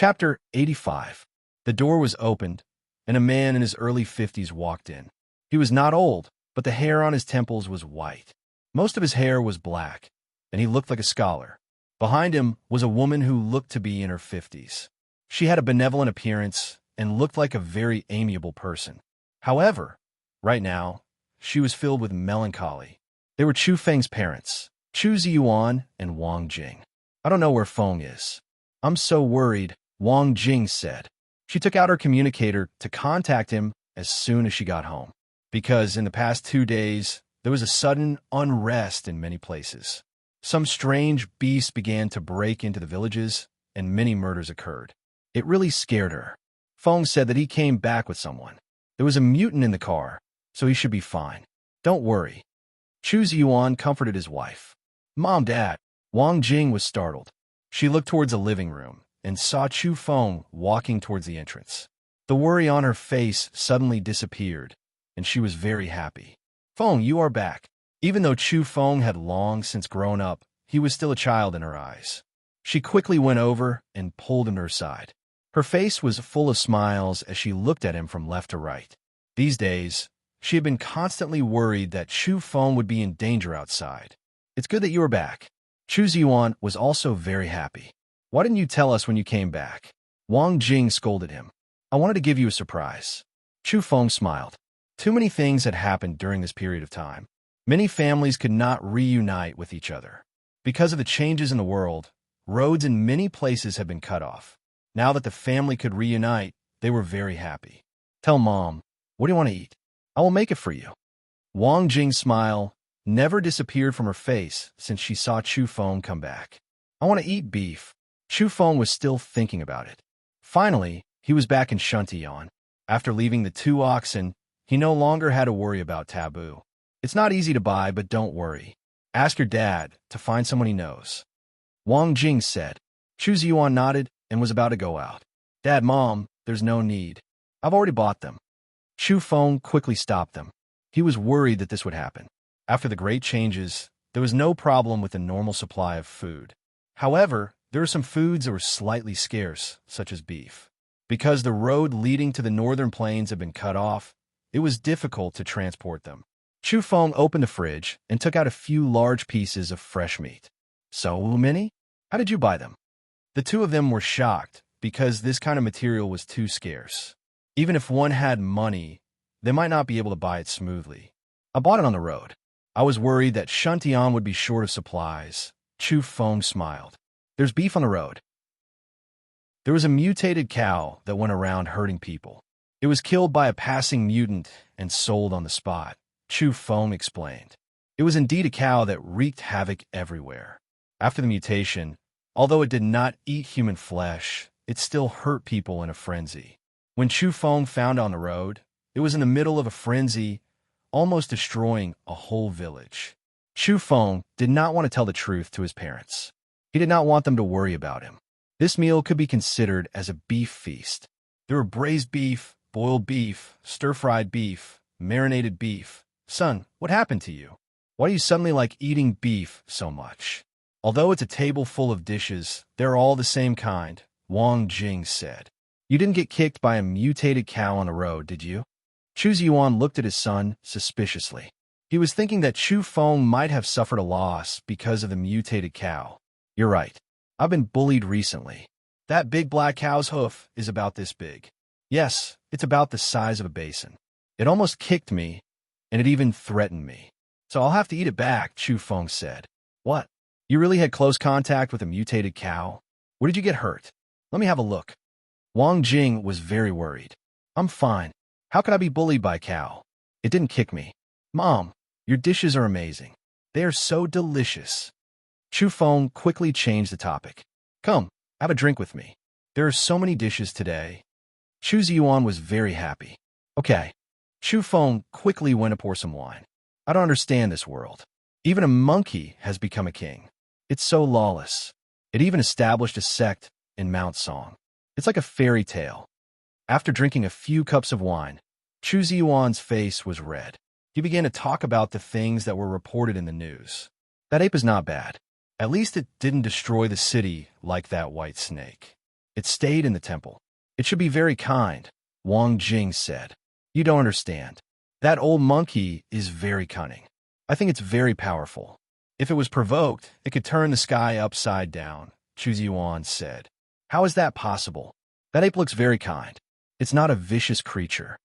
Chapter 85. The door was opened, and a man in his early 50s walked in. He was not old, but the hair on his temples was white. Most of his hair was black, and he looked like a scholar. Behind him was a woman who looked to be in her 50s. She had a benevolent appearance and looked like a very amiable person. However, right now, she was filled with melancholy. They were Chu Feng's parents, Chu Ziyuan and Wang Jing. I don't know where Feng is. I'm so worried, Wang Jing said. She took out her communicator to contact him as soon as she got home, because in the past 2 days, there was a sudden unrest in many places. Some strange beasts began to break into the villages, and many murders occurred. It really scared her. Feng said that he came back with someone. There was a mutant in the car, so he should be fine. Don't worry. Chu Ziyuan comforted his wife. Mom, Dad. Wang Jing was startled. She looked towards the living room and saw Chu Feng walking towards the entrance. The worry on her face suddenly disappeared, and she was very happy. Feng, you are back. Even though Chu Feng had long since grown up, he was still a child in her eyes. She quickly went over and pulled him to her side. Her face was full of smiles as she looked at him from left to right. These days, she had been constantly worried that Chu Feng would be in danger outside. It's good that you are back. Chu Ziyuan was also very happy. Why didn't you tell us when you came back? Wang Jing scolded him. I wanted to give you a surprise. Chu Feng smiled. Too many things had happened during this period of time. Many families could not reunite with each other. Because of the changes in the world, roads in many places had been cut off. Now that the family could reunite, they were very happy. Tell Mom, what do you want to eat? I will make it for you. Wang Jing's smile never disappeared from her face since she saw Chu Feng come back. I want to eat beef. Chu Feng was still thinking about it. Finally, he was back in Shuntian. After leaving the 2 oxen, he no longer had to worry about taboo. It's not easy to buy, but don't worry. Ask your dad to find someone he knows. Wang Jing said. Chu Ziyuan nodded and was about to go out. Dad, Mom, there's no need. I've already bought them. Chu Feng quickly stopped them. He was worried that this would happen. After the great changes, there was no problem with the normal supply of food. However, there were some foods that were slightly scarce, such as beef. Because the road leading to the northern plains had been cut off, it was difficult to transport them. Chu Feng opened the fridge and took out a few large pieces of fresh meat. So many? How did you buy them? The 2 of them were shocked because this kind of material was too scarce. Even if one had money, they might not be able to buy it smoothly. I bought it on the road. I was worried that Shuntian would be short of supplies. Chu Feng smiled. There's beef on the road. There was a mutated cow that went around hurting people. It was killed by a passing mutant and sold on the spot, Chu Feng explained. It was indeed a cow that wreaked havoc everywhere. After the mutation, although it did not eat human flesh, it still hurt people in a frenzy. When Chu Feng found it on the road, it was in the middle of a frenzy, almost destroying a whole village. Chu Feng did not want to tell the truth to his parents. He did not want them to worry about him. This meal could be considered as a beef feast. There were braised beef, boiled beef, stir-fried beef, marinated beef. Son, what happened to you? Why do you suddenly like eating beef so much? Although it's a table full of dishes, they're all the same kind, Wang Jing said. You didn't get kicked by a mutated cow on the road, did you? Chu Ziyuan looked at his son suspiciously. He was thinking that Chu Feng might have suffered a loss because of the mutated cow. You're right. I've been bullied recently. That big black cow's hoof is about this big. Yes, it's about the size of a basin. It almost kicked me, and it even threatened me. So I'll have to eat it back, Chu Feng said. What? You really had close contact with a mutated cow? Where did you get hurt? Let me have a look. Wang Jing was very worried. I'm fine. How could I be bullied by a cow? It didn't kick me. Mom, your dishes are amazing. They are so delicious. Chu Feng quickly changed the topic. Come, have a drink with me. There are so many dishes today. Chu Ziyuan was very happy. Okay. Chu Feng quickly went to pour some wine. I don't understand this world. Even a monkey has become a king. It's so lawless. It even established a sect in Mount Song. It's like a fairy tale. After drinking a few cups of wine, Chu Ziyuan's face was red. He began to talk about the things that were reported in the news. That ape is not bad. At least it didn't destroy the city like that white snake. It stayed in the temple. It should be very kind, Wang Jing said. You don't understand. That old monkey is very cunning. I think it's very powerful. If it was provoked, it could turn the sky upside down, Chu Ziyuan said. How is that possible? That ape looks very kind. It's not a vicious creature.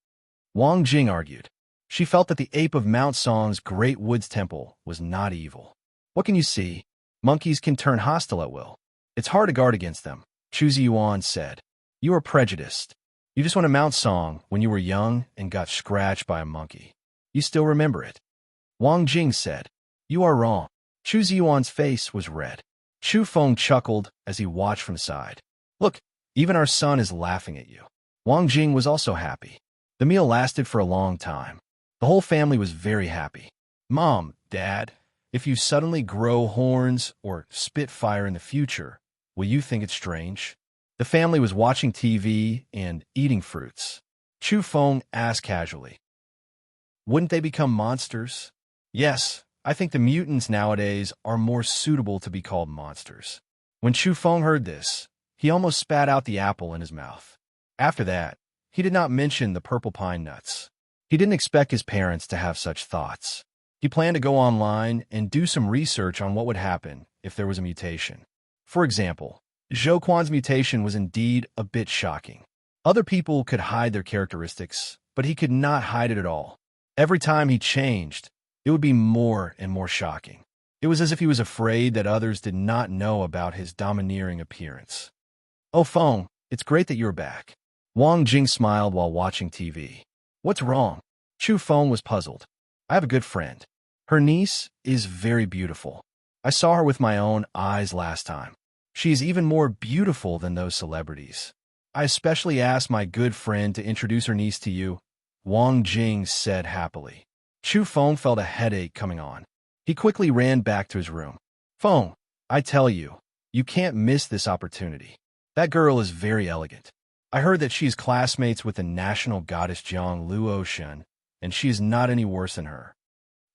Wang Jing argued. She felt that the ape of Mount Song's Great Woods Temple was not evil. What can you see? Monkeys can turn hostile at will. It's hard to guard against them, Chu Ziyuan said. You are prejudiced. You just went to Mount Song when you were young and got scratched by a monkey. You still remember it. Wang Jing said. You are wrong. Chu Ziyuan's face was red. Chu Feng chuckled as he watched from the side. Look, even our son is laughing at you. Wang Jing was also happy. The meal lasted for a long time. The whole family was very happy. Mom, Dad, if you suddenly grow horns or spit fire in the future, will you think it's strange? The family was watching TV and eating fruits. Chu Feng asked casually. Wouldn't they become monsters? Yes, I think the mutants nowadays are more suitable to be called monsters. When Chu Feng heard this, he almost spat out the apple in his mouth. After that, he did not mention the purple pine nuts. He didn't expect his parents to have such thoughts. He planned to go online and do some research on what would happen if there was a mutation. For example, Zhou Quan's mutation was indeed a bit shocking. Other people could hide their characteristics, but he could not hide it at all. Every time he changed, it would be more and more shocking. It was as if he was afraid that others did not know about his domineering appearance. Oh, Feng, it's great that you're back. Wang Jing smiled while watching TV. What's wrong? Chu Feng was puzzled. I have a good friend. Her niece is very beautiful. I saw her with my own eyes last time. She is even more beautiful than those celebrities. I especially asked my good friend to introduce her niece to you, Wang Jing said happily. Chu Feng felt a headache coming on. He quickly ran back to his room. Feng, I tell you, you can't miss this opportunity. That girl is very elegant. I heard that she is classmates with the national goddess Jiang Luoshan, and she is not any worse than her.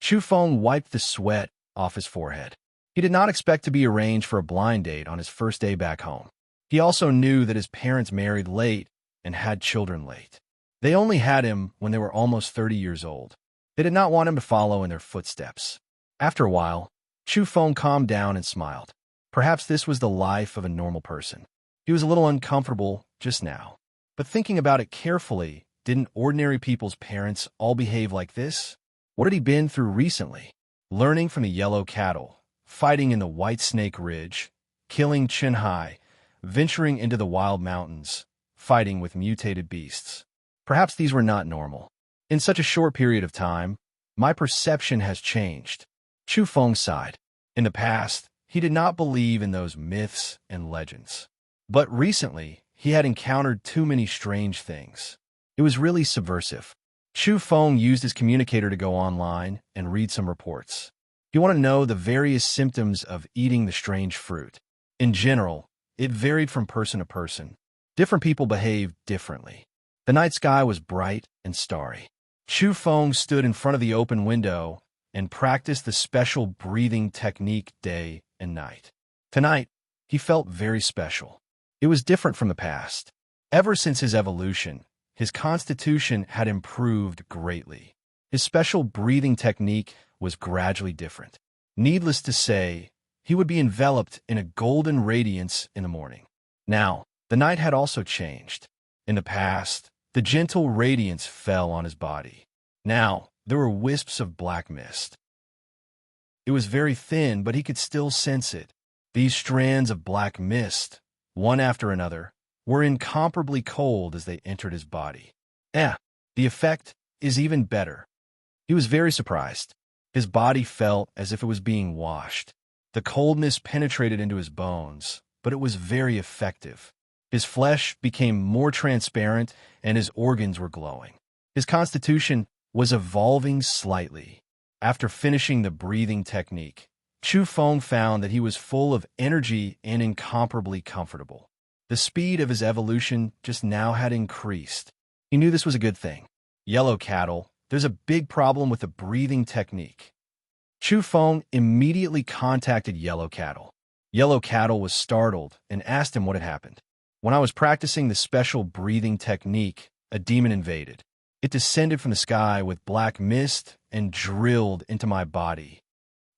Chu Feng wiped the sweat off his forehead. He did not expect to be arranged for a blind date on his first day back home. He also knew that his parents married late and had children late. They only had him when they were almost 30 years old. They did not want him to follow in their footsteps. After a while, Chu Feng calmed down and smiled. Perhaps this was the life of a normal person. He was a little uncomfortable just now. But thinking about it carefully, didn't ordinary people's parents all behave like this? What had he been through recently? Learning from the yellow cattle, fighting in the White Snake Ridge, killing Qinhai, venturing into the wild mountains, fighting with mutated beasts. Perhaps these were not normal. In such a short period of time, my perception has changed. Chu Feng sighed. In the past, he did not believe in those myths and legends. But recently, he had encountered too many strange things. It was really subversive. Chu Feng used his communicator to go online and read some reports. He wanted to know the various symptoms of eating the strange fruit. In general, it varied from person to person. Different people behaved differently. The night sky was bright and starry. Chu Feng stood in front of the open window and practiced the special breathing technique day and night. Tonight, he felt very special. It was different from the past. Ever since his evolution, his constitution had improved greatly. His special breathing technique was gradually different. Needless to say, he would be enveloped in a golden radiance in the morning. Now, the night had also changed. In the past, the gentle radiance fell on his body. Now, there were wisps of black mist. It was very thin, but he could still sense it. These strands of black mist, one after another, were incomparably cold as they entered his body. The effect is even better. He was very surprised. His body felt as if it was being washed. The coldness penetrated into his bones, but it was very effective. His flesh became more transparent and his organs were glowing. His constitution was evolving slightly. After finishing the breathing technique, Chu Feng found that he was full of energy and incomparably comfortable. The speed of his evolution just now had increased. He knew this was a good thing. Yellow cattle, there's a big problem with the breathing technique. Chu Feng immediately contacted Yellow Cattle. Yellow Cattle was startled and asked him what had happened. When I was practicing the special breathing technique, a demon invaded. It descended from the sky with black mist and drilled into my body.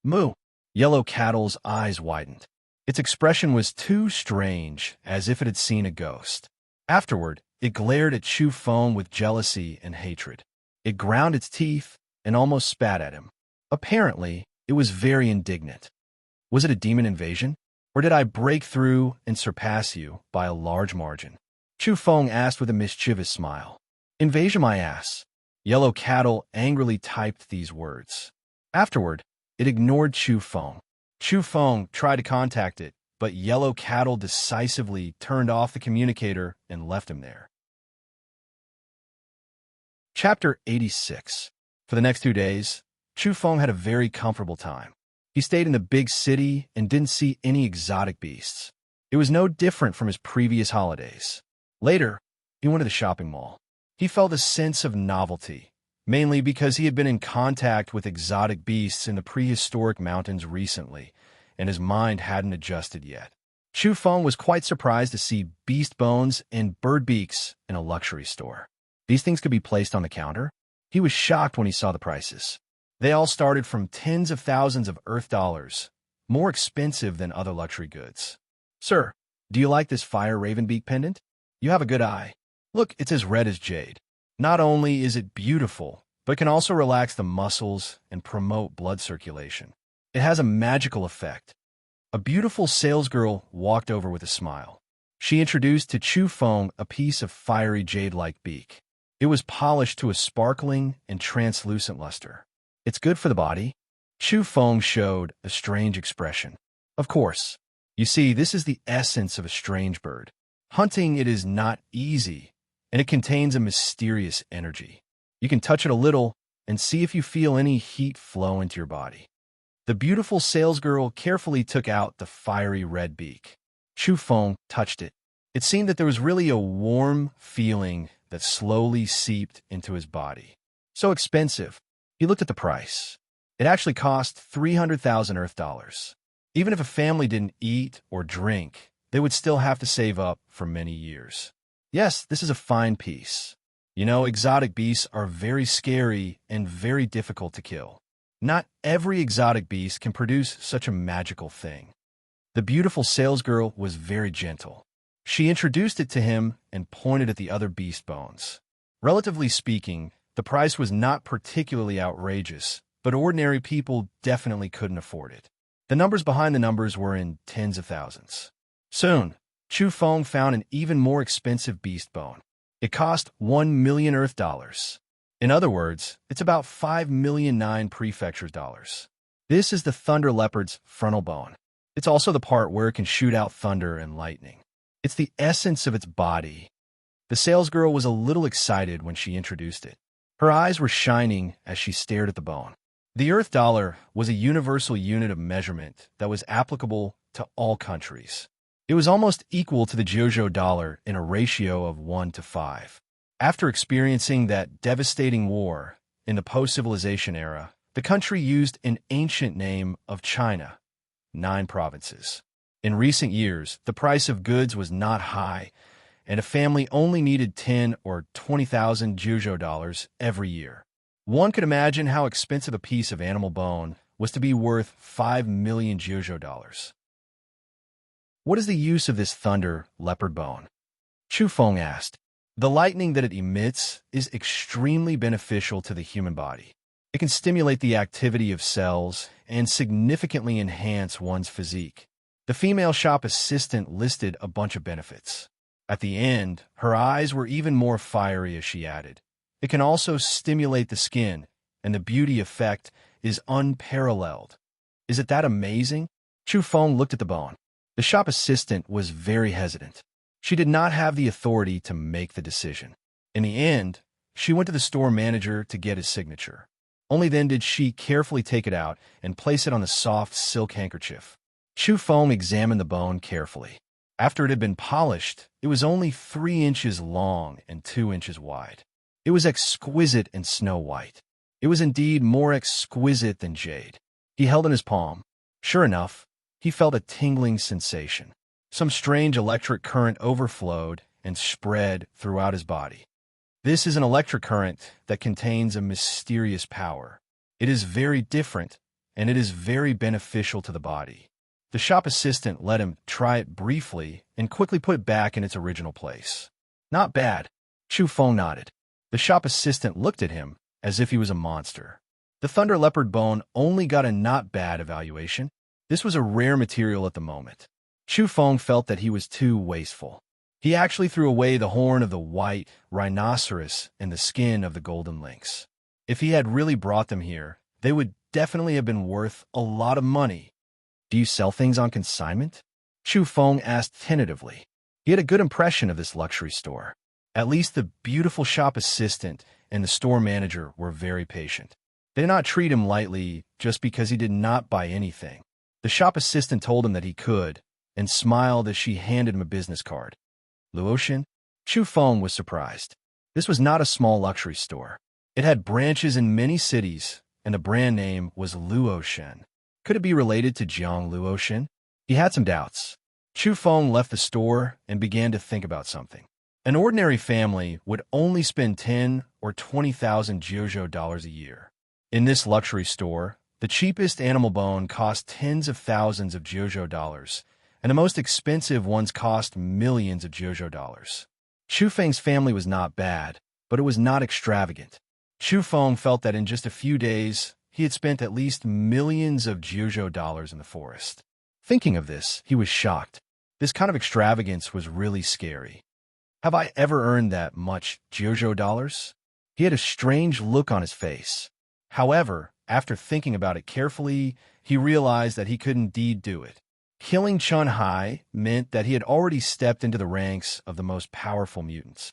Moo! Yellow Cattle's eyes widened. Its expression was too strange, as if it had seen a ghost. Afterward, it glared at Chu Feng with jealousy and hatred. It ground its teeth and almost spat at him. Apparently, it was very indignant. Was it a demon invasion? Or did I break through and surpass you by a large margin? Chu Feng asked with a mischievous smile. Invasion my ass. Yellow Cattle angrily typed these words. Afterward, it ignored Chu Feng. Chu Feng tried to contact it, but Yellow Cattle decisively turned off the communicator and left him there. Chapter 86. For the next 2 days, Chu Feng had a very comfortable time. He stayed in the big city and didn't see any exotic beasts. It was no different from his previous holidays. Later, he went to the shopping mall. He felt a sense of novelty, mainly because he had been in contact with exotic beasts in the prehistoric mountains recently, and his mind hadn't adjusted yet. Chu Feng was quite surprised to see beast bones and bird beaks in a luxury store. These things could be placed on the counter? He was shocked when he saw the prices. They all started from tens of thousands of Earth dollars, more expensive than other luxury goods. Sir, do you like this fire raven beak pendant? You have a good eye. Look, it's as red as jade. Not only is it beautiful, but it can also relax the muscles and promote blood circulation. It has a magical effect. A beautiful salesgirl walked over with a smile. She introduced to Chu Feng a piece of fiery jade-like beak. It was polished to a sparkling and translucent luster. It's good for the body. Chu Feng showed a strange expression. Of course. You see, this is the essence of a strange bird. Hunting it is not easy, and it contains a mysterious energy. You can touch it a little and see if you feel any heat flow into your body. The beautiful salesgirl carefully took out the fiery red beak. Chu Feng touched it. It seemed that there was really a warm feeling that slowly seeped into his body. So expensive. He looked at the price. It actually cost 300,000 Earth dollars. Even if a family didn't eat or drink, they would still have to save up for many years. Yes, this is a fine piece. You know, exotic beasts are very scary and very difficult to kill. Not every exotic beast can produce such a magical thing. The beautiful salesgirl was very gentle. She introduced it to him and pointed at the other beast bones. Relatively speaking, the price was not particularly outrageous, but ordinary people definitely couldn't afford it. The numbers behind the numbers were in tens of thousands. Soon, Chu Feng found an even more expensive beast bone. It cost 1 million Earth dollars. In other words, it's about 5 million 9 prefectures dollars. This is the thunder leopard's frontal bone. It's also the part where it can shoot out thunder and lightning. It's the essence of its body. The salesgirl was a little excited when she introduced it. Her eyes were shining as she stared at the bone. The Earth dollar was a universal unit of measurement that was applicable to all countries. It was almost equal to the Jojo dollar in a ratio of 1:5. After experiencing that devastating war in the post-civilization era, the country used an ancient name of China, 9 provinces. In recent years, the price of goods was not high, and a family only needed 10 or 20,000 Jojo dollars every year. One could imagine how expensive a piece of animal bone was to be worth 5 million Jojo dollars. What is the use of this thunder leopard bone? Chu Feng asked. The lightning that it emits is extremely beneficial to the human body. It can stimulate the activity of cells and significantly enhance one's physique. The female shop assistant listed a bunch of benefits. At the end, her eyes were even more fiery as she added, it can also stimulate the skin, and the beauty effect is unparalleled. Is it that amazing? Chu Feng looked at the bone. The shop assistant was very hesitant. She did not have the authority to make the decision. In the end, she went to the store manager to get his signature. Only then did she carefully take it out and place it on the soft silk handkerchief. Chu Feng examined the bone carefully. After it had been polished, it was only 3 inches long and 2 inches wide. It was exquisite and snow white. It was indeed more exquisite than jade. He held in his palm. Sure enough, he felt a tingling sensation. Some strange electric current overflowed and spread throughout his body. This is an electric current that contains a mysterious power. It is very different, and it is very beneficial to the body. The shop assistant let him try it briefly and quickly put it back in its original place. Not bad. Chu Feng nodded. The shop assistant looked at him as if he was a monster. The thunder leopard bone only got a not bad evaluation. This was a rare material at the moment. Chu Feng felt that he was too wasteful. He actually threw away the horn of the white rhinoceros and the skin of the golden lynx. If he had really brought them here, they would definitely have been worth a lot of money. Do you sell things on consignment? Chu Feng asked tentatively. He had a good impression of this luxury store. At least the beautiful shop assistant and the store manager were very patient. They did not treat him lightly just because he did not buy anything. The shop assistant told him that he could, and smiled as she handed him a business card. Luotian? Chu Feng was surprised. This was not a small luxury store. It had branches in many cities, and the brand name was Luotian. Could it be related to Jiang Luotian? He had some doubts. Chu Feng left the store and began to think about something. An ordinary family would only spend 10 or 20,000 Jiuzhou dollars a year. In this luxury store, the cheapest animal bone cost tens of thousands of Jiuzhou dollars, and the most expensive ones cost millions of Jiuzhou dollars. Chu Feng's family was not bad, but it was not extravagant. Chu Feng felt that in just a few days, he had spent at least millions of Jiuzhou dollars in the forest. Thinking of this, he was shocked. This kind of extravagance was really scary. Have I ever earned that much Jiuzhou dollars? He had a strange look on his face. However, after thinking about it carefully, he realized that he could indeed do it. Killing Chun Hai meant that he had already stepped into the ranks of the most powerful mutants.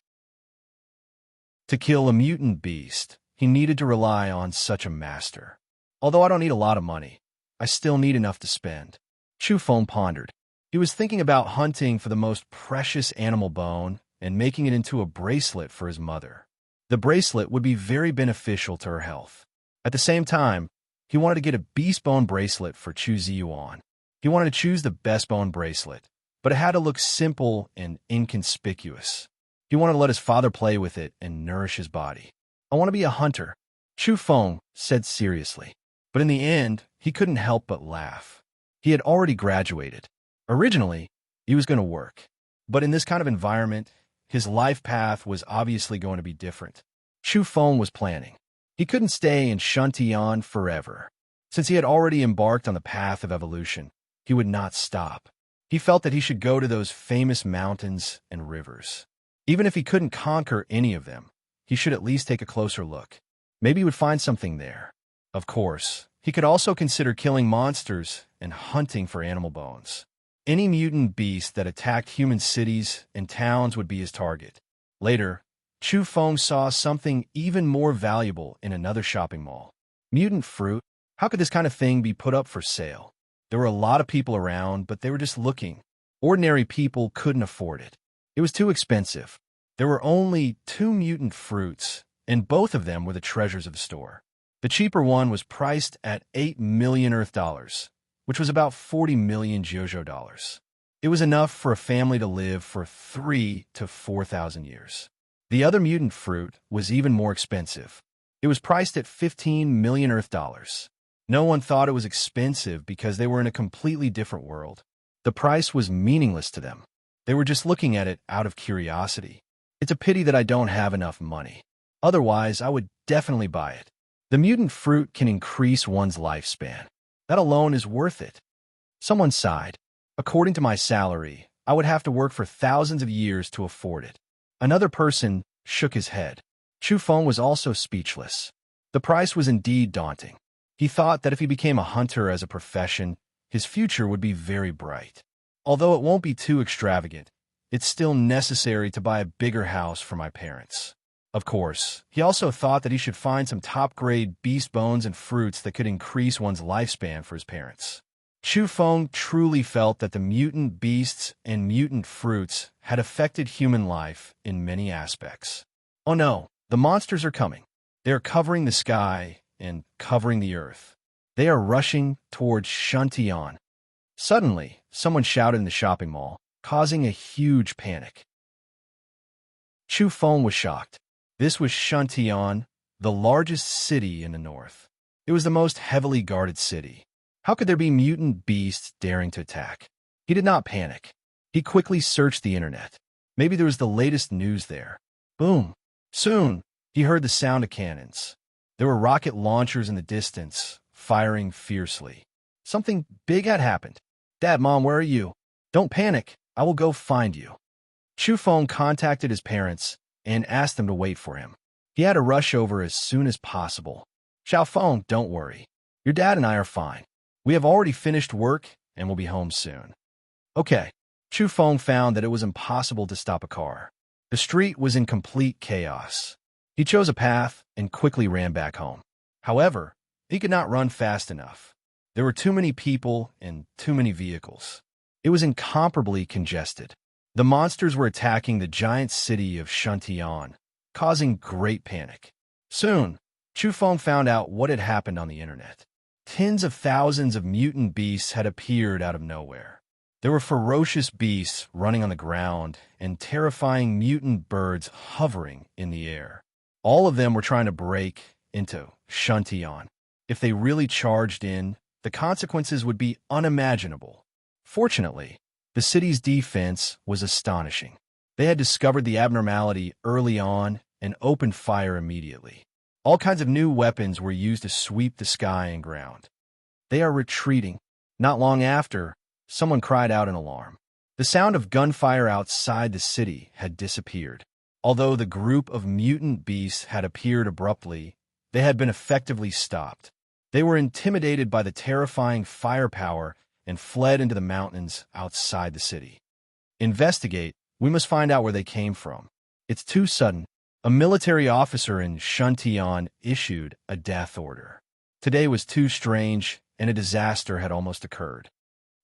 To kill a mutant beast, he needed to rely on such a master. Although I don't need a lot of money, I still need enough to spend. Chu Feng pondered. He was thinking about hunting for the most precious animal bone and making it into a bracelet for his mother. The bracelet would be very beneficial to her health. At the same time, he wanted to get a beast bone bracelet for Chu Ziyuan. He wanted to choose the best bone bracelet, but it had to look simple and inconspicuous. He wanted to let his father play with it and nourish his body. I want to be a hunter, Chu Feng said seriously. But in the end, he couldn't help but laugh. He had already graduated. Originally, he was going to work. But in this kind of environment, his life path was obviously going to be different. Chu Feng was planning. He couldn't stay in Shantian forever. Since he had already embarked on the path of evolution, he would not stop. He felt that he should go to those famous mountains and rivers. Even if he couldn't conquer any of them, he should at least take a closer look. Maybe he would find something there. Of course, he could also consider killing monsters and hunting for animal bones. Any mutant beast that attacked human cities and towns would be his target. Later, Chu Feng saw something even more valuable in another shopping mall. Mutant fruit? How could this kind of thing be put up for sale? There were a lot of people around, but they were just looking. Ordinary people couldn't afford it. It was too expensive. There were only 2 mutant fruits, and both of them were the treasures of the store. The cheaper one was priced at 8 million Earth dollars, which was about 40 million Jiuzhou dollars. It was enough for a family to live for 3,000 to 4,000 years. The other mutant fruit was even more expensive. It was priced at 15 million Earth dollars. No one thought it was expensive because they were in a completely different world. The price was meaningless to them. They were just looking at it out of curiosity. It's a pity that I don't have enough money. Otherwise, I would definitely buy it. The mutant fruit can increase one's lifespan. That alone is worth it. Someone sighed. According to my salary, I would have to work for thousands of years to afford it. Another person shook his head. Chu Feng was also speechless. The price was indeed daunting. He thought that if he became a hunter as a profession, his future would be very bright. Although it won't be too extravagant, it's still necessary to buy a bigger house for my parents. Of course, he also thought that he should find some top-grade beast bones and fruits that could increase one's lifespan for his parents. Chu Feng truly felt that the mutant beasts and mutant fruits had affected human life in many aspects. Oh no, the monsters are coming. They are covering the sky and covering the earth. They are rushing towards Shantian. Suddenly, someone shouted in the shopping mall, causing a huge panic. Chu Feng was shocked. This was Shantian, the largest city in the north. It was the most heavily guarded city. How could there be mutant beasts daring to attack? He did not panic. He quickly searched the internet. Maybe there was the latest news there. Boom. Soon, he heard the sound of cannons. There were rocket launchers in the distance, firing fiercely. Something big had happened. Dad, Mom, where are you? Don't panic. I will go find you. Chu Feng contacted his parents and asked them to wait for him. He had to rush over as soon as possible. Xiao Feng, don't worry. Your dad and I are fine. We have already finished work and will be home soon. Okay. Chu Feng found that it was impossible to stop a car. The street was in complete chaos. He chose a path and quickly ran back home. However, he could not run fast enough. There were too many people and too many vehicles. It was incomparably congested. The monsters were attacking the giant city of Shantian, causing great panic. Soon, Chu Feng found out what had happened on the internet. Tens of thousands of mutant beasts had appeared out of nowhere. There were ferocious beasts running on the ground and terrifying mutant birds hovering in the air. All of them were trying to break into Shantian. If they really charged in, the consequences would be unimaginable. Fortunately, the city's defense was astonishing. They had discovered the abnormality early on and opened fire immediately. All kinds of new weapons were used to sweep the sky and ground. They are retreating. Not long after, someone cried out in alarm. The sound of gunfire outside the city had disappeared. Although the group of mutant beasts had appeared abruptly, they had been effectively stopped. They were intimidated by the terrifying firepower and fled into the mountains outside the city. Investigate. We must find out where they came from. It's too sudden. A military officer in Shantian issued a death order. Today was too strange, and a disaster had almost occurred.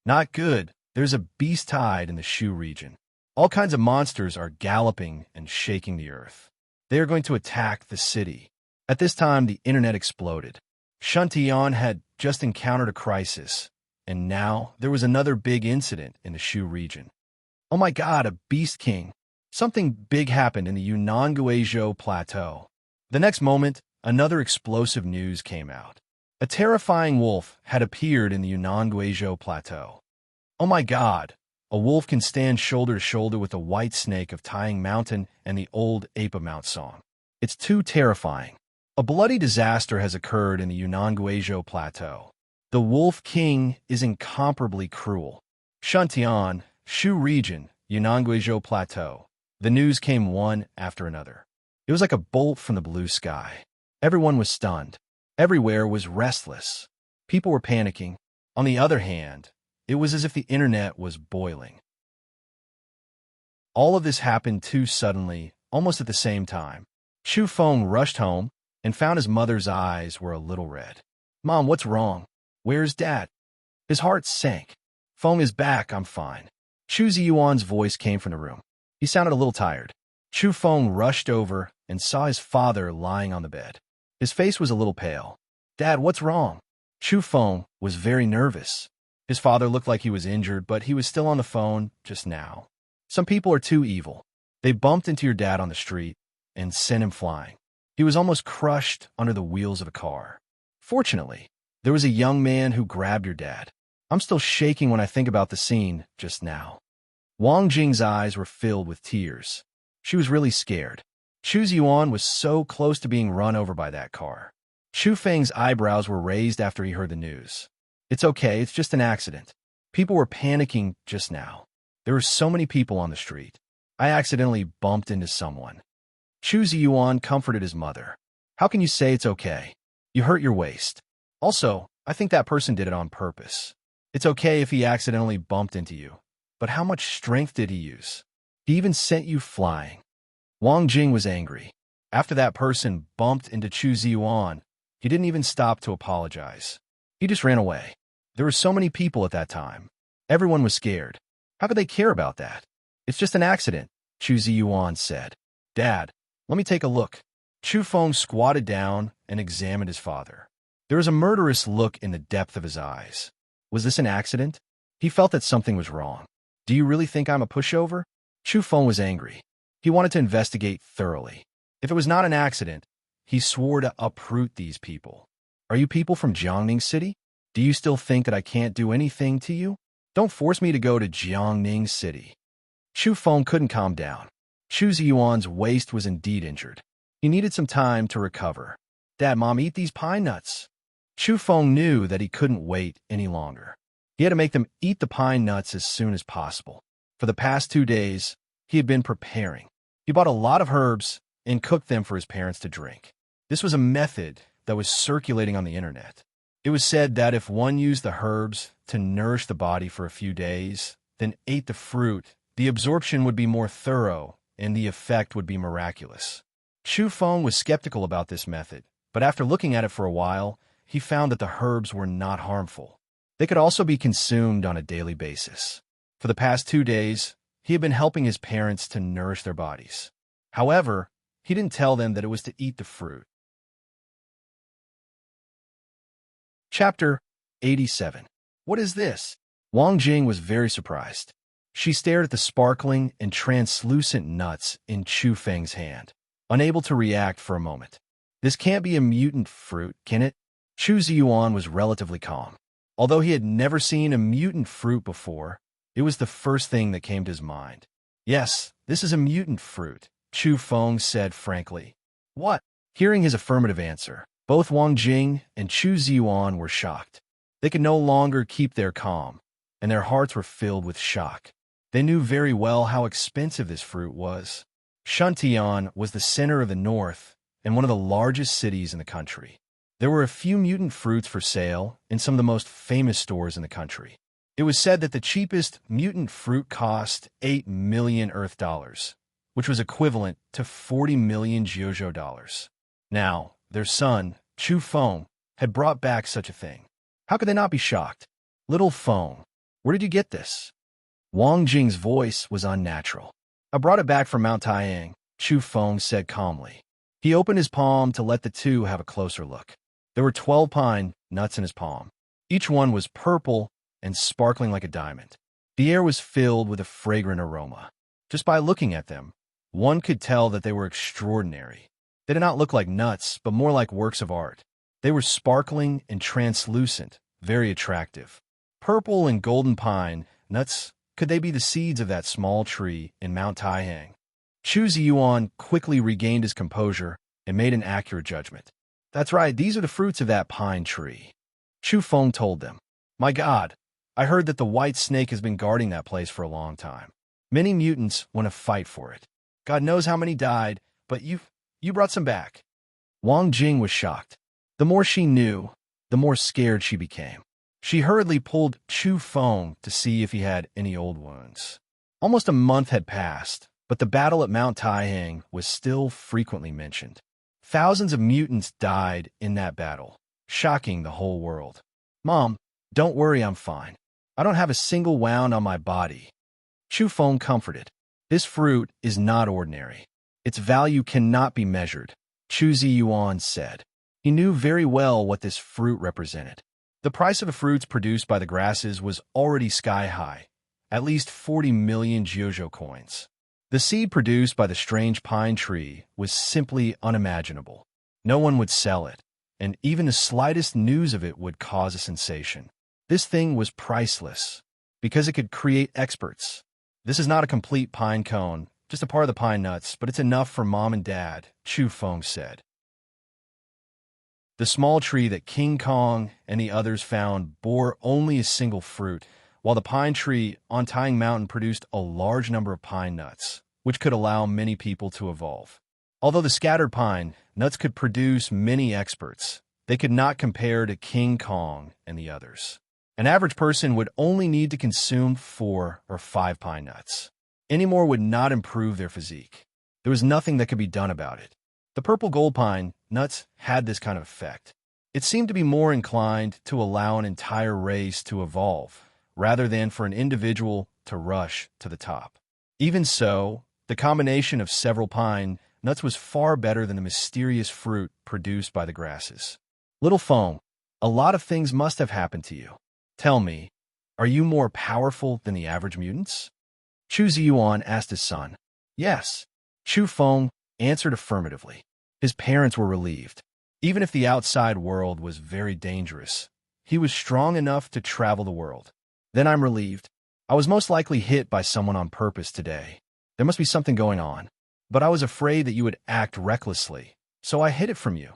Not good. There's a beast tide in the Shu region. All kinds of monsters are galloping and shaking the earth. They are going to attack the city. At this time, the internet exploded. Shantian had just encountered a crisis, and now there was another big incident in the Shu region. Oh my God, a beast king. Something big happened in the Yunnan Plateau. The next moment, another explosive news came out. A terrifying wolf had appeared in the Yunnan Plateau. Oh my God, a wolf can stand shoulder to shoulder with the white snake of Tying Mountain and the old Ape of Mount Song. It's too terrifying. A bloody disaster has occurred in the Yunnan Plateau. The Wolf King is incomparably cruel. Shantian, Shu region, Yunnan Plateau. The news came one after another. It was like a bolt from the blue sky. Everyone was stunned. Everywhere was restless. People were panicking. On the other hand, it was as if the internet was boiling. All of this happened too suddenly, almost at the same time. Chu Feng rushed home and found his mother's eyes were a little red. Mom, what's wrong? Where's Dad? His heart sank. Feng is back, I'm fine. Chu Ziyuan's voice came from the room. He sounded a little tired. Chu Feng rushed over and saw his father lying on the bed. His face was a little pale. Dad, what's wrong? Chu Feng was very nervous. His father looked like he was injured, but he was still on the phone just now. Some people are too evil. They bumped into your dad on the street and sent him flying. He was almost crushed under the wheels of a car. Fortunately, there was a young man who grabbed your dad. I'm still shaking when I think about the scene just now. Wang Jing's eyes were filled with tears. She was really scared. Chu Ziyuan was so close to being run over by that car. Chu Feng's eyebrows were raised after he heard the news. It's okay, it's just an accident. People were panicking just now. There were so many people on the street. I accidentally bumped into someone. Chu Ziyuan comforted his mother. How can you say it's okay? You hurt your waist. Also, I think that person did it on purpose. It's okay if he accidentally bumped into you. But how much strength did he use? He even sent you flying. Wang Jing was angry. After that person bumped into Chu Ziyuan, he didn't even stop to apologize. He just ran away. There were so many people at that time. Everyone was scared. How could they care about that? It's just an accident, Chu Ziyuan said. Dad, let me take a look. Chu Feng squatted down and examined his father. There was a murderous look in the depth of his eyes. Was this an accident? He felt that something was wrong. Do you really think I'm a pushover? Chu Feng was angry. He wanted to investigate thoroughly. If it was not an accident, he swore to uproot these people. Are you people from Jiangning City? Do you still think that I can't do anything to you? Don't force me to go to Jiangning City. Chu Feng couldn't calm down. Chu Ziyuan's waist was indeed injured. He needed some time to recover. Dad, Mom, eat these pine nuts. Chu Feng knew that he couldn't wait any longer. He had to make them eat the pine nuts as soon as possible. For the past 2 days, he had been preparing. He bought a lot of herbs and cooked them for his parents to drink. This was a method that was circulating on the internet. It was said that if one used the herbs to nourish the body for a few days, then ate the fruit, the absorption would be more thorough and the effect would be miraculous. Chu Feng was skeptical about this method, but after looking at it for a while, he found that the herbs were not harmful. They could also be consumed on a daily basis. For the past 2 days, he had been helping his parents to nourish their bodies. However, he didn't tell them that it was to eat the fruit. Chapter 87. What is this? Wang Jing was very surprised. She stared at the sparkling and translucent nuts in Chu Feng's hand, unable to react for a moment. This can't be a mutant fruit, can it? Chu Ziyuan was relatively calm. Although he had never seen a mutant fruit before, it was the first thing that came to his mind. Yes, this is a mutant fruit, Chu Feng said frankly. What? Hearing his affirmative answer, both Wang Jing and Chu Ziyuan were shocked. They could no longer keep their calm, and their hearts were filled with shock. They knew very well how expensive this fruit was. Shuntian was the center of the north and one of the largest cities in the country. There were a few mutant fruits for sale in some of the most famous stores in the country. It was said that the cheapest mutant fruit cost 8 million Earth dollars, which was equivalent to 40 million Jiuzhou dollars. Now, their son, Chu Feng, had brought back such a thing. How could they not be shocked? Little Feng, where did you get this? Wang Jing's voice was unnatural. I brought it back from Mount Taiyang, Chu Feng said calmly. He opened his palm to let the two have a closer look. There were 12 pine nuts in his palm. Each one was purple and sparkling like a diamond. The air was filled with a fragrant aroma. Just by looking at them, one could tell that they were extraordinary. They did not look like nuts, but more like works of art. They were sparkling and translucent, very attractive. Purple and golden pine nuts, could they be the seeds of that small tree in Mount Taiyang? Chu Ziyuan quickly regained his composure and made an accurate judgment. That's right, these are the fruits of that pine tree. Chu Feng told them. My God, I heard that the white snake has been guarding that place for a long time. Many mutants want to fight for it. God knows how many died, but you brought some back. Wang Jing was shocked. The more she knew, the more scared she became. She hurriedly pulled Chu Feng to see if he had any old wounds. Almost a month had passed, but the battle at Mount Taiyang was still frequently mentioned. Thousands of mutants died in that battle, shocking the whole world. Mom, don't worry, I'm fine. I don't have a single wound on my body. Chu Feng comforted. This fruit is not ordinary. Its value cannot be measured, Chu Ziyuan said. He knew very well what this fruit represented. The price of the fruits produced by the grasses was already sky-high, at least 40 million Jiuzhou coins. The seed produced by the strange pine tree was simply unimaginable. No one would sell it, and even the slightest news of it would cause a sensation. This thing was priceless, because it could create experts. This is not a complete pine cone, just a part of the pine nuts, but it's enough for Mom and Dad, Chu Feng said. The small tree that King Kong and the others found bore only a single fruit, while the pine tree on Taiyang Mountain produced a large number of pine nuts, which could allow many people to evolve. Although the scattered pine nuts could produce many experts, they could not compare to King Kong and the others. An average person would only need to consume 4 or 5 pine nuts. Any more would not improve their physique. There was nothing that could be done about it. The purple gold pine nuts had this kind of effect. It seemed to be more inclined to allow an entire race to evolve, rather than for an individual to rush to the top. Even so, the combination of several pine nuts was far better than the mysterious fruit produced by the grasses. Little Feng, a lot of things must have happened to you. Tell me, are you more powerful than the average mutants? Chu Ziyuan asked his son. Yes. Chu Feng answered affirmatively. His parents were relieved. Even if the outside world was very dangerous, he was strong enough to travel the world. Then I'm relieved. I was most likely hit by someone on purpose today. There must be something going on. But I was afraid that you would act recklessly, so I hid it from you,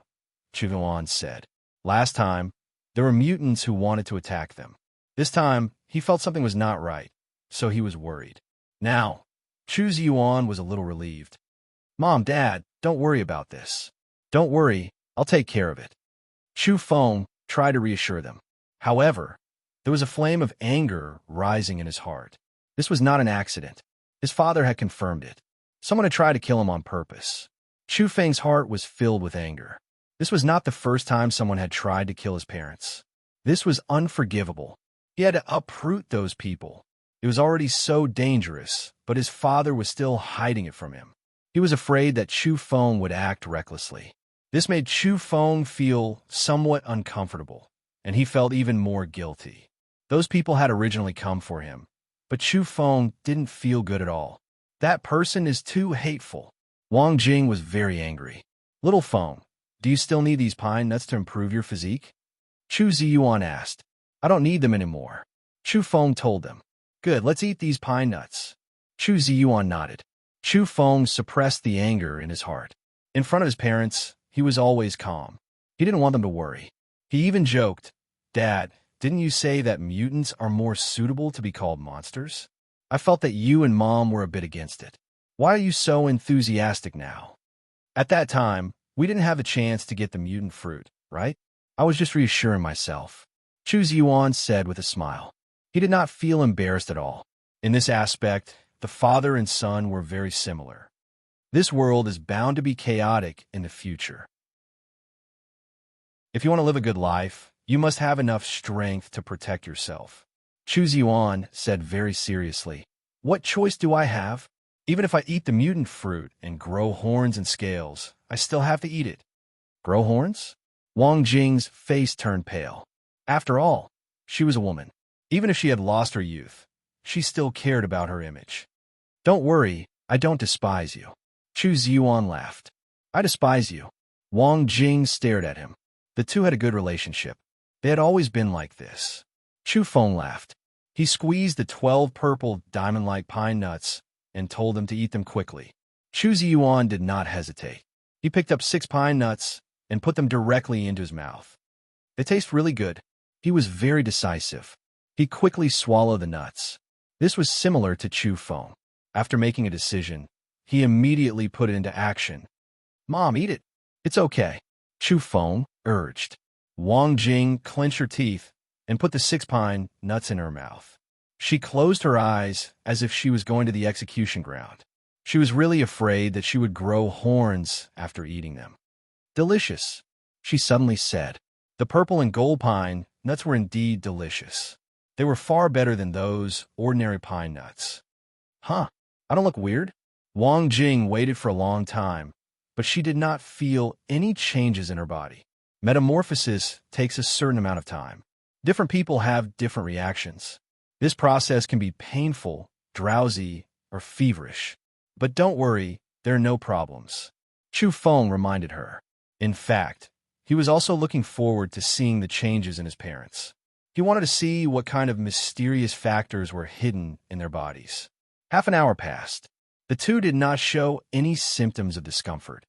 Chu Ziyuan said. Last time, there were mutants who wanted to attack them. This time, he felt something was not right, so he was worried. Now, Chu Ziyuan was a little relieved. Mom, Dad, don't worry about this. Don't worry, I'll take care of it. Chu Feng tried to reassure them. However, there was a flame of anger rising in his heart. This was not an accident. His father had confirmed it. Someone had tried to kill him on purpose. Chu Feng's heart was filled with anger. This was not the first time someone had tried to kill his parents. This was unforgivable. He had to uproot those people. It was already so dangerous, but his father was still hiding it from him. He was afraid that Chu Feng would act recklessly. This made Chu Feng feel somewhat uncomfortable, and he felt even more guilty. Those people had originally come for him, but Chu Feng didn't feel good at all. That person is too hateful. Wang Jing was very angry. Little Feng, do you still need these pine nuts to improve your physique? Chu Ziyuan asked. I don't need them anymore. Chu Feng told them. Good, let's eat these pine nuts. Chu Ziyuan nodded. Chu Feng suppressed the anger in his heart. In front of his parents, he was always calm. He didn't want them to worry. He even joked, Dad, didn't you say that mutants are more suitable to be called monsters? I felt that you and Mom were a bit against it. Why are you so enthusiastic now? At that time, we didn't have a chance to get the mutant fruit, right? I was just reassuring myself. Chu Ziyuan said with a smile. He did not feel embarrassed at all. In this aspect, the father and son were very similar. This world is bound to be chaotic in the future. If you want to live a good life, you must have enough strength to protect yourself. Chu Ziyuan said very seriously. What choice do I have? Even if I eat the mutant fruit and grow horns and scales, I still have to eat it. Grow horns? Wang Jing's face turned pale. After all, she was a woman. Even if she had lost her youth, she still cared about her image. Don't worry, I don't despise you. Chu Ziyuan laughed. I despise you. Wang Jing stared at him. The two had a good relationship. They had always been like this. Chu Feng laughed. He squeezed the 12 purple diamond-like pine nuts and told them to eat them quickly. Chu Ziyuan did not hesitate. He picked up 6 pine nuts and put them directly into his mouth. They taste really good. He was very decisive. He quickly swallowed the nuts. This was similar to Chu Feng. After making a decision, he immediately put it into action. Mom, eat it. It's okay. Chu Feng urged. Wang Jing clenched her teeth and put the 6 pine nuts in her mouth. She closed her eyes as if she was going to the execution ground. She was really afraid that she would grow horns after eating them. Delicious, she suddenly said. The purple and gold pine nuts were indeed delicious. They were far better than those ordinary pine nuts. Huh, I don't look weird? Wang Jing waited for a long time, but she did not feel any changes in her body. Metamorphosis takes a certain amount of time. Different people have different reactions. This process can be painful, drowsy, or feverish. But don't worry, there are no problems. Chu Feng reminded her. In fact, he was also looking forward to seeing the changes in his parents. He wanted to see what kind of mysterious factors were hidden in their bodies. Half an hour passed. The two did not show any symptoms of discomfort.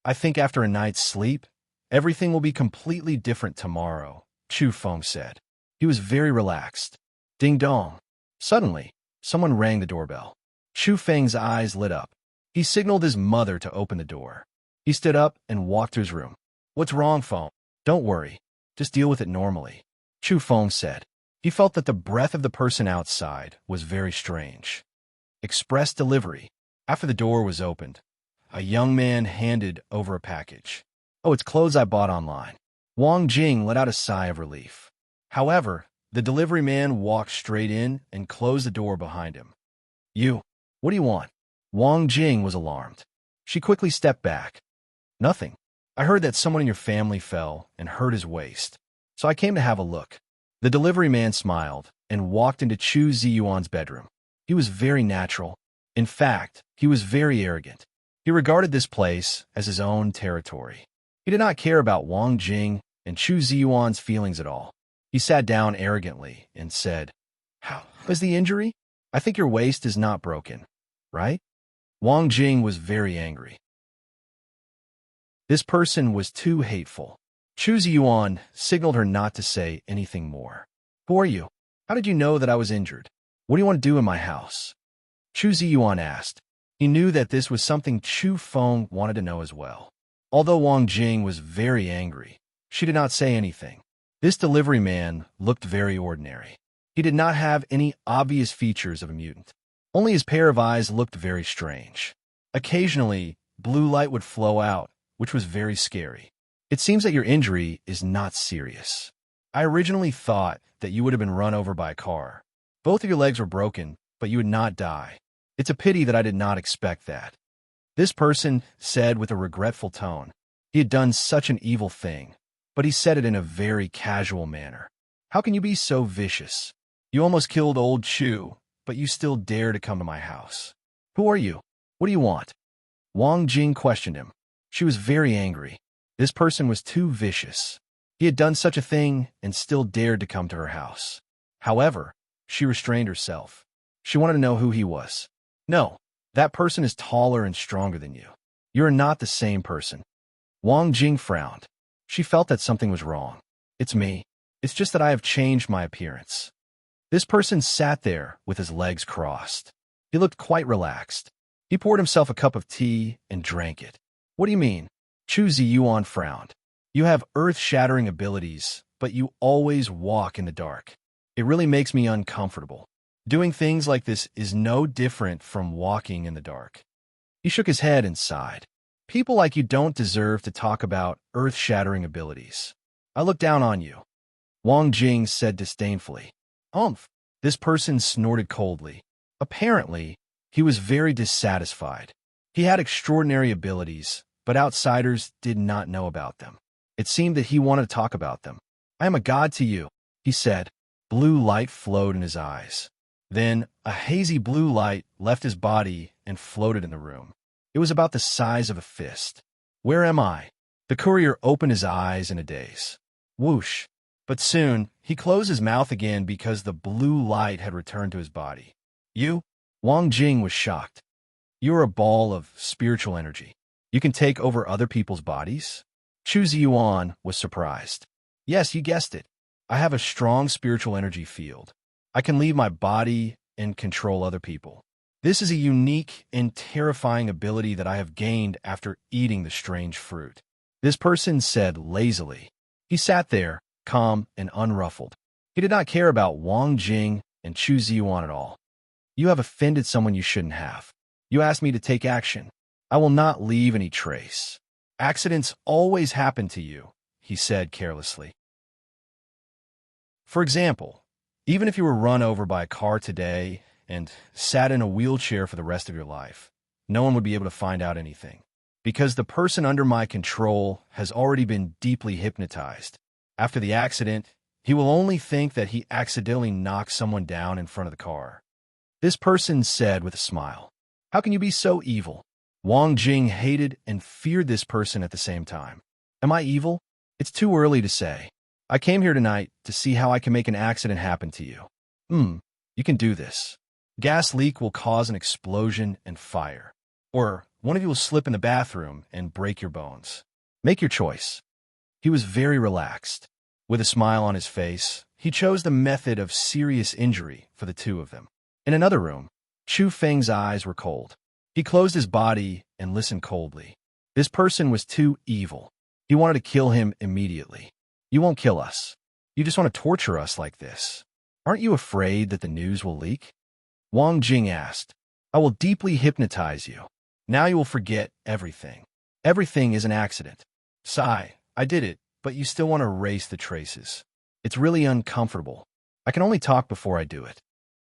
I think after a night's sleep, everything will be completely different tomorrow, Chu Feng said. He was very relaxed. Ding dong. Suddenly, someone rang the doorbell. Chu Feng's eyes lit up. He signaled his mother to open the door. He stood up and walked to his room. What's wrong, Feng? Don't worry. Just deal with it normally, Chu Feng said. He felt that the breath of the person outside was very strange. Express delivery. After the door was opened, a young man handed over a package. Oh, it's clothes I bought online. Wang Jing let out a sigh of relief. However, the delivery man walked straight in and closed the door behind him. You, what do you want? Wang Jing was alarmed. She quickly stepped back. Nothing. I heard that someone in your family fell and hurt his waist, so I came to have a look. The delivery man smiled and walked into Chu Ziyuan's bedroom. He was very natural. In fact, he was very arrogant. He regarded this place as his own territory. He did not care about Wang Jing and Chu Ziyuan's feelings at all. He sat down arrogantly and said, "How is the injury? I think your waist is not broken, right?" Wang Jing was very angry. This person was too hateful. Chu Ziyuan signaled her not to say anything more. "Who are you? How did you know that I was injured? What do you want to do in my house?" Chu Ziyuan asked. He knew that this was something Chu Feng wanted to know as well. Although Wang Jing was very angry, she did not say anything. This delivery man looked very ordinary. He did not have any obvious features of a mutant. Only his pair of eyes looked very strange. Occasionally, blue light would flow out, which was very scary. "It seems that your injury is not serious. I originally thought that you would have been run over by a car. Both of your legs were broken, but you would not die. It's a pity that I did not expect that." This person said with a regretful tone. He had done such an evil thing, but he said it in a very casual manner. "How can you be so vicious? You almost killed old Chu, but you still dare to come to my house. Who are you? What do you want?" Wang Jing questioned him. She was very angry. This person was too vicious. He had done such a thing and still dared to come to her house. However, she restrained herself. She wanted to know who he was. "No, that person is taller and stronger than you. You are not the same person." Wang Jing frowned. She felt that something was wrong. "It's me. It's just that I have changed my appearance." This person sat there with his legs crossed. He looked quite relaxed. He poured himself a cup of tea and drank it. "What do you mean?" Chu Ziyuan frowned. "You have earth-shattering abilities, but you always walk in the dark. It really makes me uncomfortable. Doing things like this is no different from walking in the dark." He shook his head and sighed. "People like you don't deserve to talk about earth-shattering abilities. I look down on you," Wang Jing said disdainfully. "Umph." This person snorted coldly. Apparently, he was very dissatisfied. He had extraordinary abilities, but outsiders did not know about them. It seemed that he wanted to talk about them. "I am a god to you," he said. Blue light flowed in his eyes. Then a hazy blue light left his body and floated in the room. It was about the size of a fist. "Where am I?" The courier opened his eyes in a daze. Whoosh. But soon, he closed his mouth again because the blue light had returned to his body. "You?" Wang Jing was shocked. "You are a ball of spiritual energy. You can take over other people's bodies?" Chu Ziyuan was surprised. "Yes, you guessed it. I have a strong spiritual energy field. I can leave my body and control other people. This is a unique and terrifying ability that I have gained after eating the strange fruit," this person said lazily. He sat there, calm and unruffled. He did not care about Wang Jing and Chu Ziyuan at all. "You have offended someone you shouldn't have. You asked me to take action. I will not leave any trace. Accidents always happen to you," he said carelessly. For example, even if you were run over by a car today and sat in a wheelchair for the rest of your life, no one would be able to find out anything, because the person under my control has already been deeply hypnotized. After the accident, he will only think that he accidentally knocked someone down in front of the car. This person said with a smile. "How can you be so evil?" Wang Jing hated and feared this person at the same time. "Am I evil? It's too early to say. I came here tonight to see how I can make an accident happen to you." You can do this. Gas leak will cause an explosion and fire. Or one of you will slip in the bathroom and break your bones. Make your choice." He was very relaxed. With a smile on his face, he chose the method of serious injury for the two of them. In another room, Chu Feng's eyes were cold. He closed his body and listened coldly. This person was too evil. He wanted to kill him immediately. "You won't kill us. You just want to torture us like this. Aren't you afraid that the news will leak?" Wang Jing asked. "I will deeply hypnotize you. Now you will forget everything. Everything is an accident. Sigh, I did it, but you still want to erase the traces. It's really uncomfortable. I can only talk before I do it."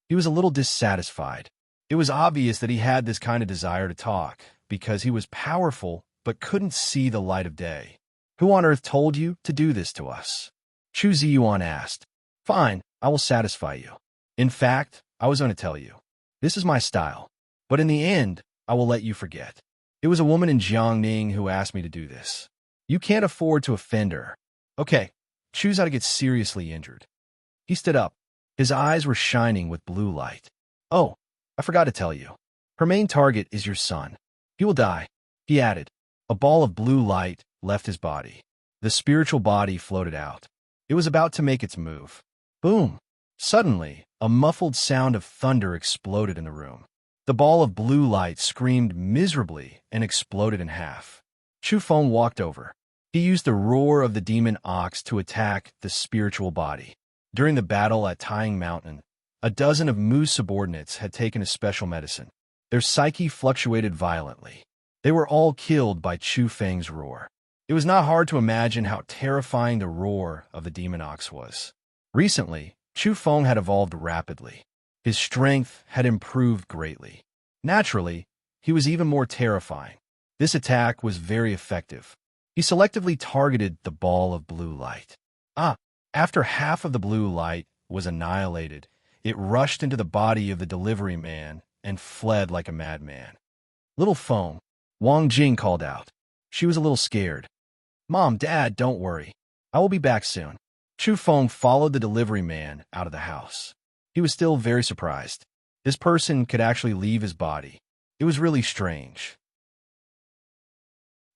He was a little dissatisfied. It was obvious that he had this kind of desire to talk, because he was powerful but couldn't see the light of day. "Who on earth told you to do this to us?" Chu Ziyuan asked. "Fine, I will satisfy you. In fact, I was going to tell you. This is my style. But in the end, I will let you forget. It was a woman in Jiangning who asked me to do this. You can't afford to offend her. Okay, choose how to get seriously injured. He stood up. His eyes were shining with blue light. Oh, I forgot to tell you. Her main target is your son. He will die, he added. A ball of blue light left his body. The spiritual body floated out. It was about to make its move. Boom! Suddenly, a muffled sound of thunder exploded in the room. The ball of blue light screamed miserably and exploded in half. Chu Feng walked over. He used the roar of the demon ox to attack the spiritual body. During the battle at Tying Mountain, a dozen of Mu's subordinates had taken a special medicine. Their psyche fluctuated violently. They were all killed by Chu Feng's roar. It was not hard to imagine how terrifying the roar of the demon ox was. Recently, Chu Feng had evolved rapidly. His strength had improved greatly. Naturally, he was even more terrifying. This attack was very effective. He selectively targeted the ball of blue light. After half of the blue light was annihilated, it rushed into the body of the delivery man and fled like a madman. Little Feng, Wang Jing called out. She was a little scared. Mom, Dad, don't worry. I will be back soon. Chu Feng followed the delivery man out of the house. He was still very surprised. This person could actually leave his body. It was really strange.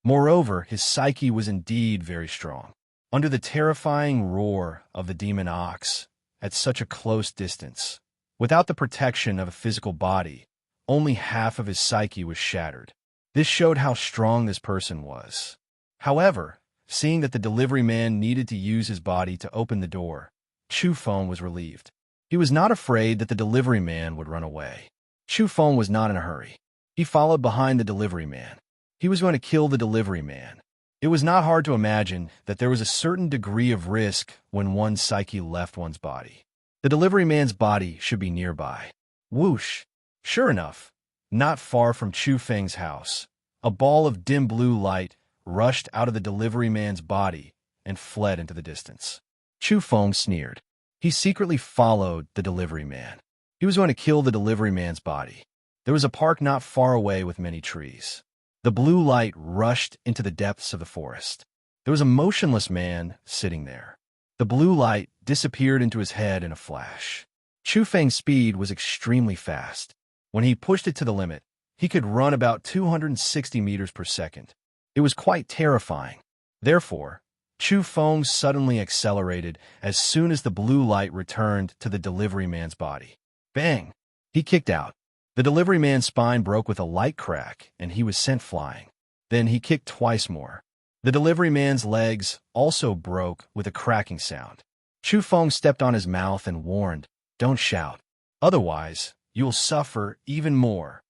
Moreover, his psyche was indeed very strong. Under the terrifying roar of the demon ox, at such a close distance, without the protection of a physical body, only half of his psyche was shattered. This showed how strong this person was. However, seeing that the delivery man needed to use his body to open the door, Chu Feng was relieved. He was not afraid that the delivery man would run away. Chu Feng was not in a hurry. He followed behind the delivery man. He was going to kill the delivery man. It was not hard to imagine that there was a certain degree of risk when one's psyche left one's body. The delivery man's body should be nearby. Whoosh! Sure enough, not far from Chu Feng's house, a ball of dim blue light rushed out of the delivery man's body and fled into the distance. Chu Feng sneered. He secretly followed the delivery man. He was going to kill the delivery man's body. There was a park not far away with many trees. The blue light rushed into the depths of the forest. There was a motionless man sitting there. The blue light disappeared into his head in a flash. Chu Feng's speed was extremely fast. When he pushed it to the limit, he could run about 260 meters per second. It was quite terrifying. Therefore, Chu Feng suddenly accelerated as soon as the blue light returned to the delivery man's body. Bang! He kicked out. The delivery man's spine broke with a light crack, and he was sent flying. Then he kicked twice more. The delivery man's legs also broke with a cracking sound. Chu Feng stepped on his mouth and warned, "Don't shout. Otherwise, you will suffer even more."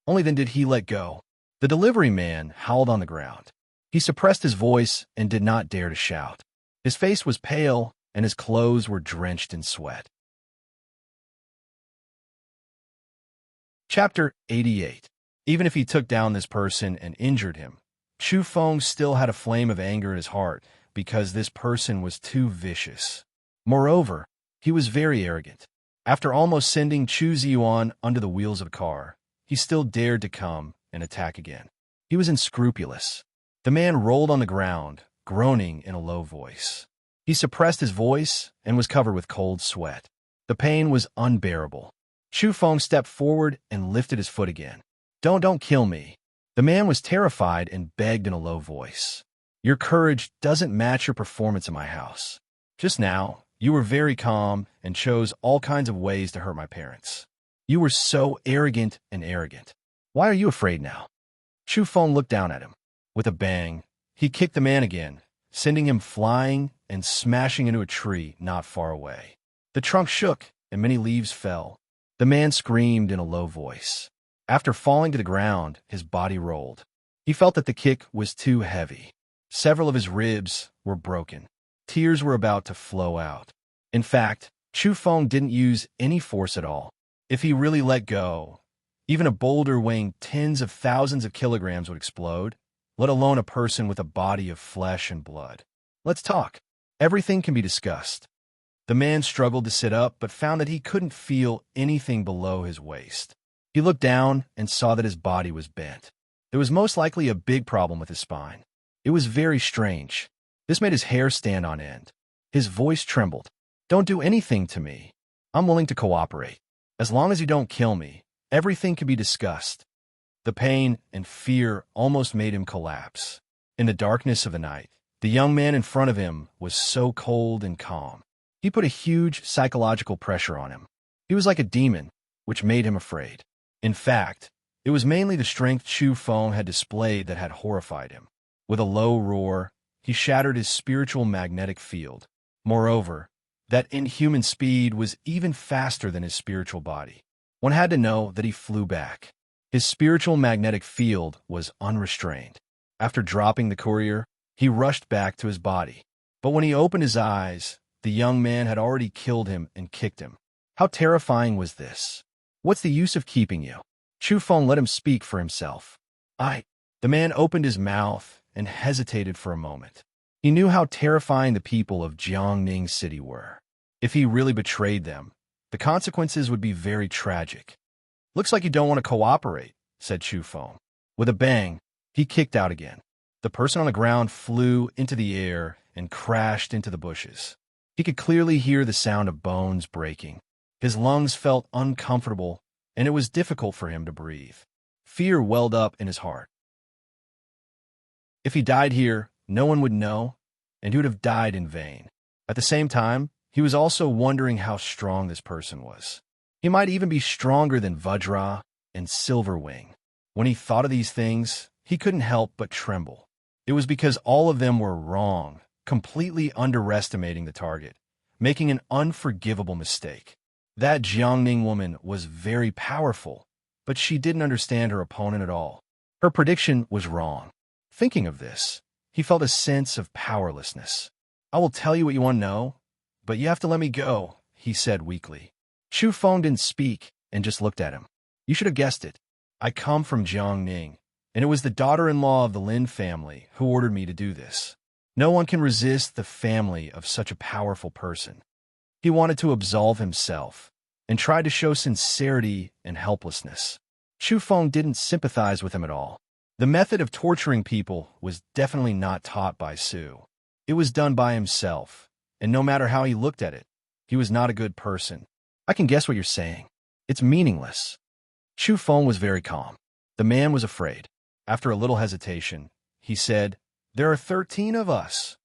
Only then did he let go. The delivery man howled on the ground. He suppressed his voice and did not dare to shout. His face was pale, and his clothes were drenched in sweat. Chapter 88. Even if he took down this person and injured him, Chu Feng still had a flame of anger in his heart because this person was too vicious. Moreover, he was very arrogant. After almost sending Chu Ziyuan under the wheels of a car, he still dared to come and attack again. He was unscrupulous. The man rolled on the ground, groaning in a low voice. He suppressed his voice and was covered with cold sweat. The pain was unbearable. Chu Feng stepped forward and lifted his foot again. Don't kill me." The man was terrified and begged in a low voice. "Your courage doesn't match your performance in my house. Just now, you were very calm and chose all kinds of ways to hurt my parents. You were so arrogant and arrogant. Why are you afraid now?" Chu Feng looked down at him. With a bang, he kicked the man again, sending him flying and smashing into a tree not far away. The trunk shook and many leaves fell. The man screamed in a low voice. After falling to the ground, his body rolled. He felt that the kick was too heavy. Several of his ribs were broken. Tears were about to flow out. In fact, Chu Feng didn't use any force at all. If he really let go, even a boulder weighing tens of thousands of kilograms would explode, let alone a person with a body of flesh and blood. "Let's talk. Everything can be discussed." The man struggled to sit up, but found that he couldn't feel anything below his waist. He looked down and saw that his body was bent. There was most likely a big problem with his spine. It was very strange. This made his hair stand on end. His voice trembled. "Don't do anything to me. I'm willing to cooperate. As long as you don't kill me, everything can be discussed." The pain and fear almost made him collapse. In the darkness of the night, the young man in front of him was so cold and calm. He put a huge psychological pressure on him. He was like a demon, which made him afraid. In fact, it was mainly the strength Chu Feng had displayed that had horrified him. With a low roar, he shattered his spiritual magnetic field. Moreover, that inhuman speed was even faster than his spiritual body. One had to know that he flew back. His spiritual magnetic field was unrestrained. After dropping the courier, he rushed back to his body. But when he opened his eyes, the young man had already killed him and kicked him. How terrifying was this? "What's the use of keeping you?" Chu Feng let him speak for himself. The man opened his mouth and hesitated for a moment. He knew how terrifying the people of Jiangning City were. If he really betrayed them, the consequences would be very tragic. "Looks like you don't want to cooperate," said Chu Feng. With a bang, he kicked out again. The person on the ground flew into the air and crashed into the bushes. He could clearly hear the sound of bones breaking. His lungs felt uncomfortable, and it was difficult for him to breathe. Fear welled up in his heart. If he died here, no one would know, and he would have died in vain. At the same time, he was also wondering how strong this person was. He might even be stronger than Vajra and Silverwing. When he thought of these things, he couldn't help but tremble. It was because all of them were wrong, completely underestimating the target, making an unforgivable mistake. That Jiangning woman was very powerful, but she didn't understand her opponent at all. Her prediction was wrong. Thinking of this, he felt a sense of powerlessness. "I will tell you what you want to know, but you have to let me go," he said weakly. Chu Feng didn't speak and just looked at him. "You should have guessed it. I come from Jiangning, and it was the daughter-in-law of the Lin family who ordered me to do this. No one can resist the family of such a powerful person." He wanted to absolve himself and tried to show sincerity and helplessness. Chu Feng didn't sympathize with him at all. The method of torturing people was definitely not taught by Su. It was done by himself, and no matter how he looked at it, he was not a good person. "I can guess what you're saying. It's meaningless." Chu Feng was very calm. The man was afraid. After a little hesitation, he said, "There are 13 of us."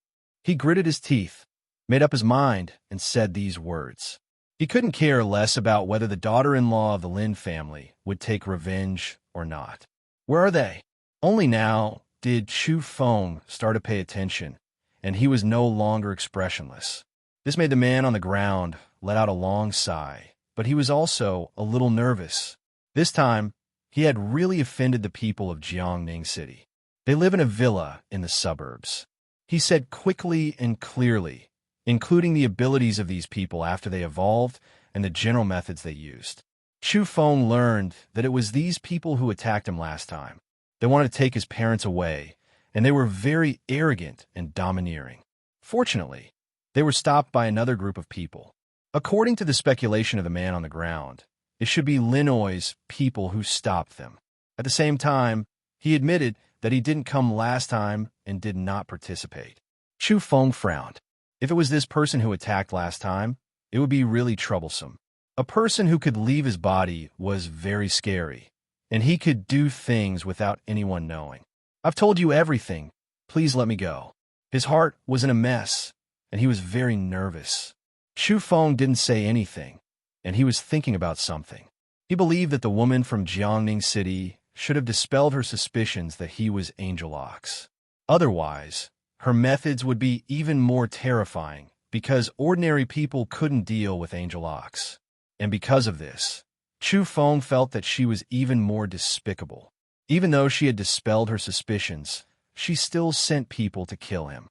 He gritted his teeth, made up his mind, and said these words. He couldn't care less about whether the daughter-in-law of the Lin family would take revenge or not. "Where are they?" Only now did Chu Feng start to pay attention, and he was no longer expressionless. This made the man on the ground let out a long sigh, but he was also a little nervous. This time, he had really offended the people of Jiangning City. "They live in a villa in the suburbs," he said quickly and clearly, including the abilities of these people after they evolved and the general methods they used. Chu Feng learned that it was these people who attacked him last time. They wanted to take his parents away, and they were very arrogant and domineering. Fortunately, they were stopped by another group of people. According to the speculation of the man on the ground, it should be Linoy's people who stopped them. At the same time, he admitted that he didn't come last time and did not participate. Chu Feng frowned. If it was this person who attacked last time, it would be really troublesome. A person who could leave his body was very scary, and he could do things without anyone knowing. "I've told you everything. Please let me go." His heart was in a mess, and he was very nervous. Chu Feng didn't say anything, and he was thinking about something. He believed that the woman from Jiangning City should have dispelled her suspicions that he was Angel Ox. Otherwise, her methods would be even more terrifying because ordinary people couldn't deal with Angel Ox. And because of this, Chu Feng felt that she was even more despicable. Even though she had dispelled her suspicions, she still sent people to kill him.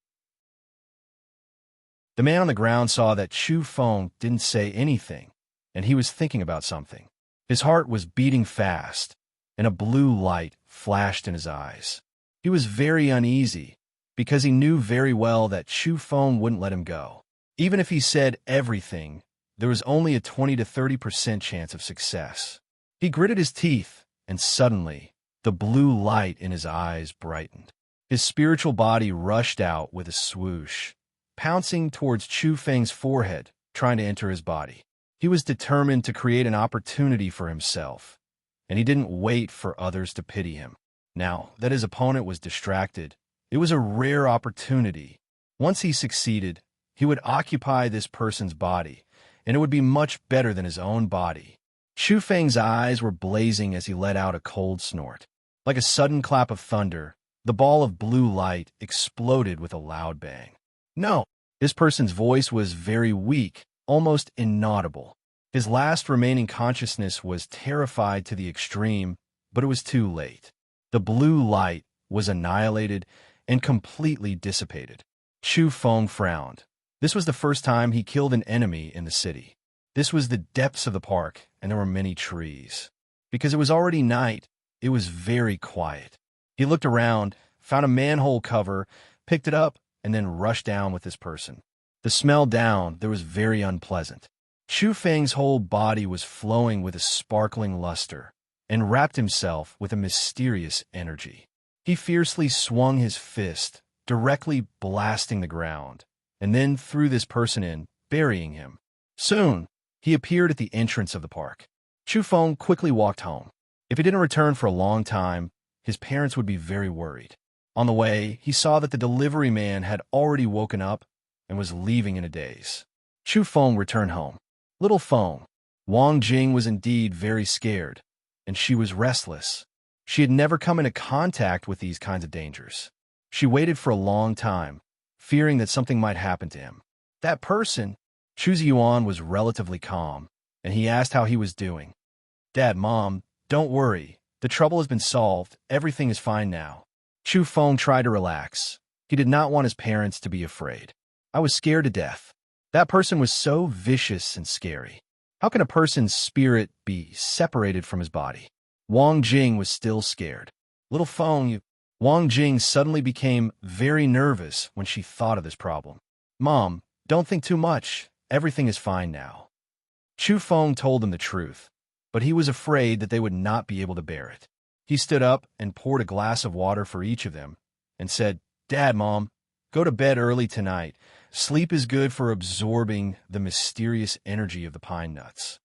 The man on the ground saw that Chu Feng didn't say anything, and he was thinking about something. His heart was beating fast, and a blue light flashed in his eyes. He was very uneasy, because he knew very well that Chu Feng wouldn't let him go. Even if he said everything, there was only a 20 to 30% chance of success. He gritted his teeth, and suddenly, the blue light in his eyes brightened. His spiritual body rushed out with a swoosh, pouncing towards Chu Feng's forehead, trying to enter his body. He was determined to create an opportunity for himself, and he didn't wait for others to pity him. Now that his opponent was distracted, it was a rare opportunity. Once he succeeded, he would occupy this person's body, and it would be much better than his own body. Chu Feng's eyes were blazing as he let out a cold snort. Like a sudden clap of thunder, the ball of blue light exploded with a loud bang. No! This person's voice was very weak, almost inaudible. His last remaining consciousness was terrified to the extreme, but it was too late. The blue light was annihilated and completely dissipated. Chu Feng frowned. This was the first time he killed an enemy in the city. This was the depths of the park, and there were many trees. Because it was already night, it was very quiet. He looked around, found a manhole cover, picked it up, and then rushed down with this person. The smell down there was very unpleasant. Chu Feng's whole body was flowing with a sparkling luster, and wrapped himself with a mysterious energy. He fiercely swung his fist, directly blasting the ground, and then threw this person in, burying him. Soon, he appeared at the entrance of the park. Chu Feng quickly walked home. If he didn't return for a long time, his parents would be very worried. On the way, he saw that the delivery man had already woken up and was leaving in a daze. Chu Feng returned home. Little Feng, Wang Jing was indeed very scared, and she was restless. She had never come into contact with these kinds of dangers. She waited for a long time, fearing that something might happen to him. That person, Chu Ziyuan, was relatively calm, and he asked how he was doing. Dad, Mom, don't worry. The trouble has been solved. Everything is fine now. Chu Feng tried to relax. He did not want his parents to be afraid. I was scared to death. That person was so vicious and scary. How can a person's spirit be separated from his body? Wang Jing was still scared. Little Feng, Wang Jing suddenly became very nervous when she thought of this problem. Mom, don't think too much. Everything is fine now. Chu Feng told them the truth, but he was afraid that they would not be able to bear it. He stood up and poured a glass of water for each of them and said, Dad, Mom, go to bed early tonight. Sleep is good for absorbing the mysterious energy of the pine nuts.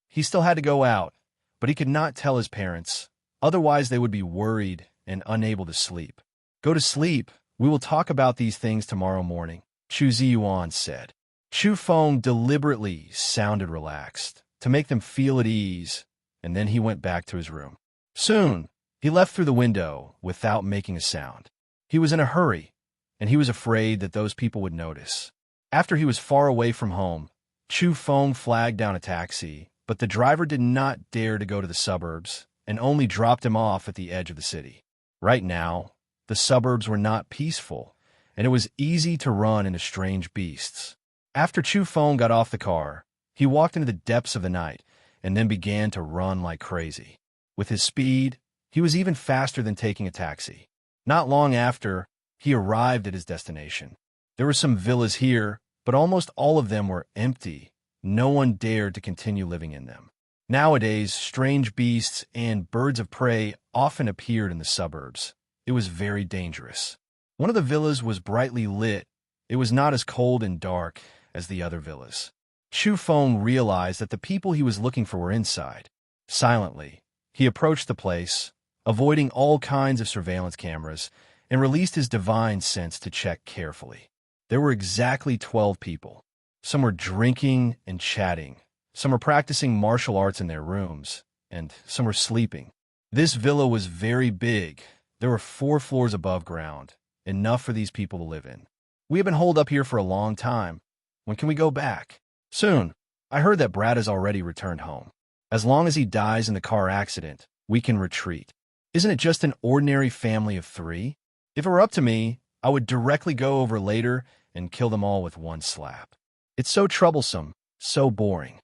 He still had to go out, but he could not tell his parents, otherwise they would be worried and unable to sleep. Go to sleep. We will talk about these things tomorrow morning, Chu Ziyuan said. Chu Feng deliberately sounded relaxed, to make them feel at ease, and then he went back to his room. Soon, he left through the window without making a sound. He was in a hurry, and he was afraid that those people would notice. After he was far away from home, Chu Feng flagged down a taxi, but the driver did not dare to go to the suburbs and only dropped him off at the edge of the city. Right now, the suburbs were not peaceful, and it was easy to run into strange beasts. After Chu Feng got off the car, he walked into the depths of the night and then began to run like crazy. With his speed, he was even faster than taking a taxi. Not long after, he arrived at his destination. There were some villas here, but almost all of them were empty. No one dared to continue living in them. Nowadays, strange beasts and birds of prey often appeared in the suburbs. It was very dangerous. One of the villas was brightly lit. It was not as cold and dark as the other villas. Chu Feng realized that the people he was looking for were inside. Silently, he approached the place, avoiding all kinds of surveillance cameras, and released his divine sense to check carefully. There were exactly 12 people. Some were drinking and chatting. Some were practicing martial arts in their rooms, and some were sleeping. This villa was very big. There were 4 floors above ground, enough for these people to live in. We have been holed up here for a long time. When can we go back? Soon. I heard that Brad has already returned home. As long as he dies in the car accident, we can retreat. Isn't it just an ordinary family of 3? If it were up to me, I would directly go over later and kill them all with one slap. It's so troublesome, so boring.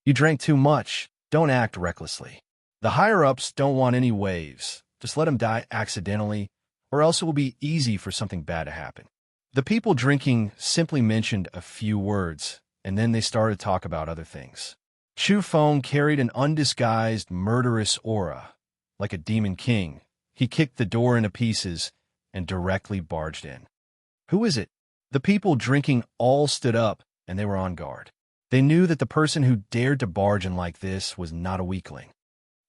You drank too much. Don't act recklessly. The higher-ups don't want any waves. Just let them die accidentally, or else it will be easy for something bad to happen. The people drinking simply mentioned a few words, and then they started to talk about other things. Chu Feng carried an undisguised, murderous aura. Like a demon king, he kicked the door into pieces and directly barged in. Who is it? The people drinking all stood up, and they were on guard. They knew that the person who dared to barge in like this was not a weakling.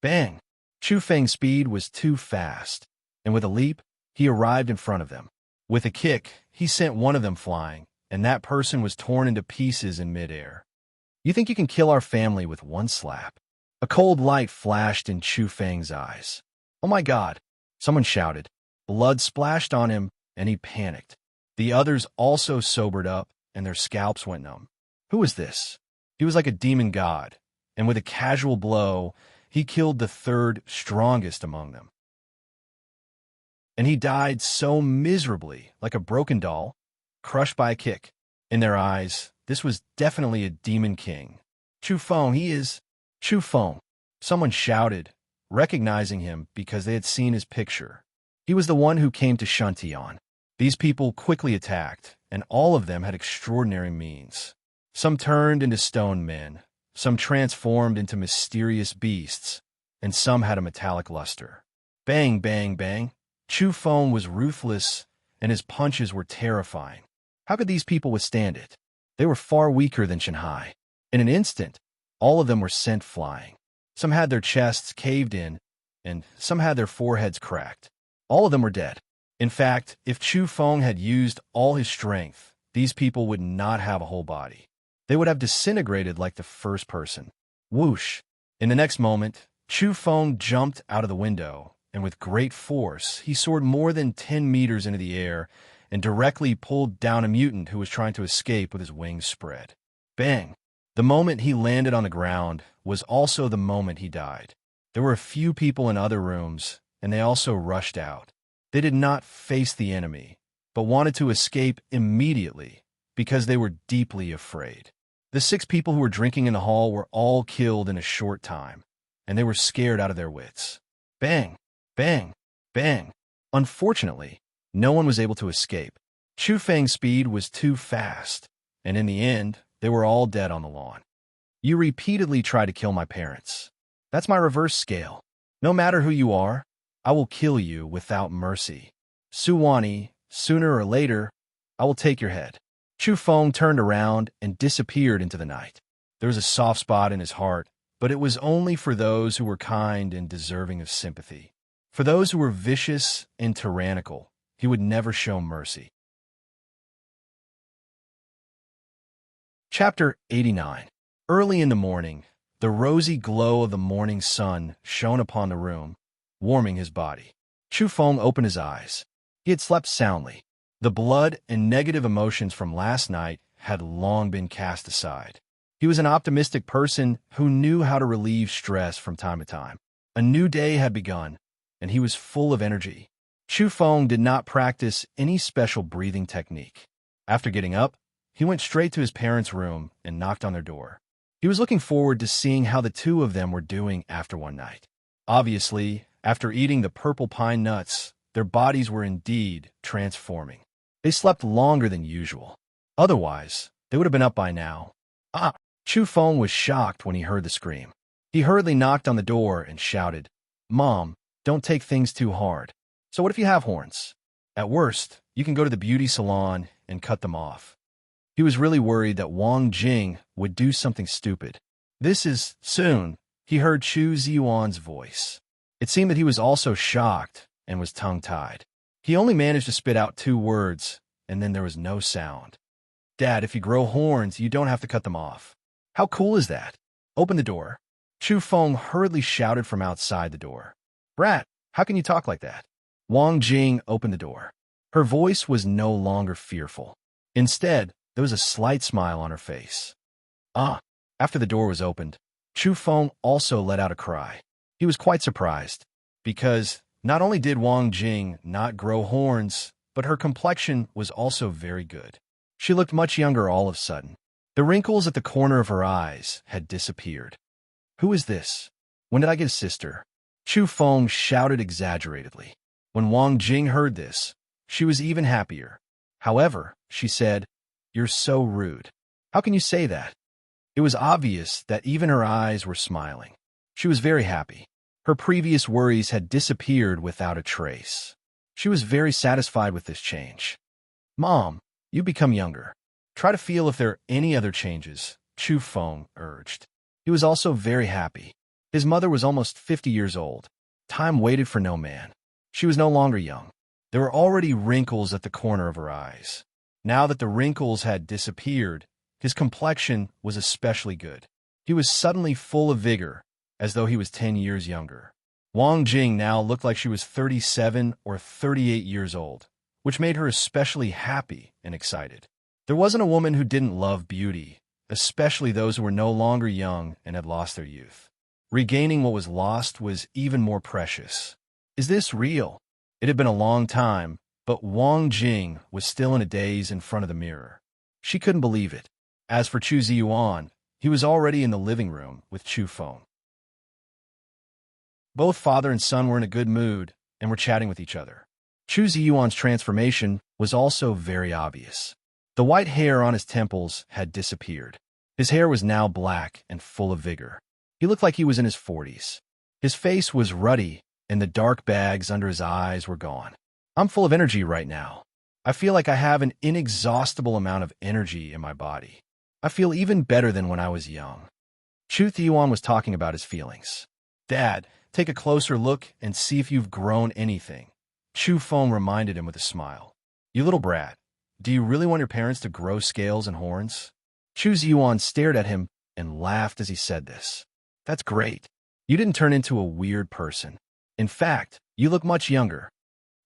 Bang! Chu Feng's speed was too fast, and with a leap, he arrived in front of them. With a kick, he sent one of them flying, and that person was torn into pieces in midair. You think you can kill our family with one slap? A cold light flashed in Chu Feng's eyes. Oh my God! Someone shouted. Blood splashed on him, and he panicked. The others also sobered up, and their scalps went numb. Who was this? He was like a demon god, and with a casual blow, he killed the third strongest among them. And he died so miserably, like a broken doll, crushed by a kick. In their eyes, this was definitely a demon king. Chu Feng, he is... Chu Feng. Someone shouted, recognizing him because they had seen his picture. He was the one who came to Shantian. These people quickly attacked, and all of them had extraordinary means. Some turned into stone men, some transformed into mysterious beasts, and some had a metallic luster. Bang, bang, bang. Chu Feng was ruthless, and his punches were terrifying. How could these people withstand it? They were far weaker than Shanghai. In an instant, all of them were sent flying. Some had their chests caved in, and some had their foreheads cracked. All of them were dead. In fact, if Chu Feng had used all his strength, these people would not have a whole body. They would have disintegrated like the first person. Whoosh! In the next moment, Chu Feng jumped out of the window, and with great force, he soared more than 10 meters into the air and directly pulled down a mutant who was trying to escape with his wings spread. Bang! The moment he landed on the ground was also the moment he died. There were a few people in other rooms, and they also rushed out. They did not face the enemy, but wanted to escape immediately because they were deeply afraid. The 6 people who were drinking in the hall were all killed in a short time, and they were scared out of their wits. Bang! Bang! Bang! Unfortunately, no one was able to escape. Chu Feng's speed was too fast, and in the end, they were all dead on the lawn. You repeatedly tried to kill my parents. That's my reverse scale. No matter who you are, I will kill you without mercy. Suwani, sooner or later, I will take your head. Chu Feng turned around and disappeared into the night. There was a soft spot in his heart, but it was only for those who were kind and deserving of sympathy. For those who were vicious and tyrannical, he would never show mercy. Chapter 89. Early in the morning, the rosy glow of the morning sun shone upon the room, warming his body. Chu Feng opened his eyes. He had slept soundly. The blood and negative emotions from last night had long been cast aside. He was an optimistic person who knew how to relieve stress from time to time. A new day had begun, and he was full of energy. Chu Feng did not practice any special breathing technique. After getting up, he went straight to his parents' room and knocked on their door. He was looking forward to seeing how the two of them were doing after one night. Obviously, after eating the purple pine nuts, their bodies were indeed transforming. They slept longer than usual. Otherwise, they would have been up by now. Chu Feng was shocked when he heard the scream. He hurriedly knocked on the door and shouted, "Mom, don't take things too hard. So what if you have horns? At worst, you can go to the beauty salon and cut them off." He was really worried that Wang Jing would do something stupid. "This is soon," he heard Chu Ziyuan's voice. It seemed that he was also shocked and was tongue-tied. He only managed to spit out 2 words, and then there was no sound. "Dad, if you grow horns, you don't have to cut them off." "How cool is that? Open the door." Chu Feng hurriedly shouted from outside the door. "Brat, how can you talk like that?" Wang Jing opened the door. Her voice was no longer fearful. Instead, there was a slight smile on her face. After the door was opened, Chu Feng also let out a cry. He was quite surprised, because not only did Wang Jing not grow horns, but her complexion was also very good. She looked much younger all of a sudden. The wrinkles at the corner of her eyes had disappeared. "Who is this? When did I get a sister?" Chu Feng shouted exaggeratedly. When Wang Jing heard this, she was even happier. However, she said, "You're so rude. How can you say that? It was obvious that even her eyes were smiling. She was very happy. Her previous worries had disappeared without a trace. She was very satisfied with this change. Mom, you become younger. Try to feel if there are any other changes, Chu Feng urged. He was also very happy. His mother was almost 50 years old. Time waited for no man. She was no longer young. There were already wrinkles at the corner of her eyes. Now that the wrinkles had disappeared, his complexion was especially good. He was suddenly full of vigor, as though he was 10 years younger. Wang Jing now looked like she was 37 or 38 years old, which made her especially happy and excited. There wasn't a woman who didn't love beauty, especially those who were no longer young and had lost their youth. Regaining what was lost was even more precious. Is this real? It had been a long time, but Wang Jing was still in a daze in front of the mirror. She couldn't believe it. As for Chu Ziyuan, he was already in the living room with Chu Feng. Both father and son were in a good mood and were chatting with each other. Chu Ziyuan's transformation was also very obvious. The white hair on his temples had disappeared. His hair was now black and full of vigor. He looked like he was in his 40s. His face was ruddy, and the dark bags under his eyes were gone. I'm full of energy right now. I feel like I have an inexhaustible amount of energy in my body. I feel even better than when I was young. Chu Ziyuan was talking about his feelings. Dad, take a closer look and see if you've grown anything. Chu Feng reminded him with a smile. You little brat, do you really want your parents to grow scales and horns? Chu Ziyuan stared at him and laughed as he said this. That's great. You didn't turn into a weird person. In fact, you look much younger.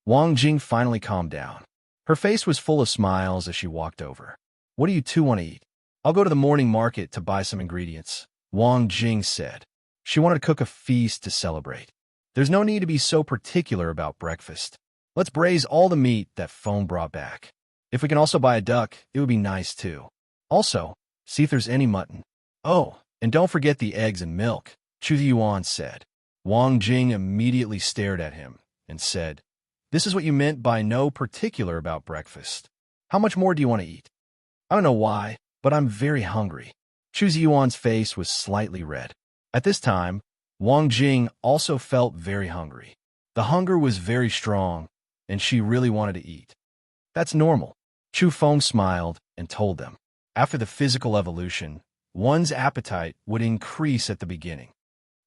Wang Jing finally calmed down. Her face was full of smiles as she walked over. What do you two want to eat? I'll go to the morning market to buy some ingredients, Wang Jing said. She wanted to cook a feast to celebrate. There's no need to be so particular about breakfast. Let's braise all the meat that Feng brought back. If we can also buy a duck, it would be nice too. Also, see if there's any mutton. Oh, and don't forget the eggs and milk, Chu Yuan said. Wang Jing immediately stared at him and said, This is what you meant by no particular about breakfast. How much more do you want to eat? I don't know why, but I'm very hungry. Chu Yuan's face was slightly red. At this time, Wang Jing also felt very hungry. The hunger was very strong, and she really wanted to eat. That's normal. Chu Feng smiled and told them. After the physical evolution, one's appetite would increase at the beginning.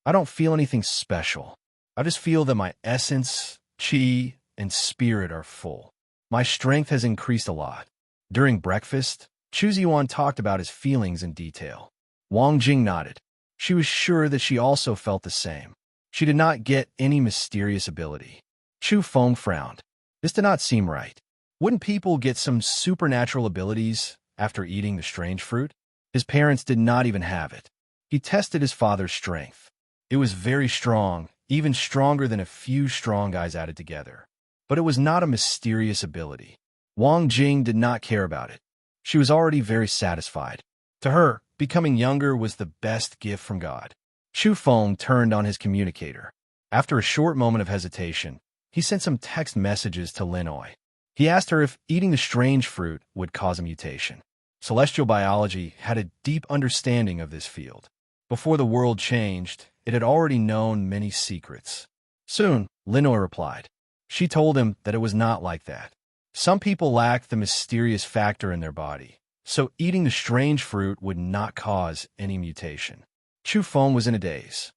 I don't feel anything special. I just feel that my essence, qi, and spirit are full. My strength has increased a lot. During breakfast, Chu Ziyuan talked about his feelings in detail. Wang Jing nodded. She was sure that she also felt the same. She did not get any mysterious ability. Chu Feng frowned. This did not seem right. Wouldn't people get some supernatural abilities after eating the strange fruit? His parents did not even have it. He tested his father's strength. It was very strong, even stronger than a few strong guys added together. But it was not a mysterious ability. Wang Jing did not care about it. She was already very satisfied. To her, becoming younger was the best gift from God. Chu Feng turned on his communicator. After a short moment of hesitation, he sent some text messages to Linoi. He asked her if eating the strange fruit would cause a mutation. Celestial biology had a deep understanding of this field. Before the world changed, it had already known many secrets. Soon, Linoi replied. She told him that it was not like that. Some people lack the mysterious factor in their body, so eating the strange fruit would not cause any mutation. Chu Feng was in a daze.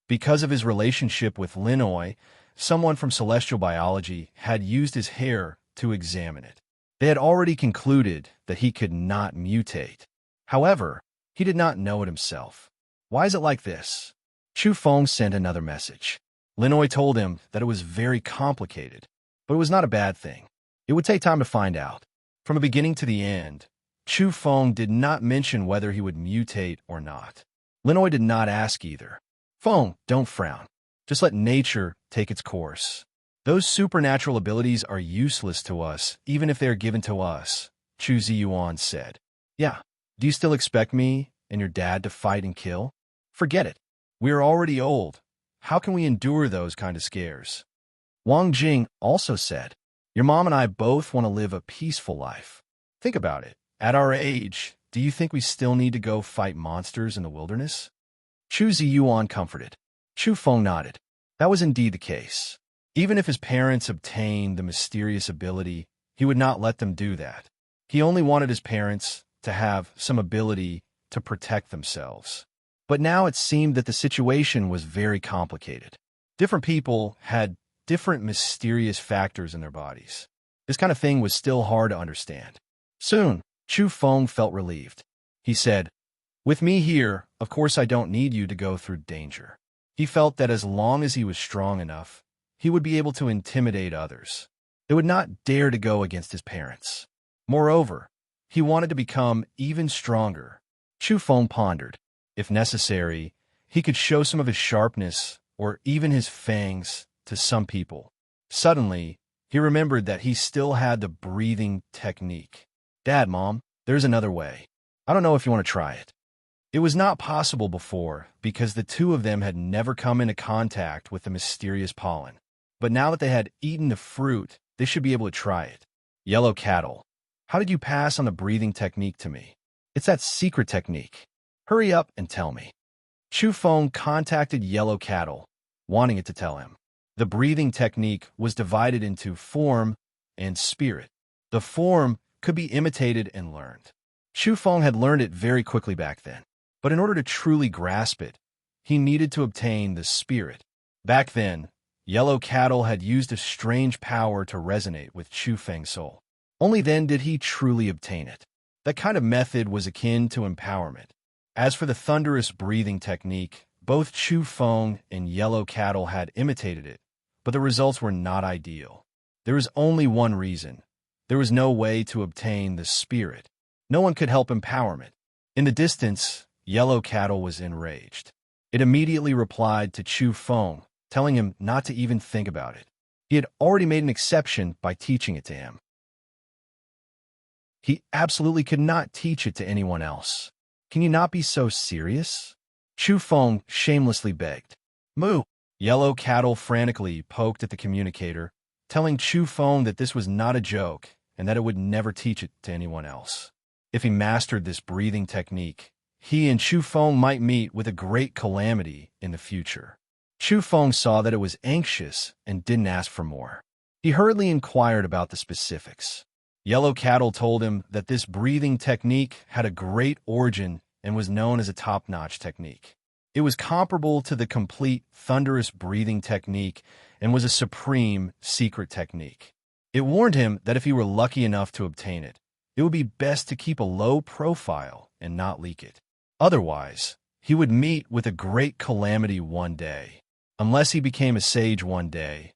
Because of his relationship with Linoi, someone from celestial biology had used his hair to examine it. They had already concluded that he could not mutate. However, he did not know it himself. Why is it like this? Chu Feng sent another message. Linoi told him that it was very complicated, but it was not a bad thing. It would take time to find out. From the beginning to the end, Chu Feng did not mention whether he would mutate or not. Linoi did not ask either. Feng, don't frown. Just let nature take its course. Those supernatural abilities are useless to us, even if they are given to us, Chu Ziyuan said. Yeah, do you still expect me and your dad to fight and kill? Forget it. We are already old. How can we endure those kind of scares? Wang Jing also said, Your mom and I both want to live a peaceful life. Think about it. At our age, do you think we still need to go fight monsters in the wilderness? Chu Ziyuan comforted. Chu Feng nodded. That was indeed the case. Even if his parents obtained the mysterious ability, he would not let them do that. He only wanted his parents to have some ability to protect themselves. But now it seemed that the situation was very complicated. Different people had different mysterious factors in their bodies. This kind of thing was still hard to understand. Soon, Chu Feng felt relieved. He said, "With me here, of course I don't need you to go through danger." He felt that as long as he was strong enough, he would be able to intimidate others. They would not dare to go against his parents. Moreover, he wanted to become even stronger. Chu Feng pondered. If necessary, he could show some of his sharpness or even his fangs to some people. Suddenly, he remembered that he still had the breathing technique. "Dad, Mom, there's another way. I don't know if you want to try it." It was not possible before because the two of them had never come into contact with the mysterious pollen. But now that they had eaten the fruit, they should be able to try it. "Yellow cattle, how did you pass on the breathing technique to me? It's that secret technique. Hurry up and tell me." Chu Feng contacted Yellow Cattle, wanting it to tell him. The breathing technique was divided into form and spirit. The form could be imitated and learned. Chu Feng had learned it very quickly back then, but in order to truly grasp it, he needed to obtain the spirit. Back then, Yellow Cattle had used a strange power to resonate with Chu Feng's soul. Only then did he truly obtain it. That kind of method was akin to empowerment. As for the thunderous breathing technique, both Chu Feng and Yellow Cattle had imitated it, but the results were not ideal. There was only one reason. There was no way to obtain the spirit. No one could help empowerment. In the distance, Yellow Cattle was enraged. It immediately replied to Chu Feng, telling him not to even think about it. He had already made an exception by teaching it to him. He absolutely could not teach it to anyone else. "Can you not be so serious?" Chu Feng shamelessly begged. "Moo!" Yellow Cattle frantically poked at the communicator, telling Chu Feng that this was not a joke and that it would never teach it to anyone else. If he mastered this breathing technique, he and Chu Feng might meet with a great calamity in the future. Chu Feng saw that it was anxious and didn't ask for more. He hurriedly inquired about the specifics. Yellow Cattle told him that this breathing technique had a great origin and was known as a top-notch technique. It was comparable to the complete thunderous breathing technique and was a supreme secret technique. It warned him that if he were lucky enough to obtain it, it would be best to keep a low profile and not leak it. Otherwise, he would meet with a great calamity one day. Unless he became a sage one day,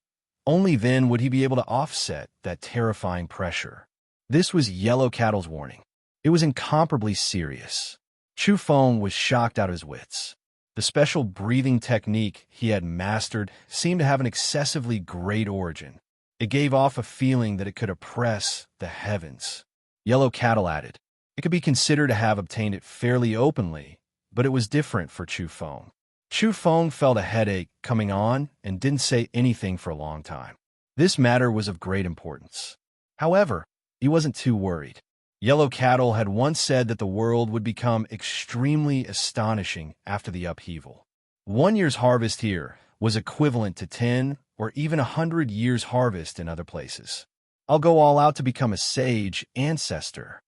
only then would he be able to offset that terrifying pressure. This was Yellow Cattle's warning. It was incomparably serious. Chu Feng was shocked out of his wits. The special breathing technique he had mastered seemed to have an excessively great origin. It gave off a feeling that it could oppress the heavens. Yellow Cattle added, it could be considered to have obtained it fairly openly, but it was different for Chu Feng. Chu Feng felt a headache coming on and didn't say anything for a long time. This matter was of great importance. However, he wasn't too worried. Yellow Cattle had once said that the world would become extremely astonishing after the upheaval. 1 year's harvest here was equivalent to 10 or even 100 years' harvest in other places. I'll go all out to become a sage ancestor.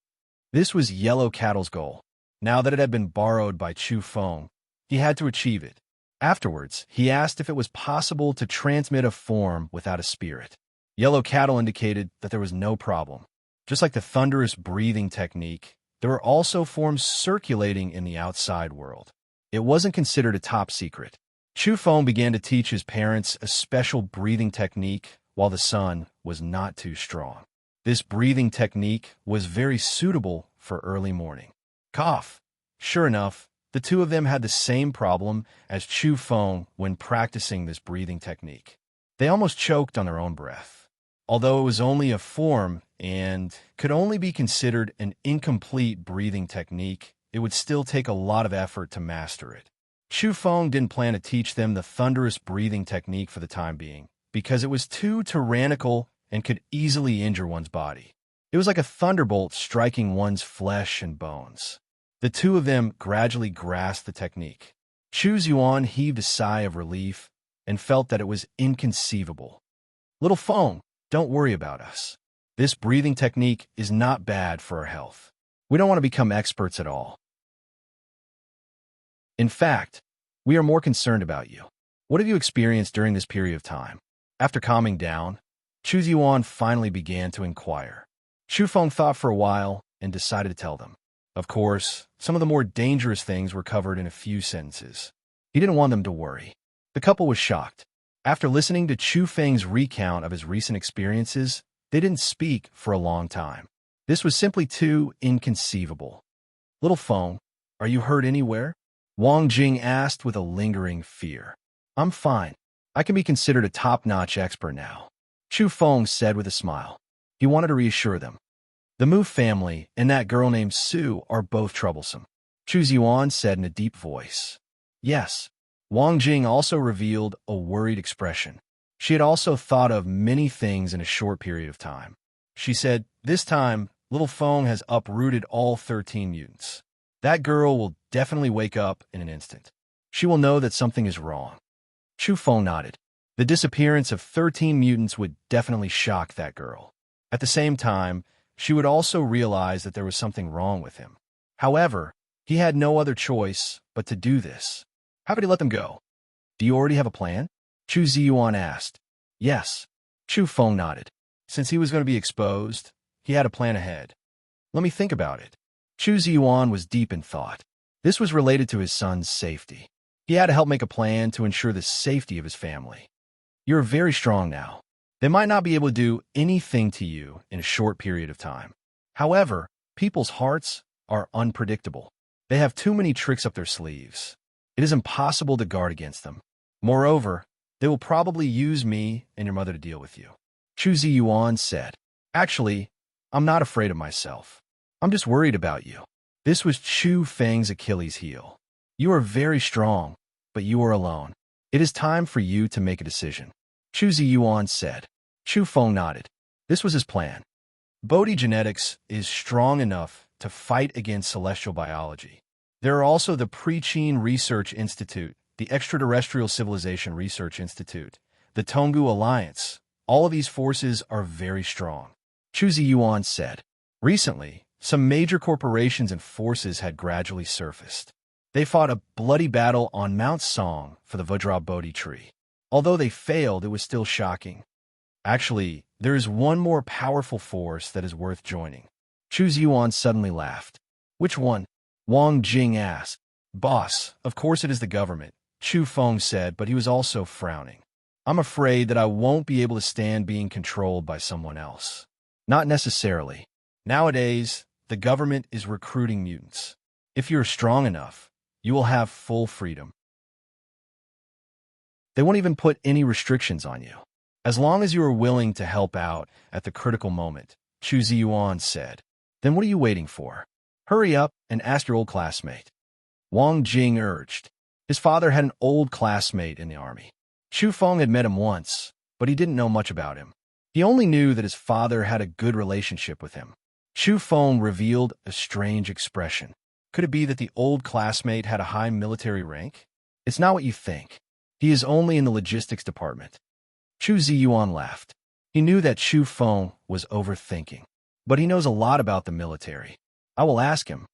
This was Yellow Cattle's goal. Now that it had been borrowed by Chu Feng, he had to achieve it. Afterwards, he asked if it was possible to transmit a form without a spirit. Yellow Cattle indicated that there was no problem. Just like the thunderous breathing technique, there were also forms circulating in the outside world. It wasn't considered a top secret. Chu Feng began to teach his parents a special breathing technique while the sun was not too strong. This breathing technique was very suitable for early morning. Cough. Sure enough, the two of them had the same problem as Chu Feng when practicing this breathing technique. They almost choked on their own breath. Although it was only a form and could only be considered an incomplete breathing technique, it would still take a lot of effort to master it. Chu Feng didn't plan to teach them the thunderous breathing technique for the time being, because it was too tyrannical and could easily injure one's body. It was like a thunderbolt striking one's flesh and bones. The two of them gradually grasped the technique. Chu Yuan heaved a sigh of relief and felt that it was inconceivable. Little Feng, don't worry about us. This breathing technique is not bad for our health. We don't want to become experts at all. In fact, we are more concerned about you. What have you experienced during this period of time? After calming down, Chu Yuan finally began to inquire. Chu Feng thought for a while and decided to tell them. Of course, some of the more dangerous things were covered in a few sentences. He didn't want them to worry. The couple was shocked. After listening to Chu Feng's recount of his recent experiences, they didn't speak for a long time. This was simply too inconceivable. Little Feng, are you hurt anywhere? Wang Jing asked with a lingering fear. I'm fine. I can be considered a top-notch expert now, Chu Feng said with a smile. He wanted to reassure them. The Mu family and that girl named Su are both troublesome, Chu Yuan said in a deep voice. Yes. Wang Jing also revealed a worried expression. She had also thought of many things in a short period of time. She said, this time, Little Feng has uprooted all 13 mutants. That girl will definitely wake up in an instant. She will know that something is wrong. Chu Feng nodded. The disappearance of 13 mutants would definitely shock that girl. At the same time, she would also realize that there was something wrong with him. However, he had no other choice but to do this. How could he let them go? Do you already have a plan? Chu Yuan asked. Yes. Chu Feng nodded. Since he was going to be exposed, he had a plan ahead. Let me think about it. Chu Yuan was deep in thought. This was related to his son's safety. He had to help make a plan to ensure the safety of his family. You're very strong now. They might not be able to do anything to you in a short period of time. However, people's hearts are unpredictable. They have too many tricks up their sleeves. It is impossible to guard against them. Moreover, they will probably use me and your mother to deal with you, Chu Yuan said. Actually, I'm not afraid of myself. I'm just worried about you. This was Chu Feng's Achilles heel. You are very strong, but you are alone. It is time for you to make a decision, Chu Yuan said. Chu Feng nodded. This was his plan. Bodhi genetics is strong enough to fight against celestial biology. There are also the Pre-Chin Research Institute, the Extraterrestrial Civilization Research Institute, the Tonggu Alliance. All of these forces are very strong, Chu Yuan said. Recently, some major corporations and forces had gradually surfaced. They fought a bloody battle on Mount Song for the Vajra Bodhi tree. Although they failed, it was still shocking. Actually, there is one more powerful force that is worth joining. Chu Yuan suddenly laughed. Which one? Wang Jing asked. Boss, of course it is the government, Chu Feng said, but he was also frowning. I'm afraid that I won't be able to stand being controlled by someone else. Not necessarily. Nowadays, the government is recruiting mutants. If you're strong enough, you will have full freedom. They won't even put any restrictions on you. As long as you are willing to help out at the critical moment, Chu Yuan said. Then what are you waiting for? Hurry up and ask your old classmate. Wang Jing urged. His father had an old classmate in the army. Chu Feng had met him once, but he didn't know much about him. He only knew that his father had a good relationship with him. Chu Feng revealed a strange expression. Could it be that the old classmate had a high military rank? It's not what you think. He is only in the logistics department. Chu Yuan laughed. He knew that Chu Feng was overthinking, but he knows a lot about the military. I will ask him.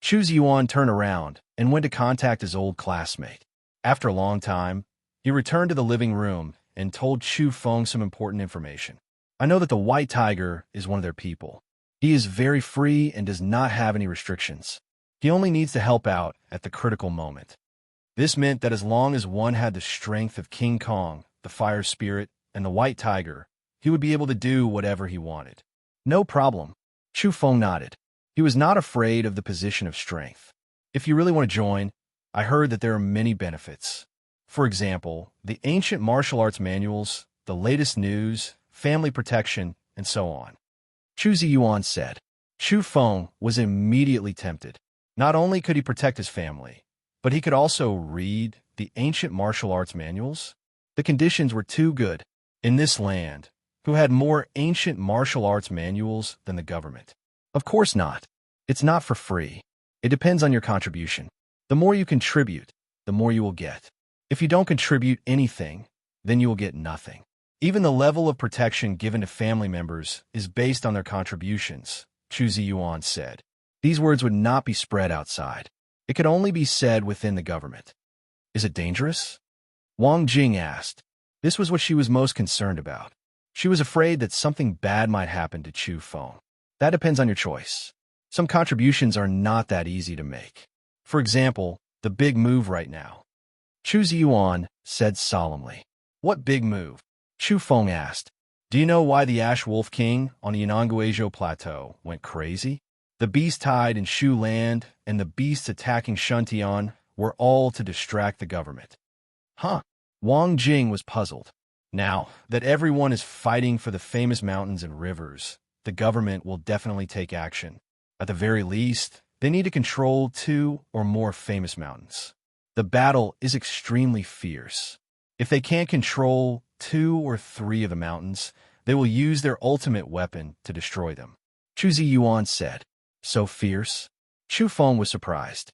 Chu Yuan turned around and went to contact his old classmate. After a long time, he returned to the living room and told Chu Feng some important information. I know that the White Tiger is one of their people. He is very free and does not have any restrictions. He only needs to help out at the critical moment. This meant that as long as one had the strength of King Kong, the Fire Spirit, and the White Tiger, he would be able to do whatever he wanted. No problem. Chu Feng nodded. He was not afraid of the position of strength. If you really want to join, I heard that there are many benefits. For example, the ancient martial arts manuals, the latest news, family protection, and so on. Chu Yuan said. Chu Feng was immediately tempted. Not only could he protect his family, but he could also read the ancient martial arts manuals. The conditions were too good. In this land, who had more ancient martial arts manuals than the government? Of course not. It's not for free. It depends on your contribution. The more you contribute, the more you will get. If you don't contribute anything, then you will get nothing. Even the level of protection given to family members is based on their contributions, Chu Ziyuan said. These words would not be spread outside. It could only be said within the government. Is it dangerous? Wang Jing asked. This was what she was most concerned about. She was afraid that something bad might happen to Chu Feng. That depends on your choice. Some contributions are not that easy to make. For example, the big move right now. Chu Ziyuan said solemnly. What big move? Chu Feng asked. Do you know why the Ash Wolf King on the Yananguizhou Plateau went crazy? The beast tide in Shu Land and the beasts attacking Shuntian were all to distract the government. Huh? Wang Jing was puzzled. Now that everyone is fighting for the famous mountains and rivers, the government will definitely take action. At the very least, they need to control 2 or more famous mountains. The battle is extremely fierce. If they can't control 2 or 3 of the mountains, they will use their ultimate weapon to destroy them. Chu Ziyuan said. So fierce? Chu Feng was surprised.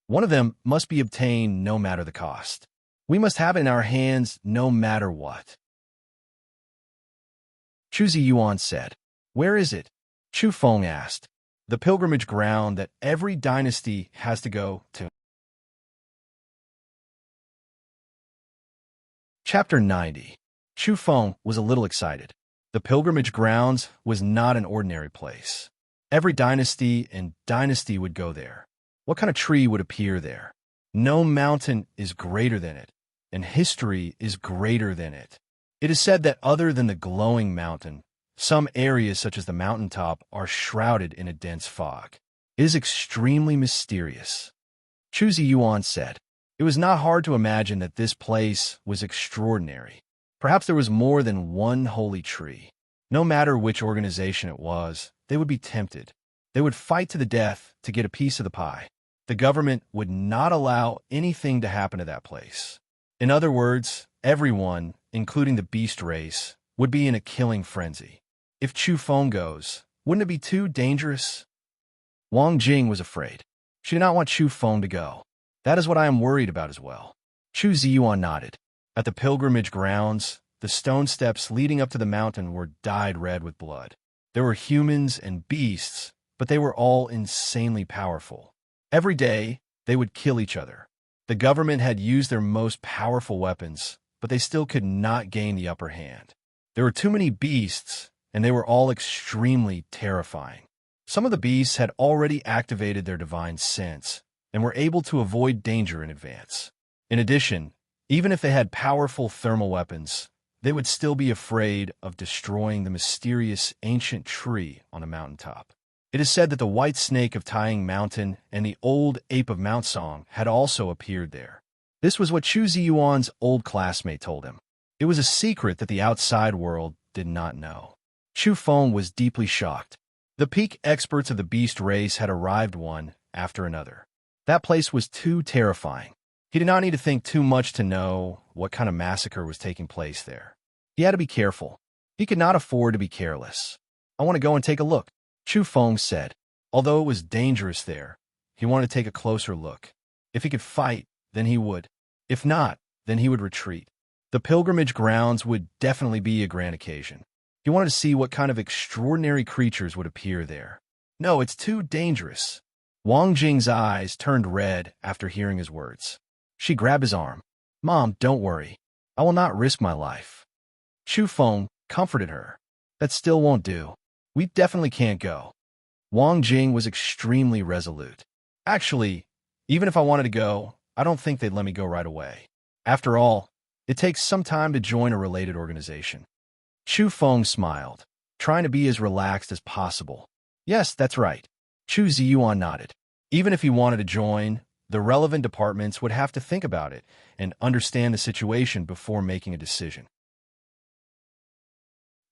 One of them must be obtained no matter the cost. We must have it in our hands no matter what. Chu Ziyuan said. Where is it? Chu Feng asked. The pilgrimage ground that every dynasty has to go to. Chapter 90. Chu Feng was a little excited. The pilgrimage grounds was not an ordinary place. Every dynasty and dynasty would go there. What kind of tree would appear there? No mountain is greater than it, and history is greater than it. It is said that other than the glowing mountain, some areas such as the mountaintop are shrouded in a dense fog. It is extremely mysterious. Chu Ziyuan said. It was not hard to imagine that this place was extraordinary. Perhaps there was more than one holy tree. No matter which organization it was, they would be tempted. They would fight to the death to get a piece of the pie. The government would not allow anything to happen to that place. In other words, everyone, including the beast race, would be in a killing frenzy. If Chu Feng goes, wouldn't it be too dangerous? Wang Jing was afraid. She did not want Chu Feng to go. That is what I am worried about as well. Chu Ziyuan nodded. At the pilgrimage grounds, the stone steps leading up to the mountain were dyed red with blood. There were humans and beasts, but they were all insanely powerful. Every day, they would kill each other. The government had used their most powerful weapons, but they still could not gain the upper hand. There were too many beasts, and they were all extremely terrifying. Some of the beasts had already activated their divine sense and were able to avoid danger in advance. In addition, even if they had powerful thermal weapons, they would still be afraid of destroying the mysterious ancient tree on the mountaintop. It is said that the white snake of Taiying Mountain and the old ape of Mount Song had also appeared there. This was what Chu Ziyuan's old classmate told him. It was a secret that the outside world did not know. Chu Feng was deeply shocked. The peak experts of the beast race had arrived one after another. That place was too terrifying. He did not need to think too much to know what kind of massacre was taking place there. He had to be careful. He could not afford to be careless. I want to go and take a look, Chu Feng said. Although it was dangerous there, he wanted to take a closer look. If he could fight, then he would. If not, then he would retreat. The pilgrimage grounds would definitely be a grand occasion. He wanted to see what kind of extraordinary creatures would appear there. No, it's too dangerous. Wang Jing's eyes turned red after hearing his words. She grabbed his arm. Mom, don't worry. I will not risk my life. Chu Feng comforted her. That still won't do. We definitely can't go. Wang Jing was extremely resolute. Actually, even if I wanted to go, I don't think they'd let me go right away. After all, it takes some time to join a related organization. Chu Feng smiled, trying to be as relaxed as possible. Yes, that's right. Chu Ziyuan nodded. Even if he wanted to join, the relevant departments would have to think about it and understand the situation before making a decision.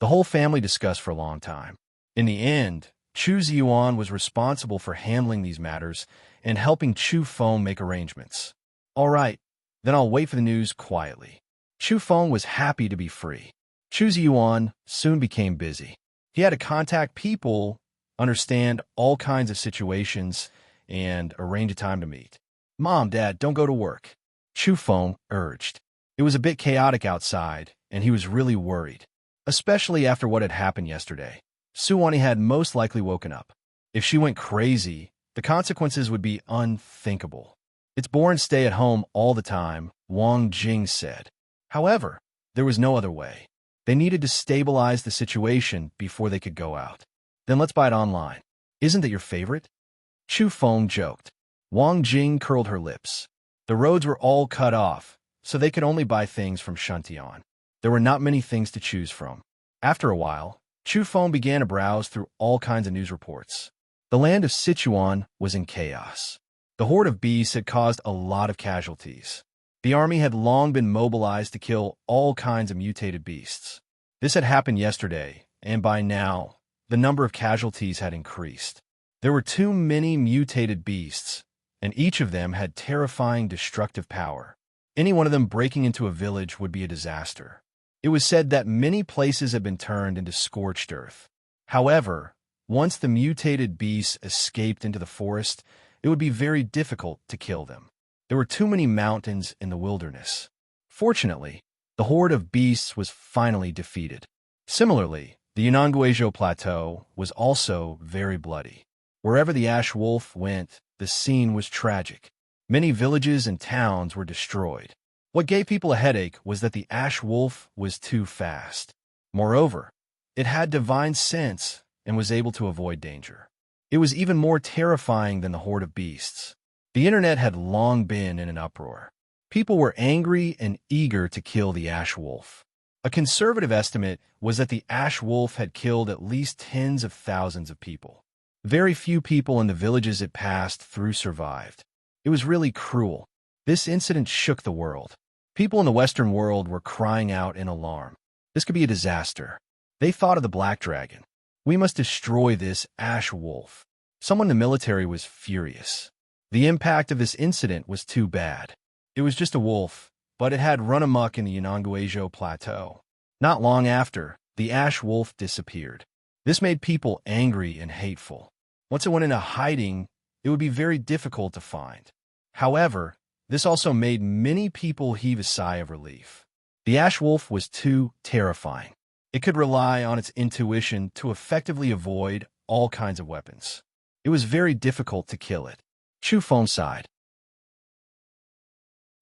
The whole family discussed for a long time. In the end, Chu Ziyuan was responsible for handling these matters and helping Chu Feng make arrangements. All right, then I'll wait for the news quietly. Chu Feng was happy to be free. Chu Ziyuan soon became busy. He had to contact people, understand all kinds of situations, and arrange a time to meet. Mom, Dad, don't go to work, Chu Feng urged. It was a bit chaotic outside, and he was really worried, especially after what had happened yesterday. Suwani had most likely woken up. If she went crazy, the consequences would be unthinkable. It's boring to stay at home all the time, Wang Jing said. However, there was no other way. They needed to stabilize the situation before they could go out. Then let's buy it online. Isn't that your favorite? Chu Feng joked. Wang Jing curled her lips. The roads were all cut off, so they could only buy things from Shuntian. There were not many things to choose from. After a while, Chu Feng began to browse through all kinds of news reports. The land of Sichuan was in chaos. The horde of beasts had caused a lot of casualties. The army had long been mobilized to kill all kinds of mutated beasts. This had happened yesterday, and by now, the number of casualties had increased. There were too many mutated beasts, and each of them had terrifying destructive power. Any one of them breaking into a village would be a disaster. It was said that many places had been turned into scorched earth. However, once the mutated beasts escaped into the forest, it would be very difficult to kill them. There were too many mountains in the wilderness. Fortunately, the horde of beasts was finally defeated. Similarly, the Yunnan Plateau was also very bloody. Wherever the ash wolf went, the scene was tragic. Many villages and towns were destroyed. What gave people a headache was that the ash wolf was too fast. Moreover, it had divine sense and was able to avoid danger. It was even more terrifying than the horde of beasts. The internet had long been in an uproar. People were angry and eager to kill the ash wolf. A conservative estimate was that the ash wolf had killed at least tens of thousands of people. Very few people in the villages it passed through survived. It was really cruel. This incident shook the world. People in the Western world were crying out in alarm. This could be a disaster. They thought of the Black Dragon. We must destroy this ash wolf. Someone in the military was furious. The impact of this incident was too bad. It was just a wolf, but it had run amok in the Yunnan Plateau. Not long after, the ash wolf disappeared. This made people angry and hateful. Once it went into hiding, it would be very difficult to find. However, this also made many people heave a sigh of relief. The ash wolf was too terrifying. It could rely on its intuition to effectively avoid all kinds of weapons. It was very difficult to kill it. Chu Feng sighed.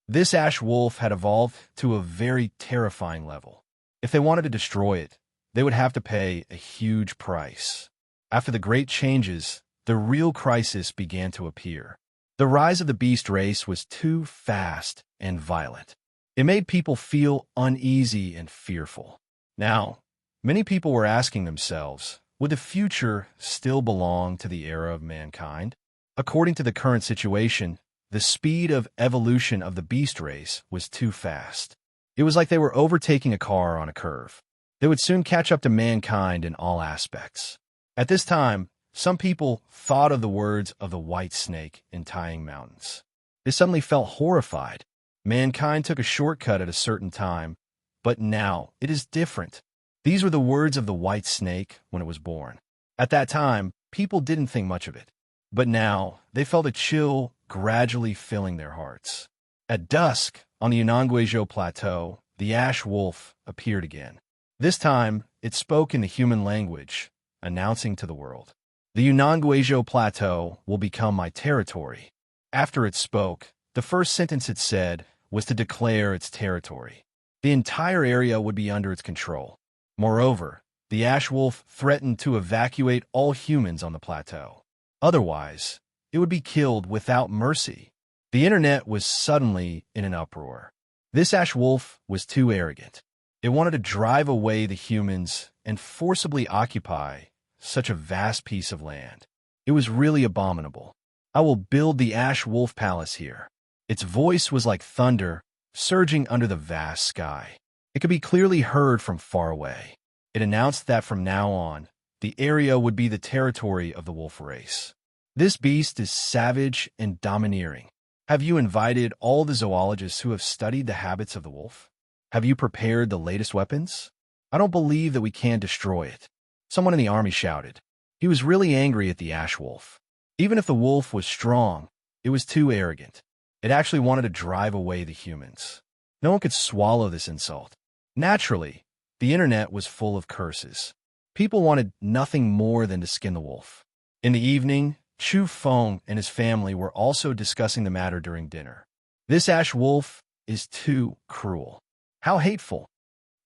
This ash wolf had evolved to a very terrifying level. If they wanted to destroy it, they would have to pay a huge price. After the great changes, the real crisis began to appear. The rise of the beast race was too fast and violent. It made people feel uneasy and fearful. Now, many people were asking themselves, would the future still belong to the era of mankind? According to the current situation, the speed of evolution of the beast race was too fast. It was like they were overtaking a car on a curve. They would soon catch up to mankind in all aspects. At this time, some people thought of the words of the white snake in Tying Mountains. They suddenly felt horrified. Mankind took a shortcut at a certain time, but now it is different. These were the words of the white snake when it was born. At that time, people didn't think much of it. But now, they felt a chill gradually filling their hearts. At dusk, on the Yunnan Plateau, the ash wolf appeared again. This time, it spoke in the human language, announcing to the world, "The Yunnan Plateau will become my territory." After it spoke, the first sentence it said was to declare its territory. The entire area would be under its control. Moreover, the ash wolf threatened to evacuate all humans on the plateau. Otherwise, it would be killed without mercy. The internet was suddenly in an uproar. This ash wolf was too arrogant. It wanted to drive away the humans and forcibly occupy such a vast piece of land. It was really abominable. I will build the ash wolf palace here. Its voice was like thunder, surging under the vast sky. It could be clearly heard from far away. It announced that from now on, the area would be the territory of the wolf race. This beast is savage and domineering. Have you invited all the zoologists who have studied the habits of the wolf? Have you prepared the latest weapons? I don't believe that we can destroy it. Someone in the army shouted. He was really angry at the ash wolf. Even if the wolf was strong, it was too arrogant. It actually wanted to drive away the humans. No one could swallow this insult. Naturally, the internet was full of curses. People wanted nothing more than to skin the wolf. In the evening, Chu Feng and his family were also discussing the matter during dinner. This ash wolf is too cruel. How hateful.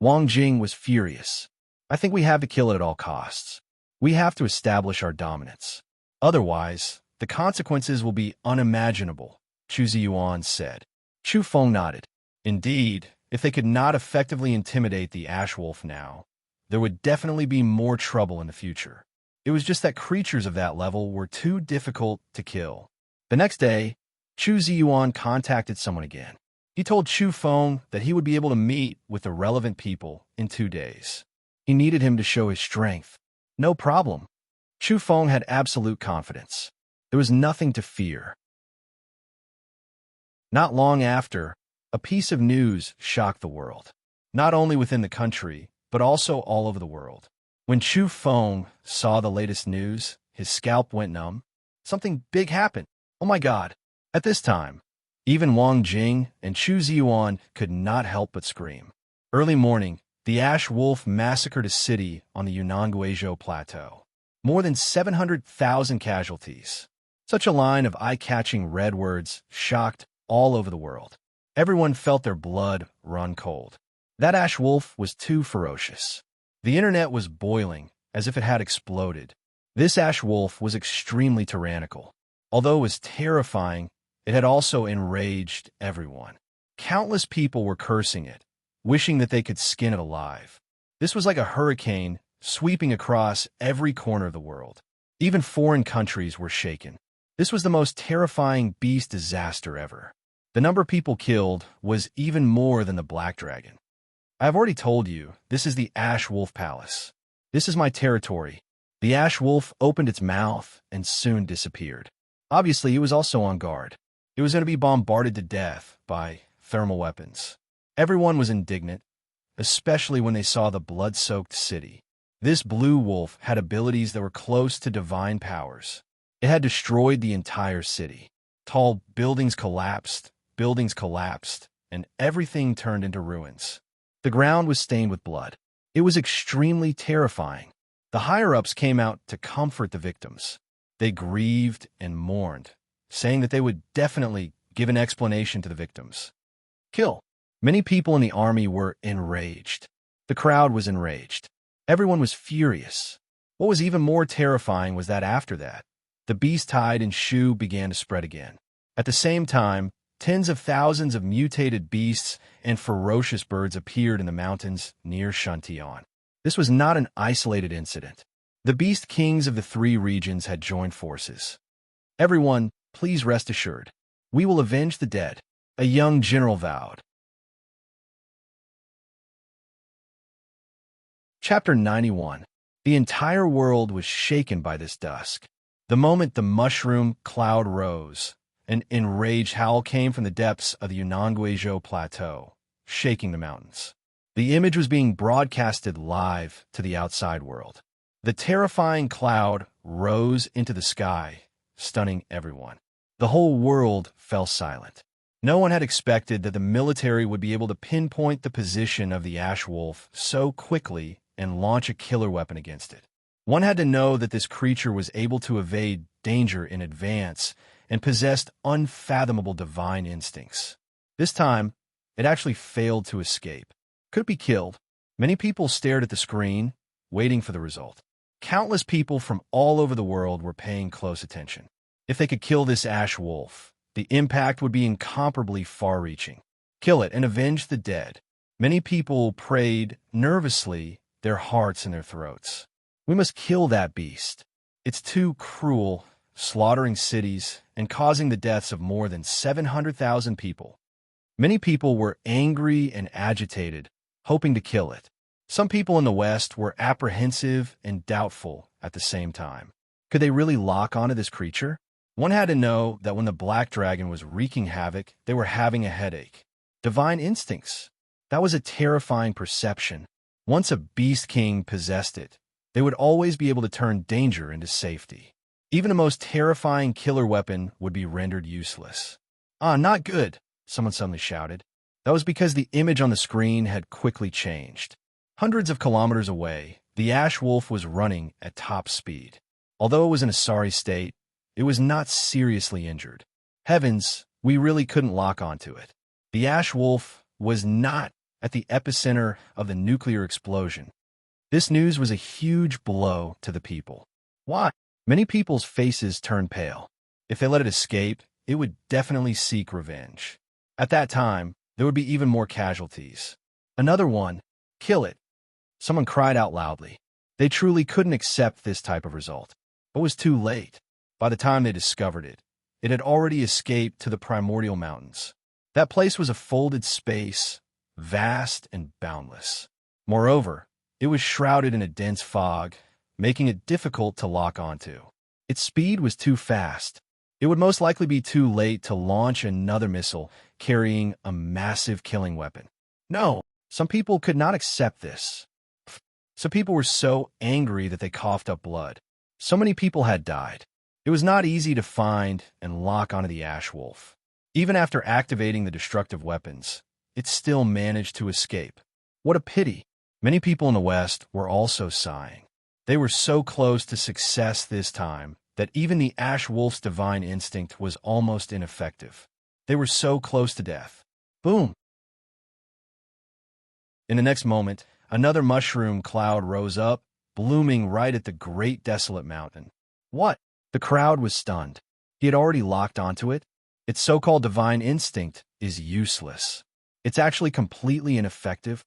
Wang Jing was furious. I think we have to kill it at all costs. We have to establish our dominance. Otherwise, the consequences will be unimaginable, Chu Ziyuan said. Chu Feng nodded. Indeed, if they could not effectively intimidate the ash wolf now, there would definitely be more trouble in the future. It was just that creatures of that level were too difficult to kill. The next day, Chu Ziyuan contacted someone again. He told Chu Feng that he would be able to meet with the relevant people in 2 days. He needed him to show his strength. No problem. Chu Feng had absolute confidence. There was nothing to fear. Not long after, a piece of news shocked the world. Not only within the country, but also all over the world. When Chu Feng saw the latest news, his scalp went numb. Something big happened. Oh my God. At this time, even Wang Jing and Chu Ziyuan could not help but scream. Early morning, the ash wolf massacred a city on the Yunnan Guizhou Plateau. More than 700,000 casualties. Such a line of eye-catching red words shocked all over the world. Everyone felt their blood run cold. That ash wolf was too ferocious. The internet was boiling, as if it had exploded. This ash wolf was extremely tyrannical. Although it was terrifying, it had also enraged everyone. Countless people were cursing it, wishing that they could skin it alive. This was like a hurricane sweeping across every corner of the world. Even foreign countries were shaken. This was the most terrifying beast disaster ever. The number of people killed was even more than the Black Dragon. I have already told you, this is the Ash Wolf Palace. This is my territory. The Ash Wolf opened its mouth and soon disappeared. Obviously, it was also on guard. It was going to be bombarded to death by thermal weapons. Everyone was indignant, especially when they saw the blood-soaked city. This blue wolf had abilities that were close to divine powers. It had destroyed the entire city. Tall buildings collapsed, and everything turned into ruins. The ground was stained with blood. It was extremely terrifying. The higher-ups came out to comfort the victims. They grieved and mourned, saying that they would definitely give an explanation to the victims. Kill. Many people in the army were enraged. The crowd was enraged. Everyone was furious. What was even more terrifying was that after that, the beast tide and Shu began to spread again. At the same time, tens of thousands of mutated beasts and ferocious birds appeared in the mountains near Shantian. This was not an isolated incident. The beast kings of the 3 regions had joined forces. Everyone, please rest assured. We will avenge the dead, a young general vowed. Chapter 91. The entire world was shaken by this dusk. The moment the mushroom cloud rose, an enraged howl came from the depths of the Yunnan Guizhou Plateau, shaking the mountains. The image was being broadcasted live to the outside world. The terrifying cloud rose into the sky, stunning everyone. The whole world fell silent. No one had expected that the military would be able to pinpoint the position of the ash wolf so quickly and launch a killer weapon against it. One had to know that this creature was able to evade danger in advance and possessed unfathomable divine instincts. This time, it actually failed to escape. Could it be killed? Many people stared at the screen, waiting for the result. Countless people from all over the world were paying close attention. If they could kill this ash wolf, the impact would be incomparably far-reaching. Kill it and avenge the dead. Many people prayed nervously, their hearts in their throats. We must kill that beast. It's too cruel, slaughtering cities and causing the deaths of more than 700,000 people. Many people were angry and agitated, hoping to kill it. Some people in the West were apprehensive and doubtful at the same time. Could they really lock onto this creature? One had to know that when the Black Dragon was wreaking havoc, they were having a headache. Divine instincts. That was a terrifying perception. Once a Beast King possessed it, they would always be able to turn danger into safety. Even the most terrifying killer weapon would be rendered useless. "Ah, not good," someone suddenly shouted. That was because the image on the screen had quickly changed. Hundreds of kilometers away, the ash wolf was running at top speed. Although it was in a sorry state, it was not seriously injured. Heavens, we really couldn't lock onto it. The ash wolf was not at the epicenter of the nuclear explosion. This news was a huge blow to the people. Why? Many people's faces turned pale. If they let it escape, it would definitely seek revenge. At that time, there would be even more casualties. Another one, kill it. Someone cried out loudly. They truly couldn't accept this type of result. But it was too late. By the time they discovered it, it had already escaped to the primordial mountains. That place was a folded space, vast and boundless. Moreover, it was shrouded in a dense fog, making it difficult to lock onto. Its speed was too fast. It would most likely be too late to launch another missile carrying a massive killing weapon. No, some people could not accept this. Some people were so angry that they coughed up blood. So many people had died. It was not easy to find and lock onto the ash wolf. Even after activating the destructive weapons, it still managed to escape. What a pity. Many people in the West were also sighing. They were so close to success this time that even the ash wolf's divine instinct was almost ineffective. They were so close to death. Boom! In the next moment, another mushroom cloud rose up, blooming right at the great desolate mountain. What? The crowd was stunned. He had already locked onto it. Its so-called divine instinct is useless. It's actually completely ineffective.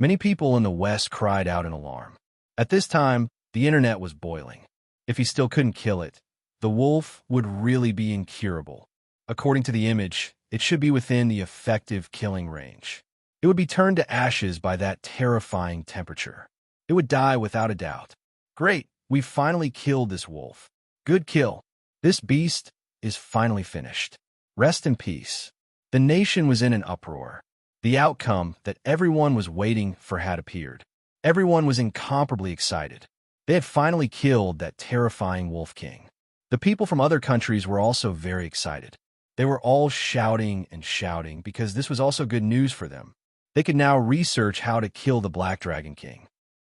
Many people in the West cried out in alarm. At this time, the internet was boiling. If he still couldn't kill it, the wolf would really be incurable. According to the image, it should be within the effective killing range. It would be turned to ashes by that terrifying temperature. It would die without a doubt. Great, we finally killed this wolf. Good kill. This beast is finally finished. Rest in peace. The nation was in an uproar. The outcome that everyone was waiting for had appeared. Everyone was incomparably excited. They had finally killed that terrifying Wolf King. The people from other countries were also very excited. They were all shouting and shouting because this was also good news for them. They could now research how to kill the Black Dragon King.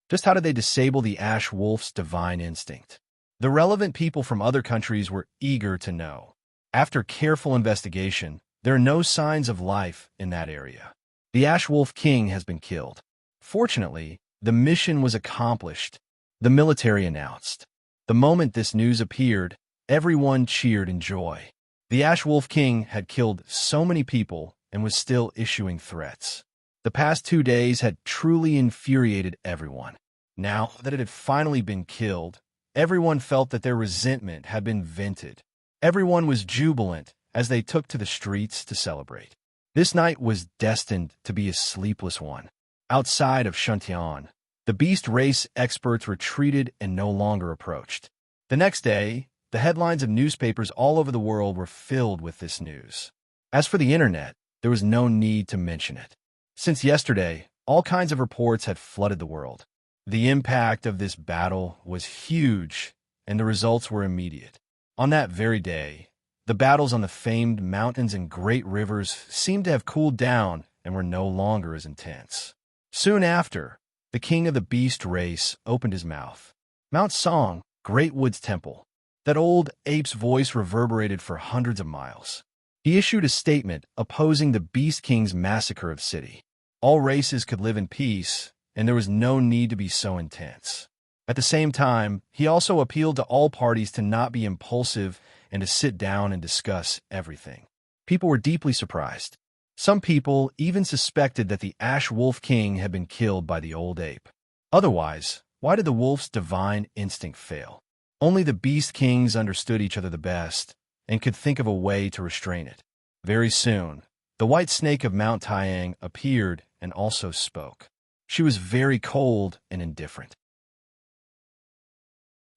Just how did they disable the Ash Wolf's divine instinct? The relevant people from other countries were eager to know. After careful investigation, there are no signs of life in that area. The Ash Wolf King has been killed. Fortunately, the mission was accomplished, the military announced. The moment this news appeared, everyone cheered in joy. The Ash Wolf King had killed so many people and was still issuing threats. The past 2 days had truly infuriated everyone. Now that it had finally been killed, everyone felt that their resentment had been vented. Everyone was jubilant as they took to the streets to celebrate. This night was destined to be a sleepless one. Outside of Shuntian, the beast race experts retreated and no longer approached. The next day, the headlines of newspapers all over the world were filled with this news. As for the internet, there was no need to mention it. Since yesterday, all kinds of reports had flooded the world. The impact of this battle was huge, and the results were immediate. On that very day, the battles on the famed mountains and great rivers seemed to have cooled down and were no longer as intense. Soon after, the king of the beast race opened his mouth. Mount Song, Great Wood's temple. That old ape's voice reverberated for hundreds of miles. He issued a statement opposing the Beast King's massacre of city. All races could live in peace, and there was no need to be so intense. At the same time, he also appealed to all parties to not be impulsive and to sit down and discuss everything. People were deeply surprised. Some people even suspected that the Ash Wolf King had been killed by the old ape. Otherwise, why did the wolf's divine instinct fail? Only the Beast Kings understood each other the best and could think of a way to restrain it. Very soon, the white snake of Mount Taiyang appeared and also spoke. She was very cold and indifferent.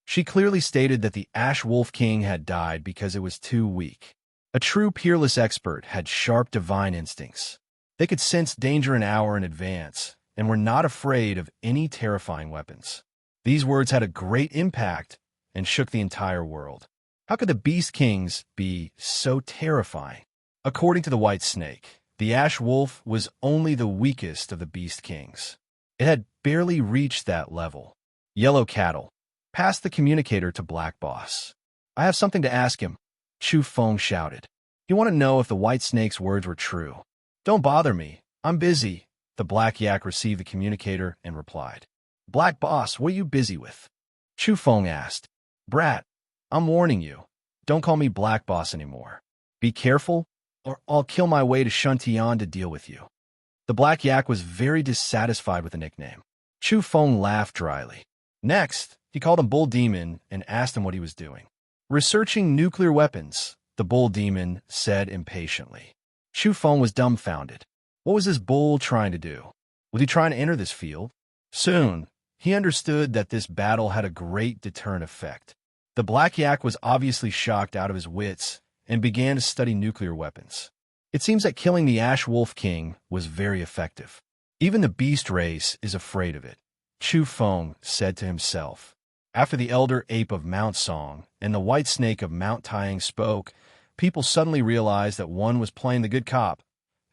She clearly stated that the Ash Wolf King had died because it was too weak. A true peerless expert had sharp divine instincts. They could sense danger an hour in advance and were not afraid of any terrifying weapons. These words had a great impact and shook the entire world. How could the Beast Kings be so terrifying? According to the White Snake, the Ash Wolf was only the weakest of the Beast Kings. It had barely reached that level. Yellow Cattle. Pass the communicator to Black Boss. I have something to ask him, Chu Feng shouted. He wanted to know if the White Snake's words were true. Don't bother me. I'm busy. The Black Yak received the communicator and replied. Black Boss, what are you busy with? Chu Feng asked. Brat, I'm warning you. Don't call me Black Boss anymore. Be careful, or I'll kill my way to Shuntian to deal with you. The Black Yak was very dissatisfied with the nickname. Chu Feng laughed dryly. Next, he called him Bull Demon and asked him what he was doing. Researching nuclear weapons, the Bull Demon said impatiently. Chu Feng was dumbfounded. What was this bull trying to do? Was he trying to enter this field? Soon, he understood that this battle had a great deterrent effect. The Black Yak was obviously shocked out of his wits and began to study nuclear weapons. It seems that killing the Ash Wolf King was very effective. Even the beast race is afraid of it, Chu Feng said to himself. After the elder ape of Mount Song and the white snake of Mount Tiang spoke, people suddenly realized that one was playing the good cop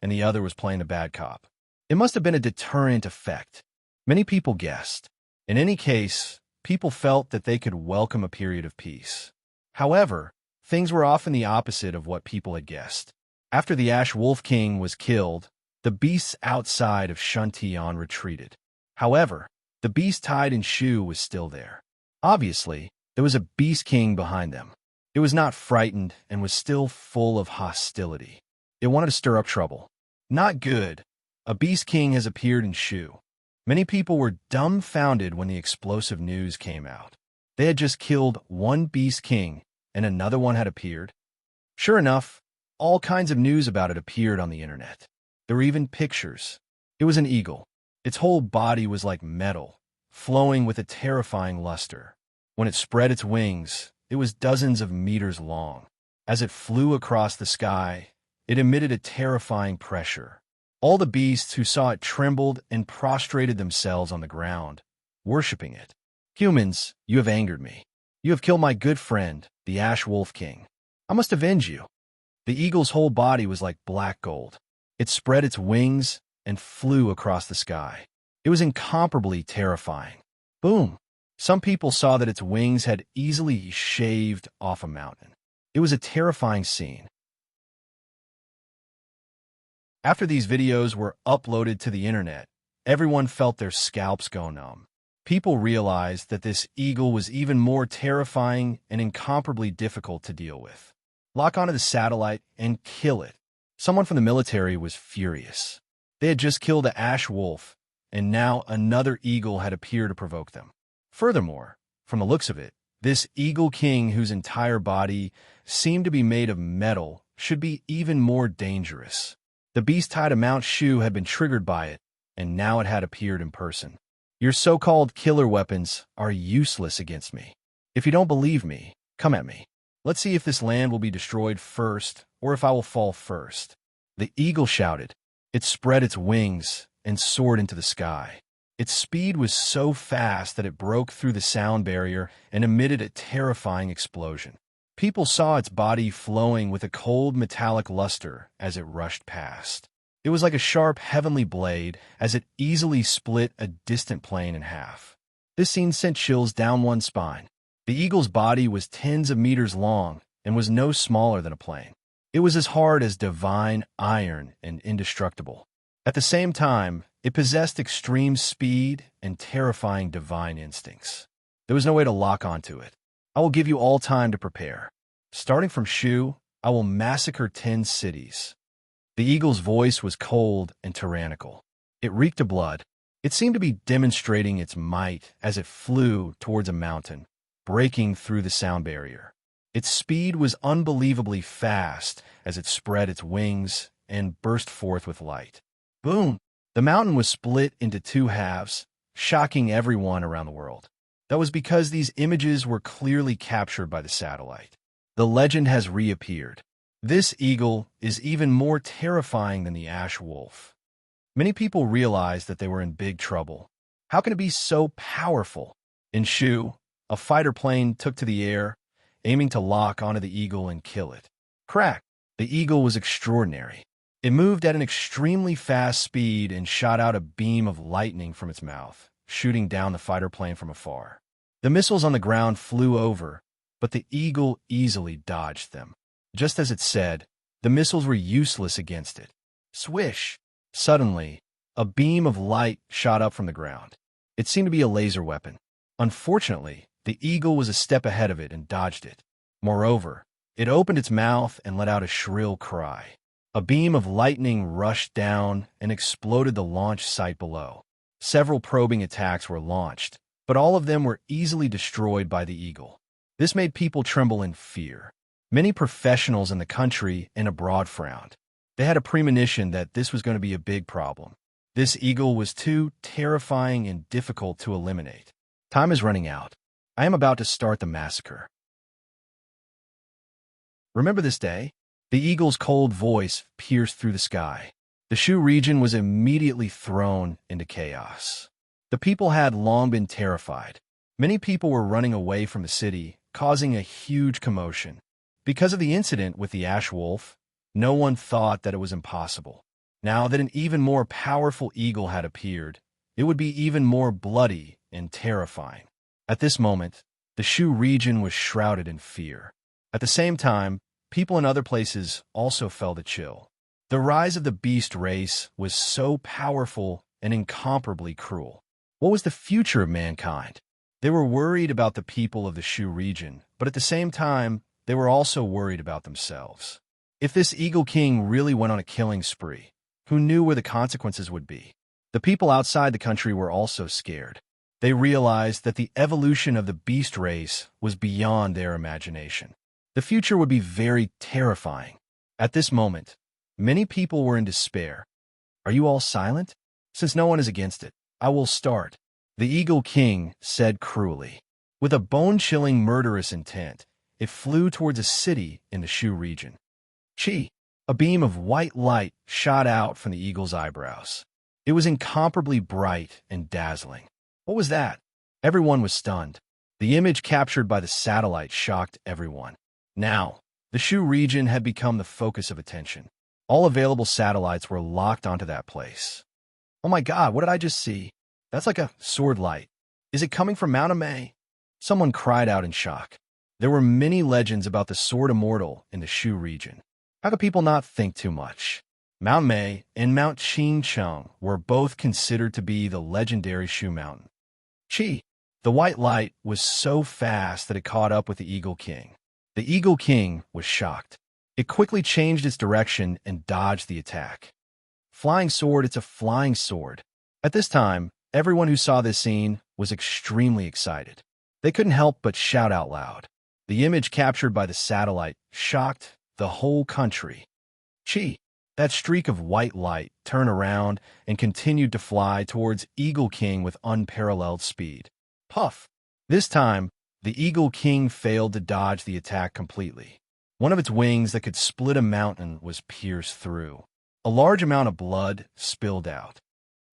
and the other was playing the bad cop. It must have been a deterrent effect. Many people guessed. In any case, people felt that they could welcome a period of peace. However, things were often the opposite of what people had guessed. After the Ash Wolf King was killed, the beasts outside of Shuntian retreated. However, the beast tied in Shu was still there. Obviously, there was a Beast King behind them. It was not frightened and was still full of hostility. It wanted to stir up trouble. Not good. A Beast King has appeared in Shu. Many people were dumbfounded when the explosive news came out. They had just killed one Beast King, and another one had appeared. Sure enough, all kinds of news about it appeared on the internet. There were even pictures. It was an eagle. Its whole body was like metal, flowing with a terrifying luster. When it spread its wings, it was dozens of meters long. As it flew across the sky, it emitted a terrifying pressure. All the beasts who saw it trembled and prostrated themselves on the ground, worshipping it. Humans, you have angered me. You have killed my good friend, the Ash Wolf King. I must avenge you. The eagle's whole body was like black gold. It spread its wings and flew across the sky. It was incomparably terrifying. Boom! Some people saw that its wings had easily shaved off a mountain. It was a terrifying scene. After these videos were uploaded to the internet, everyone felt their scalps go numb. People realized that this eagle was even more terrifying and incomparably difficult to deal with. Lock onto the satellite and kill it. Someone from the military was furious. They had just killed the Ash Wolf, and now another eagle had appeared to provoke them. Furthermore, from the looks of it, this Eagle King, whose entire body seemed to be made of metal, should be even more dangerous. The beast tied to Mount Shu had been triggered by it, and now it had appeared in person. Your so-called killer weapons are useless against me. If you don't believe me, come at me. Let's see if this land will be destroyed first, or if I will fall first. The eagle shouted. It spread its wings and soared into the sky. Its speed was so fast that it broke through the sound barrier and emitted a terrifying explosion. People saw its body flowing with a cold metallic luster as it rushed past. It was like a sharp heavenly blade as it easily split a distant plane in half. This scene sent chills down one's spine. The eagle's body was tens of meters long and was no smaller than a plane. It was as hard as divine iron and indestructible. At the same time, it possessed extreme speed and terrifying divine instincts. There was no way to lock onto it. I will give you all time to prepare. Starting from Shu, I will massacre 10 cities. The eagle's voice was cold and tyrannical. It reeked of blood. It seemed to be demonstrating its might as it flew towards a mountain, breaking through the sound barrier. Its speed was unbelievably fast as it spread its wings and burst forth with light. Boom! The mountain was split into 2 halves, shocking everyone around the world. That was because these images were clearly captured by the satellite. The legend has reappeared. This eagle is even more terrifying than the Ash Wolf. Many people realized that they were in big trouble. How can it be so powerful? In Shu, a fighter plane took to the air, aiming to lock onto the eagle and kill it. Crack! The eagle was extraordinary. It moved at an extremely fast speed and shot out a beam of lightning from its mouth, shooting down the fighter plane from afar. The missiles on the ground flew over, but the eagle easily dodged them. Just as it said, the missiles were useless against it. Swish! Suddenly, a beam of light shot up from the ground. It seemed to be a laser weapon. Unfortunately, the eagle was a step ahead of it and dodged it. Moreover, it opened its mouth and let out a shrill cry. A beam of lightning rushed down and exploded the launch site below. Several probing attacks were launched, but all of them were easily destroyed by the eagle. This made people tremble in fear. Many professionals in the country and abroad frowned. They had a premonition that this was going to be a big problem. This eagle was too terrifying and difficult to eliminate. Time is running out. I am about to start the massacre. Remember this day? The eagle's cold voice pierced through the sky. The Shu region was immediately thrown into chaos. The people had long been terrified. Many people were running away from the city, causing a huge commotion. Because of the incident with the ash wolf, no one thought that it was impossible. Now that an even more powerful eagle had appeared, it would be even more bloody and terrifying. At this moment, the Shu region was shrouded in fear. At the same time, people in other places also felt a chill. The rise of the beast race was so powerful and incomparably cruel. What was the future of mankind? They were worried about the people of the Shu region, but at the same time, they were also worried about themselves. If this Eagle King really went on a killing spree, who knew where the consequences would be? The people outside the country were also scared. They realized that the evolution of the beast race was beyond their imagination. The future would be very terrifying. At this moment, many people were in despair. Are you all silent? Since no one is against it, I will start. The Eagle King said cruelly. With a bone-chilling murderous intent, it flew towards a city in the Shu region. Chi! A beam of white light shot out from the eagle's eyebrows. It was incomparably bright and dazzling. What was that? Everyone was stunned. The image captured by the satellite shocked everyone. Now, the Shu region had become the focus of attention. All available satellites were locked onto that place. Oh my God, what did I just see? That's like a sword light. Is it coming from Mount Amei? Someone cried out in shock. There were many legends about the Sword Immortal in the Shu region. How could people not think too much? Mount Mei and Mount Qingcheng were both considered to be the legendary Shu mountain. Chi! The white light was so fast that it caught up with the Eagle King. The Eagle King was shocked. It quickly changed its direction and dodged the attack. Flying sword, it's a flying sword. At this time, everyone who saw this scene was extremely excited. They couldn't help but shout out loud. The image captured by the satellite shocked the whole country. Chi! That streak of white light turned around and continued to fly towards Eagle King with unparalleled speed. Puff! This time, the Eagle King failed to dodge the attack completely. One of its wings that could split a mountain was pierced through. A large amount of blood spilled out.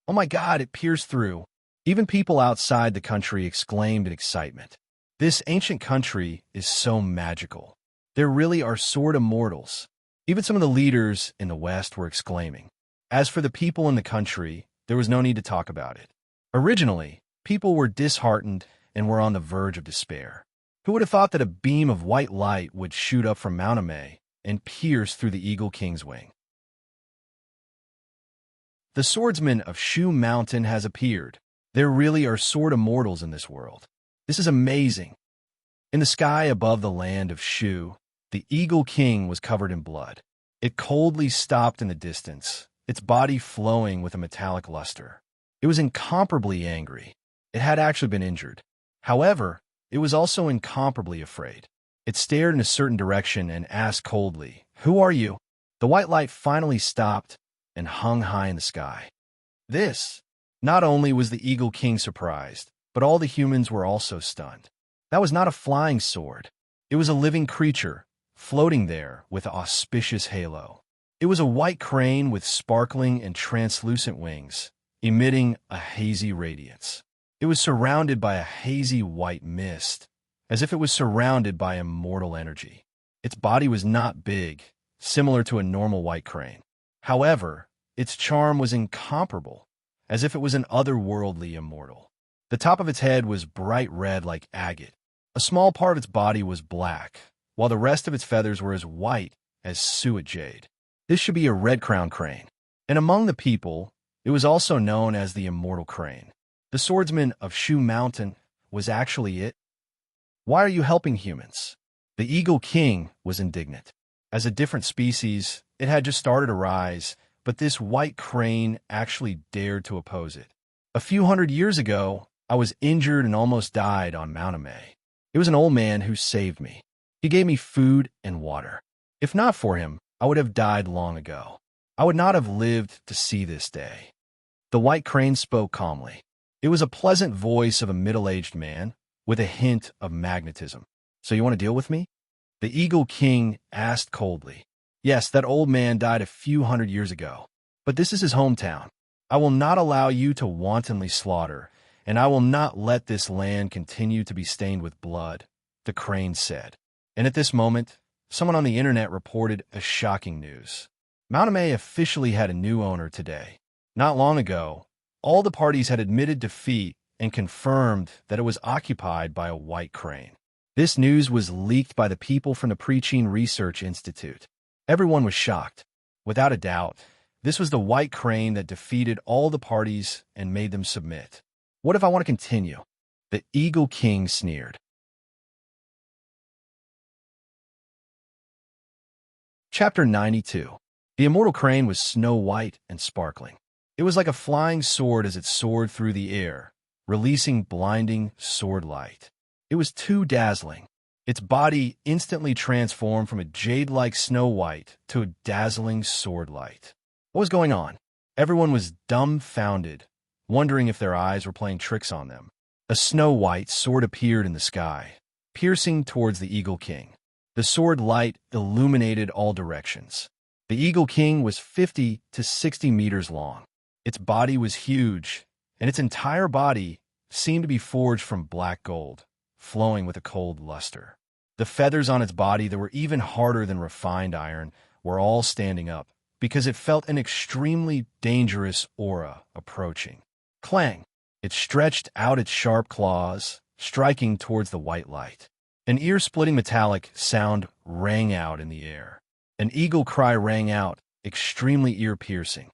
Oh my God, it pierced through. Even people outside the country exclaimed in excitement. This ancient country is so magical. There really are sword immortals. Even some of the leaders in the West were exclaiming. As for the people in the country, there was no need to talk about it. Originally, people were disheartened and were on the verge of despair. Who would have thought that a beam of white light would shoot up from Mount Amei and pierce through the Eagle King's wing? The swordsman of Shu Mountain has appeared. There really are sword immortals in this world. This is amazing. In the sky above the land of Shu, the Eagle King was covered in blood. It coldly stopped in the distance, its body flowing with a metallic luster. It was incomparably angry. It had actually been injured. However, it was also incomparably afraid. It stared in a certain direction and asked coldly, "Who are you?" The white light finally stopped and hung high in the sky. This, not only was the Eagle King surprised, but all the humans were also stunned. That was not a flying sword. It was a living creature, floating there with an auspicious halo. It was a white crane with sparkling and translucent wings, emitting a hazy radiance. It was surrounded by a hazy white mist, as if it was surrounded by immortal energy. Its body was not big, similar to a normal white crane. However, its charm was incomparable, as if it was an otherworldly immortal. The top of its head was bright red like agate. A small part of its body was black, while the rest of its feathers were as white as suet jade. This should be a red-crowned crane. And among the people, it was also known as the immortal crane. The swordsman of Shu Mountain was actually it. Why are you helping humans? The Eagle King was indignant. As a different species, it had just started to rise, but this white crane actually dared to oppose it. A few hundred years ago, I was injured and almost died on Mount Amay. It was an old man who saved me. He gave me food and water. If not for him, I would have died long ago. I would not have lived to see this day. The white crane spoke calmly. It was a pleasant voice of a middle-aged man with a hint of magnetism. So you want to deal with me? The Eagle King asked coldly. Yes, that old man died a few hundred years ago, but this is his hometown. I will not allow you to wantonly slaughter, and I will not let this land continue to be stained with blood, the crane said. And at this moment, someone on the internet reported a shocking news. Mount Amay officially had a new owner today. Not long ago, all the parties had admitted defeat and confirmed that it was occupied by a white crane. This news was leaked by the people from the Preaching Research Institute. Everyone was shocked. Without a doubt, this was the white crane that defeated all the parties and made them submit. What if I want to continue? The Eagle King sneered. Chapter 92. The immortal crane was snow white and sparkling. It was like a flying sword as it soared through the air, releasing blinding sword light. It was too dazzling. Its body instantly transformed from a jade-like snow white to a dazzling sword light. What was going on? Everyone was dumbfounded, wondering if their eyes were playing tricks on them. A snow white sword appeared in the sky, piercing towards the Eagle King. The sword light illuminated all directions. The Eagle King was 50 to 60 meters long. Its body was huge, and its entire body seemed to be forged from black gold, flowing with a cold luster. The feathers on its body that were even harder than refined iron were all standing up, because it felt an extremely dangerous aura approaching. Clang! It stretched out its sharp claws, striking towards the white light. An ear-splitting metallic sound rang out in the air. An eagle cry rang out, extremely ear-piercing.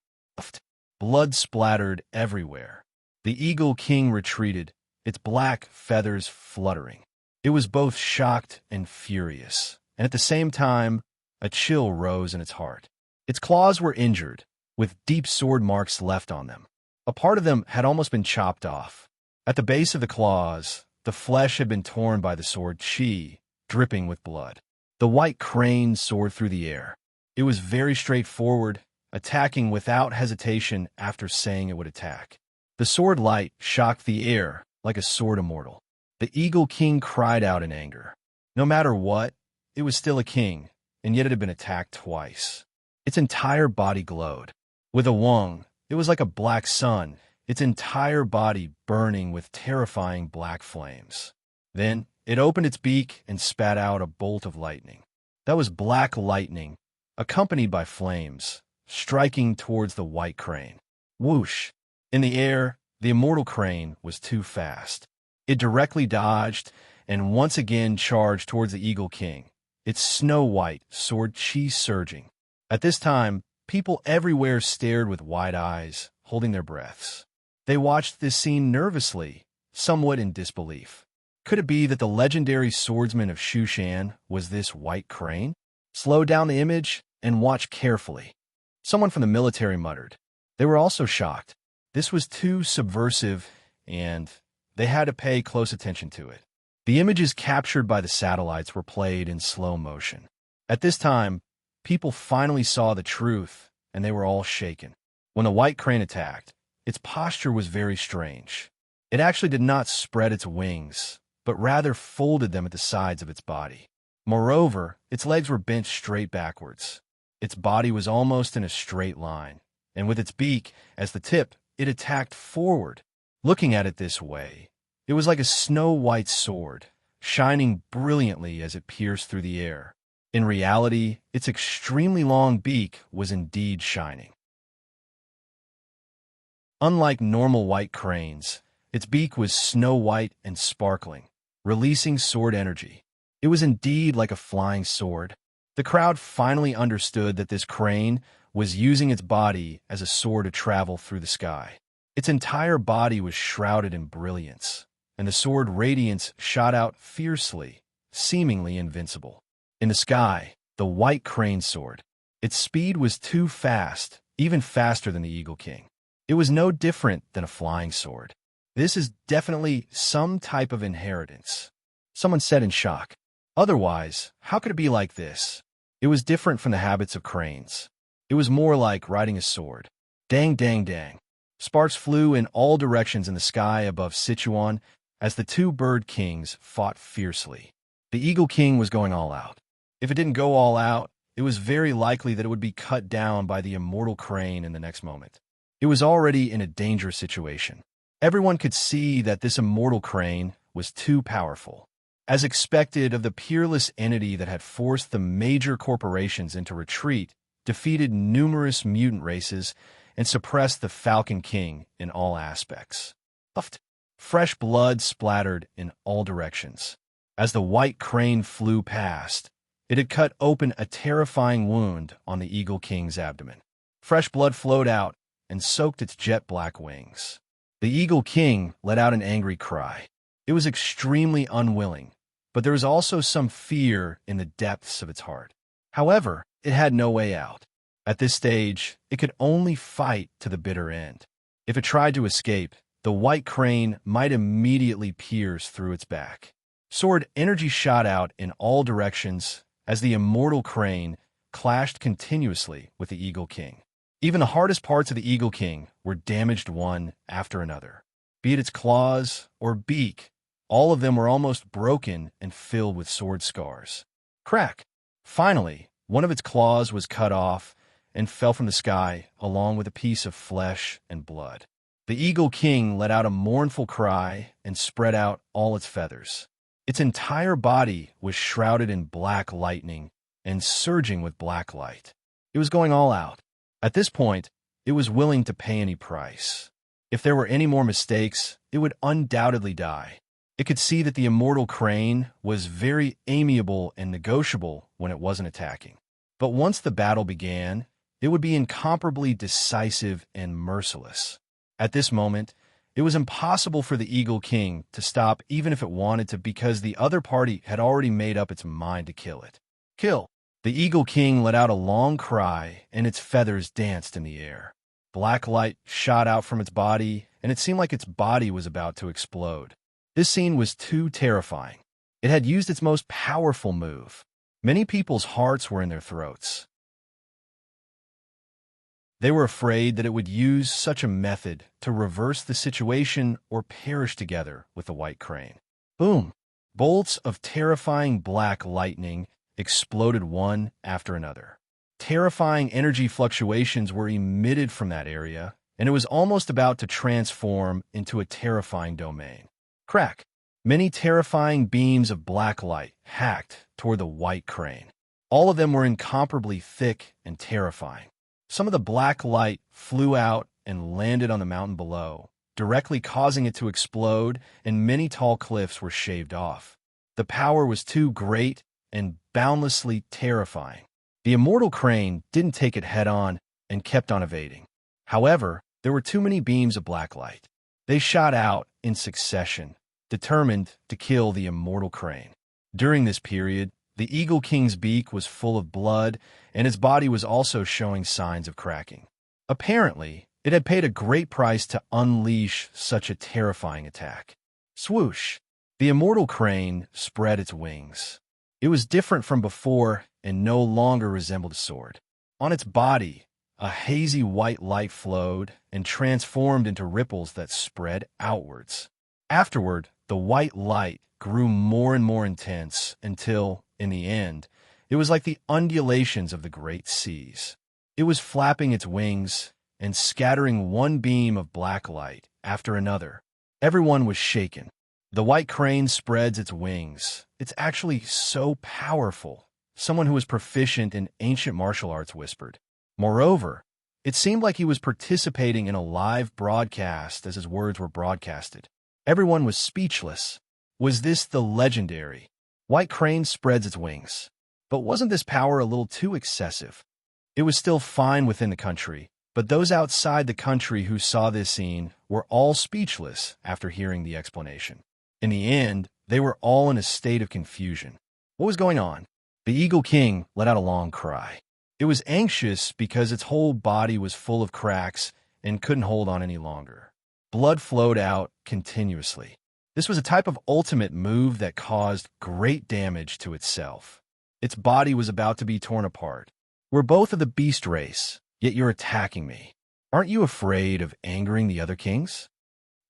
Blood splattered everywhere. The Eagle King retreated, its black feathers fluttering. It was both shocked and furious, and at the same time, a chill rose in its heart. Its claws were injured, with deep sword marks left on them. A part of them had almost been chopped off. At the base of the claws, the flesh had been torn by the sword chi, dripping with blood. The white crane soared through the air. It was very straightforward, attacking without hesitation after saying it would attack. The sword light shocked the air like a sword immortal. The Eagle King cried out in anger. No matter what, it was still a king, and yet it had been attacked twice. Its entire body glowed. With a wung, it was like a black sun, its entire body burning with terrifying black flames. Then, it opened its beak and spat out a bolt of lightning. That was black lightning, accompanied by flames, striking towards the white crane. Whoosh! In the air, the immortal crane was too fast. It directly dodged and once again charged towards the Eagle King, its snow-white sword chi surging. At this time, people everywhere stared with wide eyes, holding their breaths. They watched this scene nervously, somewhat in disbelief. Could it be that the legendary swordsman of Shushan was this white crane? Slow down the image and watch carefully. Someone from the military muttered. They were also shocked. This was too subversive, and they had to pay close attention to it. The images captured by the satellites were played in slow motion. At this time, people finally saw the truth, and they were all shaken. When the white crane attacked, its posture was very strange. It actually did not spread its wings, but rather folded them at the sides of its body. Moreover, its legs were bent straight backwards. Its body was almost in a straight line, and with its beak as the tip, it attacked forward. Looking at it this way, it was like a snow-white sword, shining brilliantly as it pierced through the air. In reality, its extremely long beak was indeed shining. Unlike normal white cranes, its beak was snow-white and sparkling, releasing sword energy. It was indeed like a flying sword. The crowd finally understood that this crane was using its body as a sword to travel through the sky. Its entire body was shrouded in brilliance, and the sword radiance shot out fiercely, seemingly invincible. In the sky, the white crane soared. Its speed was too fast, even faster than the Eagle King. It was no different than a flying sword. This is definitely some type of inheritance, someone said in shock. Otherwise, how could it be like this? It was different from the habits of cranes. It was more like riding a sword. Dang, dang, dang. Sparks flew in all directions in the sky above Sichuan as the two bird kings fought fiercely. The Eagle King was going all out. If it didn't go all out, it was very likely that it would be cut down by the immortal crane in the next moment. It was already in a dangerous situation. Everyone could see that this immortal crane was too powerful. As expected of the peerless entity that had forced the major corporations into retreat, defeated numerous mutant races, and suppressed the Falcon King in all aspects. Fresh blood splattered in all directions. As the white crane flew past, it had cut open a terrifying wound on the Eagle King's abdomen. Fresh blood flowed out and soaked its jet-black wings. The Eagle King let out an angry cry. It was extremely unwilling, but there was also some fear in the depths of its heart. However, it had no way out. At this stage, it could only fight to the bitter end. If it tried to escape, the white crane might immediately pierce through its back. Sword energy shot out in all directions as the immortal crane clashed continuously with the Eagle King. Even the hardest parts of the Eagle King were damaged one after another. Be it its claws or beak, all of them were almost broken and filled with sword scars. Crack! Finally, one of its claws was cut off and fell from the sky along with a piece of flesh and blood. The Eagle King let out a mournful cry and spread out all its feathers. Its entire body was shrouded in black lightning and surging with black light. It was going all out. At this point, it was willing to pay any price. If there were any more mistakes, it would undoubtedly die. It could see that the immortal crane was very amiable and negotiable when it wasn't attacking. But once the battle began, it would be incomparably decisive and merciless. At this moment, it was impossible for the Eagle King to stop even if it wanted to because the other party had already made up its mind to kill it. Kill! The Eagle King let out a long cry, and its feathers danced in the air. Black light shot out from its body, and it seemed like its body was about to explode. This scene was too terrifying. It had used its most powerful move. Many people's hearts were in their throats. They were afraid that it would use such a method to reverse the situation or perish together with the white crane. Boom! Bolts of terrifying black lightning exploded one after another. Terrifying energy fluctuations were emitted from that area, and it was almost about to transform into a terrifying domain. Crack! Many terrifying beams of black light hacked toward the white crane. All of them were incomparably thick and terrifying. Some of the black light flew out and landed on the mountain below, directly causing it to explode, and many tall cliffs were shaved off. The power was too great and boundlessly terrifying. The immortal crane didn't take it head-on and kept on evading. However, there were too many beams of black light. They shot out in succession, determined to kill the immortal crane. During this period, the Eagle King's beak was full of blood, and its body was also showing signs of cracking. Apparently, it had paid a great price to unleash such a terrifying attack. Swoosh! The immortal crane spread its wings. It was different from before and no longer resembled a sword. On its body, a hazy white light flowed and transformed into ripples that spread outwards. Afterward, the white light grew more and more intense until, in the end, it was like the undulations of the great seas. It was flapping its wings and scattering one beam of black light after another Everyone was shaken. The white crane spreads its wings. It's actually so powerful. Someone who was proficient in ancient martial arts whispered. Moreover, it seemed like he was participating in a live broadcast as his words were broadcasted. Everyone was speechless. Was this the legendary white crane spreads its wings? But wasn't this power a little too excessive? It was still fine within the country, but those outside the country who saw this scene were all speechless after hearing the explanation. In the end, they were all in a state of confusion. What was going on? The Eagle King let out a long cry. It was anxious because its whole body was full of cracks and couldn't hold on any longer. Blood flowed out continuously. This was a type of ultimate move that caused great damage to itself. Its body was about to be torn apart. We're both of the beast race, yet you're attacking me. Aren't you afraid of angering the other kings?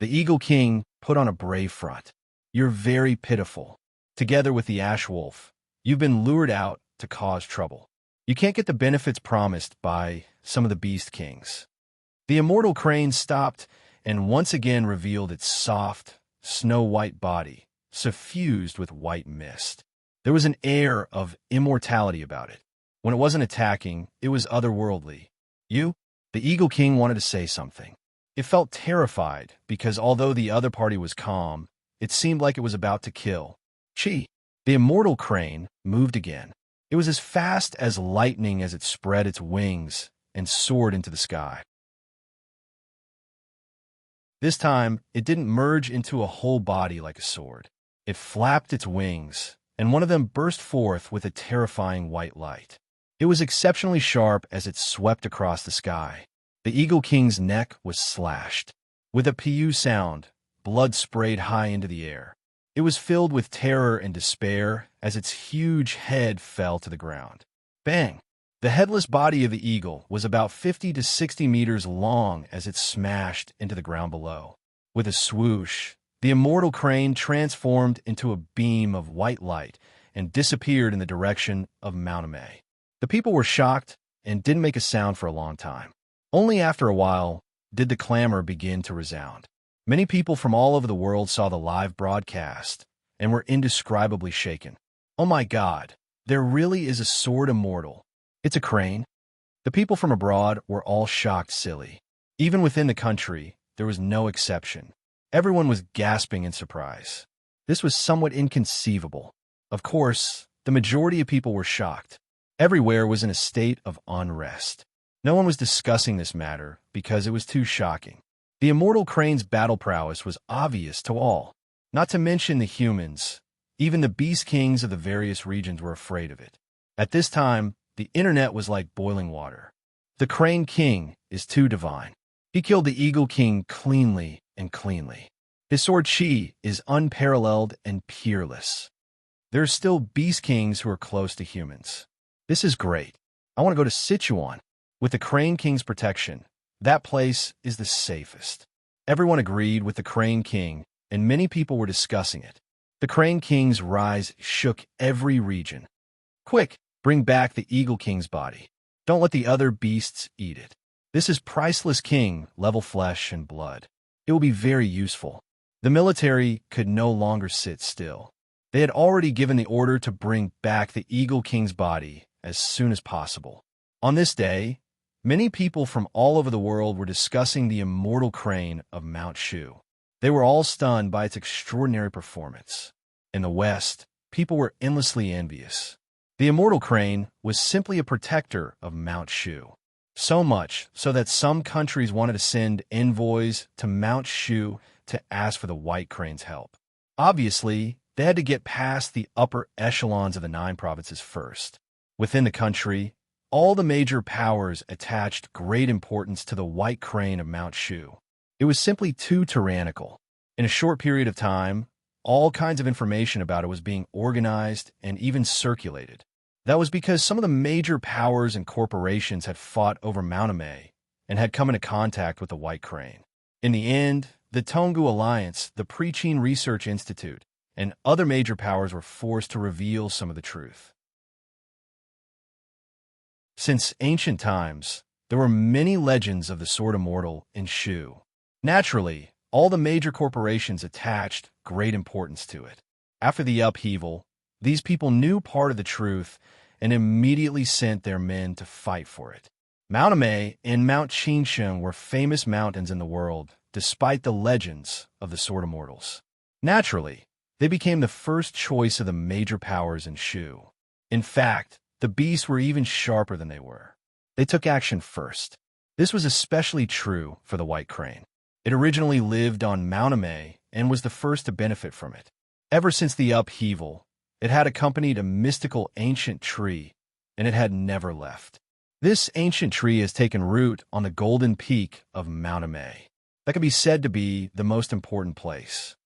The Eagle King put on a brave front. You're very pitiful. Together with the Ash Wolf, you've been lured out to cause trouble. You can't get the benefits promised by some of the beast kings. The immortal crane stopped and once again revealed its soft, snow-white body, suffused with white mist. There was an air of immortality about it. When it wasn't attacking, it was otherworldly. You? The Eagle King wanted to say something. It felt terrified because although the other party was calm, it seemed like it was about to kill. Chi, the immortal crane, moved again. It was as fast as lightning as it spread its wings and soared into the sky. This time, it didn't merge into a whole body like a sword. It flapped its wings, and one of them burst forth with a terrifying white light. It was exceptionally sharp as it swept across the sky. The Eagle King's neck was slashed. With a pew sound, blood sprayed high into the air. It was filled with terror and despair as its huge head fell to the ground. Bang! The headless body of the eagle was about 50 to 60 meters long as it smashed into the ground below. With a swoosh, the immortal crane transformed into a beam of white light and disappeared in the direction of Mount Amay. The people were shocked and didn't make a sound for a long time. Only after a while did the clamor begin to resound. Many people from all over the world saw the live broadcast and were indescribably shaken. Oh my God, there really is a sword immortal. It's a crane. The people from abroad were all shocked silly. Even within the country, there was no exception. Everyone was gasping in surprise. This was somewhat inconceivable. Of course, the majority of people were shocked. Everywhere was in a state of unrest. No one was discussing this matter because it was too shocking. The immortal crane's battle prowess was obvious to all. Not to mention the humans. Even the beast kings of the various regions were afraid of it. At this time, the internet was like boiling water. The Crane King is too divine. He killed the Eagle King cleanly and cleanly. His sword Chi is unparalleled and peerless. There are still beast kings who are close to humans. This is great. I want to go to Sichuan. With the Crane King's protection, that place is the safest. Everyone agreed with the Crane King, and many people were discussing it. The Crane King's rise shook every region. Quick, bring back the Eagle King's body. Don't let the other beasts eat it. This is priceless king, level flesh and blood. It will be very useful. The military could no longer sit still. They had already given the order to bring back the Eagle King's body as soon as possible. On this day, many people from all over the world were discussing the immortal crane of Mount Shu. They were all stunned by its extraordinary performance. In the West, people were endlessly envious. The immortal crane was simply a protector of Mount Shu. So much so that some countries wanted to send envoys to Mount Shu to ask for the white crane's help. Obviously, they had to get past the upper echelons of the 9 provinces first. Within the country, all the major powers attached great importance to the white crane of Mount Shu. It was simply too tyrannical. In a short period of time, all kinds of information about it was being organized and even circulated. That was because some of the major powers and corporations had fought over Mount Amay and had come into contact with the white crane. In the end, the Tonggu Alliance, the Preaching Research Institute, and other major powers were forced to reveal some of the truth. Since ancient times, there were many legends of the Sword Immortal in Shu. Naturally, All the major corporations attached great importance to it. After the upheaval, these people knew part of the truth and immediately sent their men to fight for it. Mount Amei and Mount Qingsheng were famous mountains in the world, despite the legends of the Sword Immortals. Naturally, they became the first choice of the major powers in Shu. In fact, the beasts were even sharper than they were. They took action first. This was especially true for the white crane. It originally lived on Mount Amei and was the first to benefit from it. Ever since the upheaval, it had accompanied a mystical ancient tree, and it had never left. This ancient tree has taken root on the golden peak of Mount Amei. That can be said to be the most important place.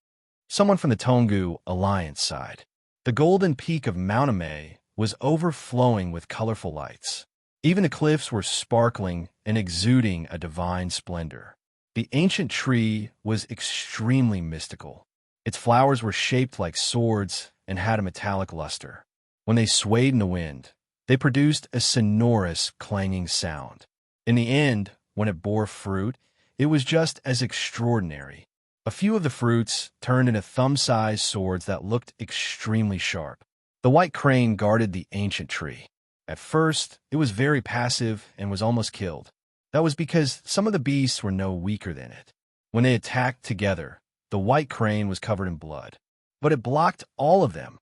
Someone from the Tonggu Alliance side. The golden peak of Mount Amei was overflowing with colorful lights. Even the cliffs were sparkling and exuding a divine splendor. The ancient tree was extremely mystical. Its flowers were shaped like swords and had a metallic luster. When they swayed in the wind, they produced a sonorous, clanging sound. In the end, when it bore fruit, it was just as extraordinary. A few of the fruits turned into thumb-sized swords that looked extremely sharp. The white crane guarded the ancient tree. At first, it was very passive and was almost killed. That was because some of the beasts were no weaker than it. When they attacked together, the white crane was covered in blood. But it blocked all of them.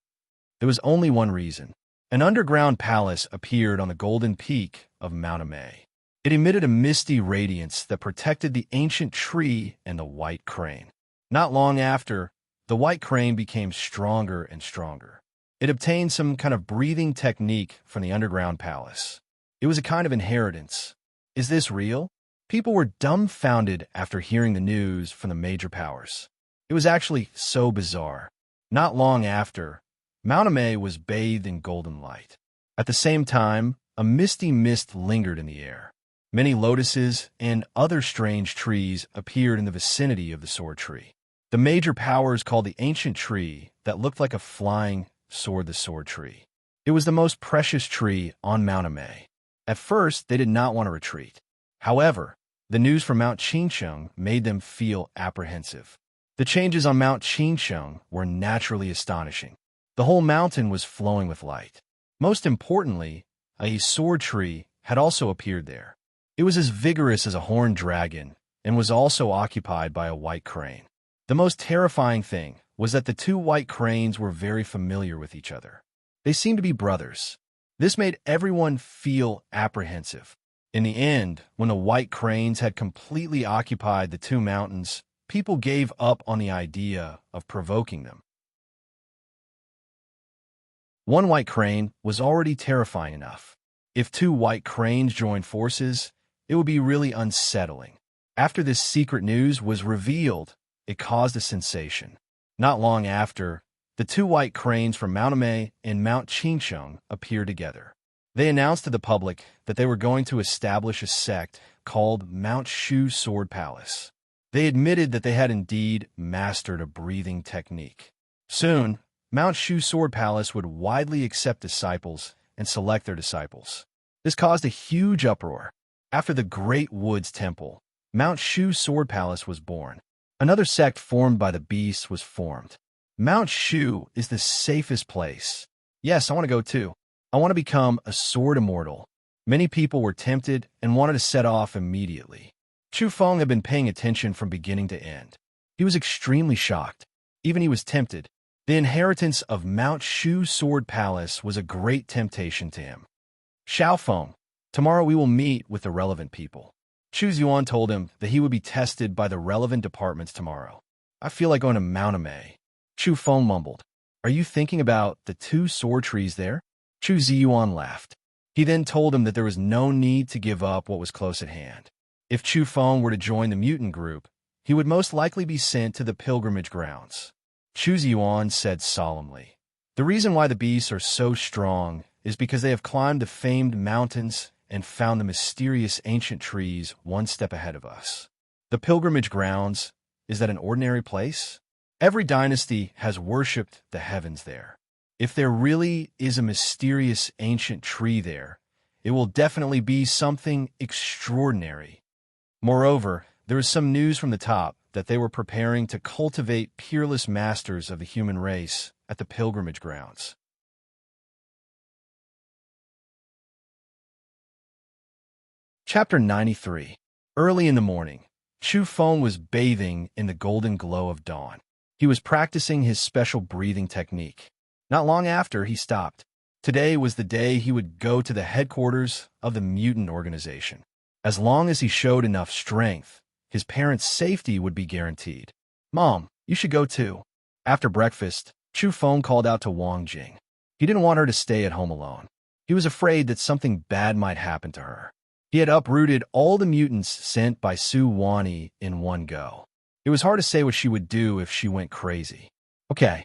There was only one reason. An underground palace appeared on the golden peak of Mount Amei. It emitted a misty radiance that protected the ancient tree and the white crane. Not long after, the white crane became stronger and stronger. It obtained some kind of breathing technique from the underground palace. It was a kind of inheritance. Is this real? People were dumbfounded after hearing the news from the major powers. It was actually so bizarre. Not long after, Mount Amei was bathed in golden light. At the same time, a misty mist lingered in the air. Many lotuses and other strange trees appeared in the vicinity of the sword tree. The major powers called the ancient tree that looked like a flying sword the sword tree. It was the most precious tree on Mount Amei. At first, they did not want to retreat. However, the news from Mount Qingsheng made them feel apprehensive. The changes on Mount Qingsheng were naturally astonishing. The whole mountain was flowing with light. Most importantly, a sword tree had also appeared there. It was as vigorous as a horned dragon and was also occupied by a white crane. The most terrifying thing was that the two white cranes were very familiar with each other. They seemed to be brothers. This made everyone feel apprehensive. In the end, when the white cranes had completely occupied the two mountains, people gave up on the idea of provoking them. One white crane was already terrifying enough. If two white cranes joined forces, it would be really unsettling. After this secret news was revealed, it caused a sensation. Not long after, the two white cranes from Mount Amei and Mount Qingsheng appeared together. They announced to the public that they were going to establish a sect called Mount Shu Sword Palace. They admitted that they had indeed mastered a breathing technique. Soon, Mount Shu Sword Palace would widely accept disciples and select their disciples. This caused a huge uproar. After the Great Woods Temple, Mount Shu Sword Palace was born. Another sect formed by the beasts was formed. Mount Shu is the safest place. Yes, I want to go too. I want to become a sword immortal. Many people were tempted and wanted to set off immediately. Chu Feng had been paying attention from beginning to end. He was extremely shocked. Even he was tempted. The inheritance of Mount Shu Sword Palace was a great temptation to him. Xiaofeng, tomorrow we will meet with the relevant people. Chu Ziyuan told him that he would be tested by the relevant departments tomorrow. I feel like going to Mount Amei. Chu Feng mumbled. Are you thinking about the two sword trees there? Chu Ziyuan laughed. He then told him that there was no need to give up what was close at hand. If Chu Feng were to join the mutant group, he would most likely be sent to the pilgrimage grounds. Chu Ziyuan said solemnly, the reason why the beasts are so strong is because they have climbed the famed mountains and found the mysterious ancient trees one step ahead of us. The pilgrimage grounds, is that an ordinary place? Every dynasty has worshipped the heavens there. If there really is a mysterious ancient tree there, it will definitely be something extraordinary. Moreover, there is some news from the top that they were preparing to cultivate peerless masters of the human race at the pilgrimage grounds. Chapter 93. Early in the morning, Chu Feng was bathing in the golden glow of dawn. He was practicing his special breathing technique. Not long after, he stopped. Today was the day he would go to the headquarters of the mutant organization. As long as he showed enough strength, his parents' safety would be guaranteed. "Mom, you should go too." After breakfast, Chu Feng called out to Wang Jing. He didn't want her to stay at home alone. He was afraid that something bad might happen to her. He had uprooted all the mutants sent by Su Wani in one go. It was hard to say what she would do if she went crazy. Okay,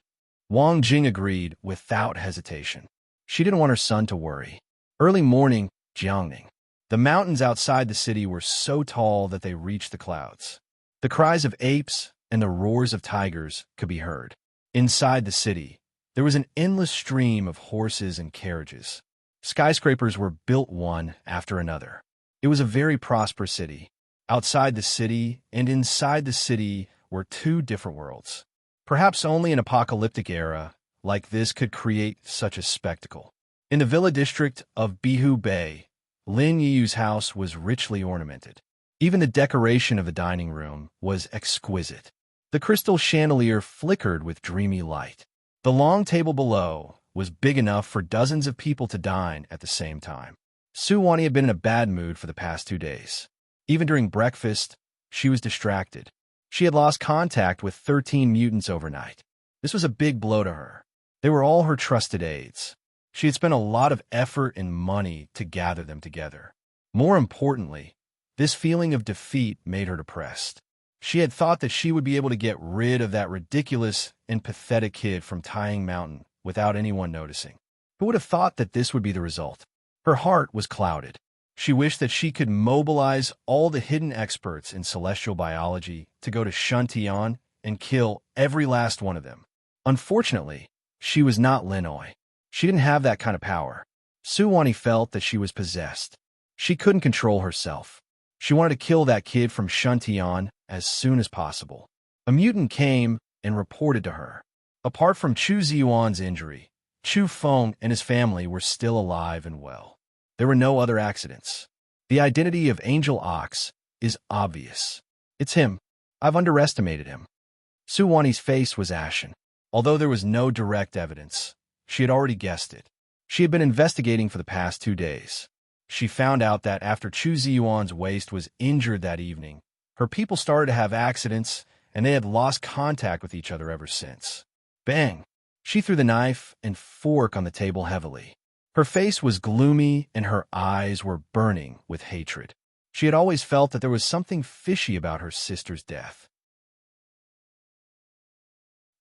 Wang Jing agreed without hesitation. She didn't want her son to worry. Early morning, Jiangning. The mountains outside the city were so tall that they reached the clouds. The cries of apes and the roars of tigers could be heard. Inside the city, there was an endless stream of horses and carriages. Skyscrapers were built one after another. It was a very prosperous city. Outside the city and inside the city were two different worlds. Perhaps only an apocalyptic era like this could create such a spectacle. In the villa district of Bihu Bay, Lin Yiyu's house was richly ornamented. Even the decoration of the dining room was exquisite. The crystal chandelier flickered with dreamy light. The long table below was big enough for dozens of people to dine at the same time. Su Wani had been in a bad mood for the past 2 days. Even during breakfast, she was distracted. She had lost contact with 13 mutants overnight. This was a big blow to her. They were all her trusted aides. She had spent a lot of effort and money to gather them together. More importantly, this feeling of defeat made her depressed. She had thought that she would be able to get rid of that ridiculous and pathetic kid from Tying Mountain without anyone noticing. Who would have thought that this would be the result? Her heart was clouded. She wished that she could mobilize all the hidden experts in celestial biology to go to Shuntian and kill every last one of them. Unfortunately, she was not Linoi. She didn't have that kind of power. Su Wani felt that she was possessed. She couldn't control herself. She wanted to kill that kid from Shuntian as soon as possible. A mutant came and reported to her. Apart from Chu Ziyuan's injury, Chu Feng and his family were still alive and well. There were no other accidents. The identity of Angel Ox is obvious. It's him. I've underestimated him. Su Wani's face was ashen. Although there was no direct evidence, she had already guessed it. She had been investigating for the past 2 days. She found out that after Chu Ziyuan's waist was injured that evening, her people started to have accidents, and they had lost contact with each other ever since. Bang! She threw the knife and fork on the table heavily. Her face was gloomy and her eyes were burning with hatred. She had always felt that there was something fishy about her sister's death.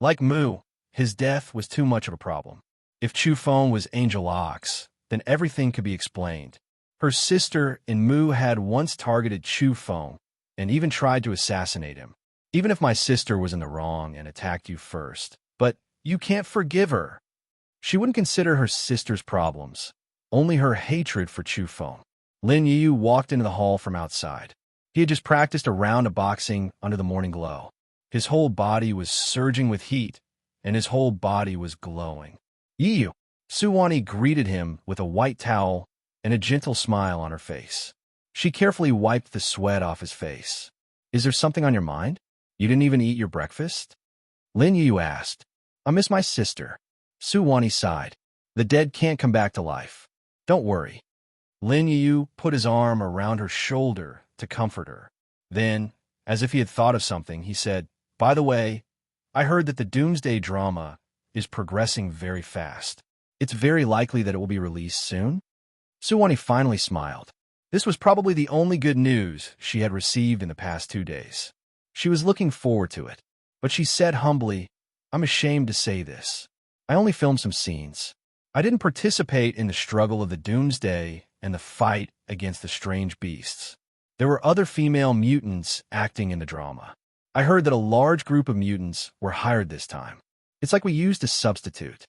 Like Mu, his death was too much of a problem. If Chu Feng was Angel Ox, then everything could be explained. Her sister and Mu had once targeted Chu Feng and even tried to assassinate him. Even if my sister was in the wrong and attacked you first, but you can't forgive her. She wouldn't consider her sister's problems, only her hatred for Chu Feng. Lin Yiyu walked into the hall from outside. He had just practiced a round of boxing under the morning glow. His whole body was surging with heat, and his whole body was glowing. "Yiyu!" Su Wani greeted him with a white towel and a gentle smile on her face. She carefully wiped the sweat off his face. "Is there something on your mind? You didn't even eat your breakfast?" Lin Yiyu asked. "I miss my sister." Su Wani sighed. "The dead can't come back to life. Don't worry." Lin Yiyu put his arm around her shoulder to comfort her. Then, as if he had thought of something, he said, "By the way, I heard that the Doomsday drama is progressing very fast. It's very likely that it will be released soon." Su Wani finally smiled. This was probably the only good news she had received in the past 2 days. She was looking forward to it, but she said humbly, "I'm ashamed to say this. I only filmed some scenes. I didn't participate in the struggle of the Doomsday and the fight against the strange beasts. There were other female mutants acting in the drama. I heard that a large group of mutants were hired this time. It's like we used a substitute."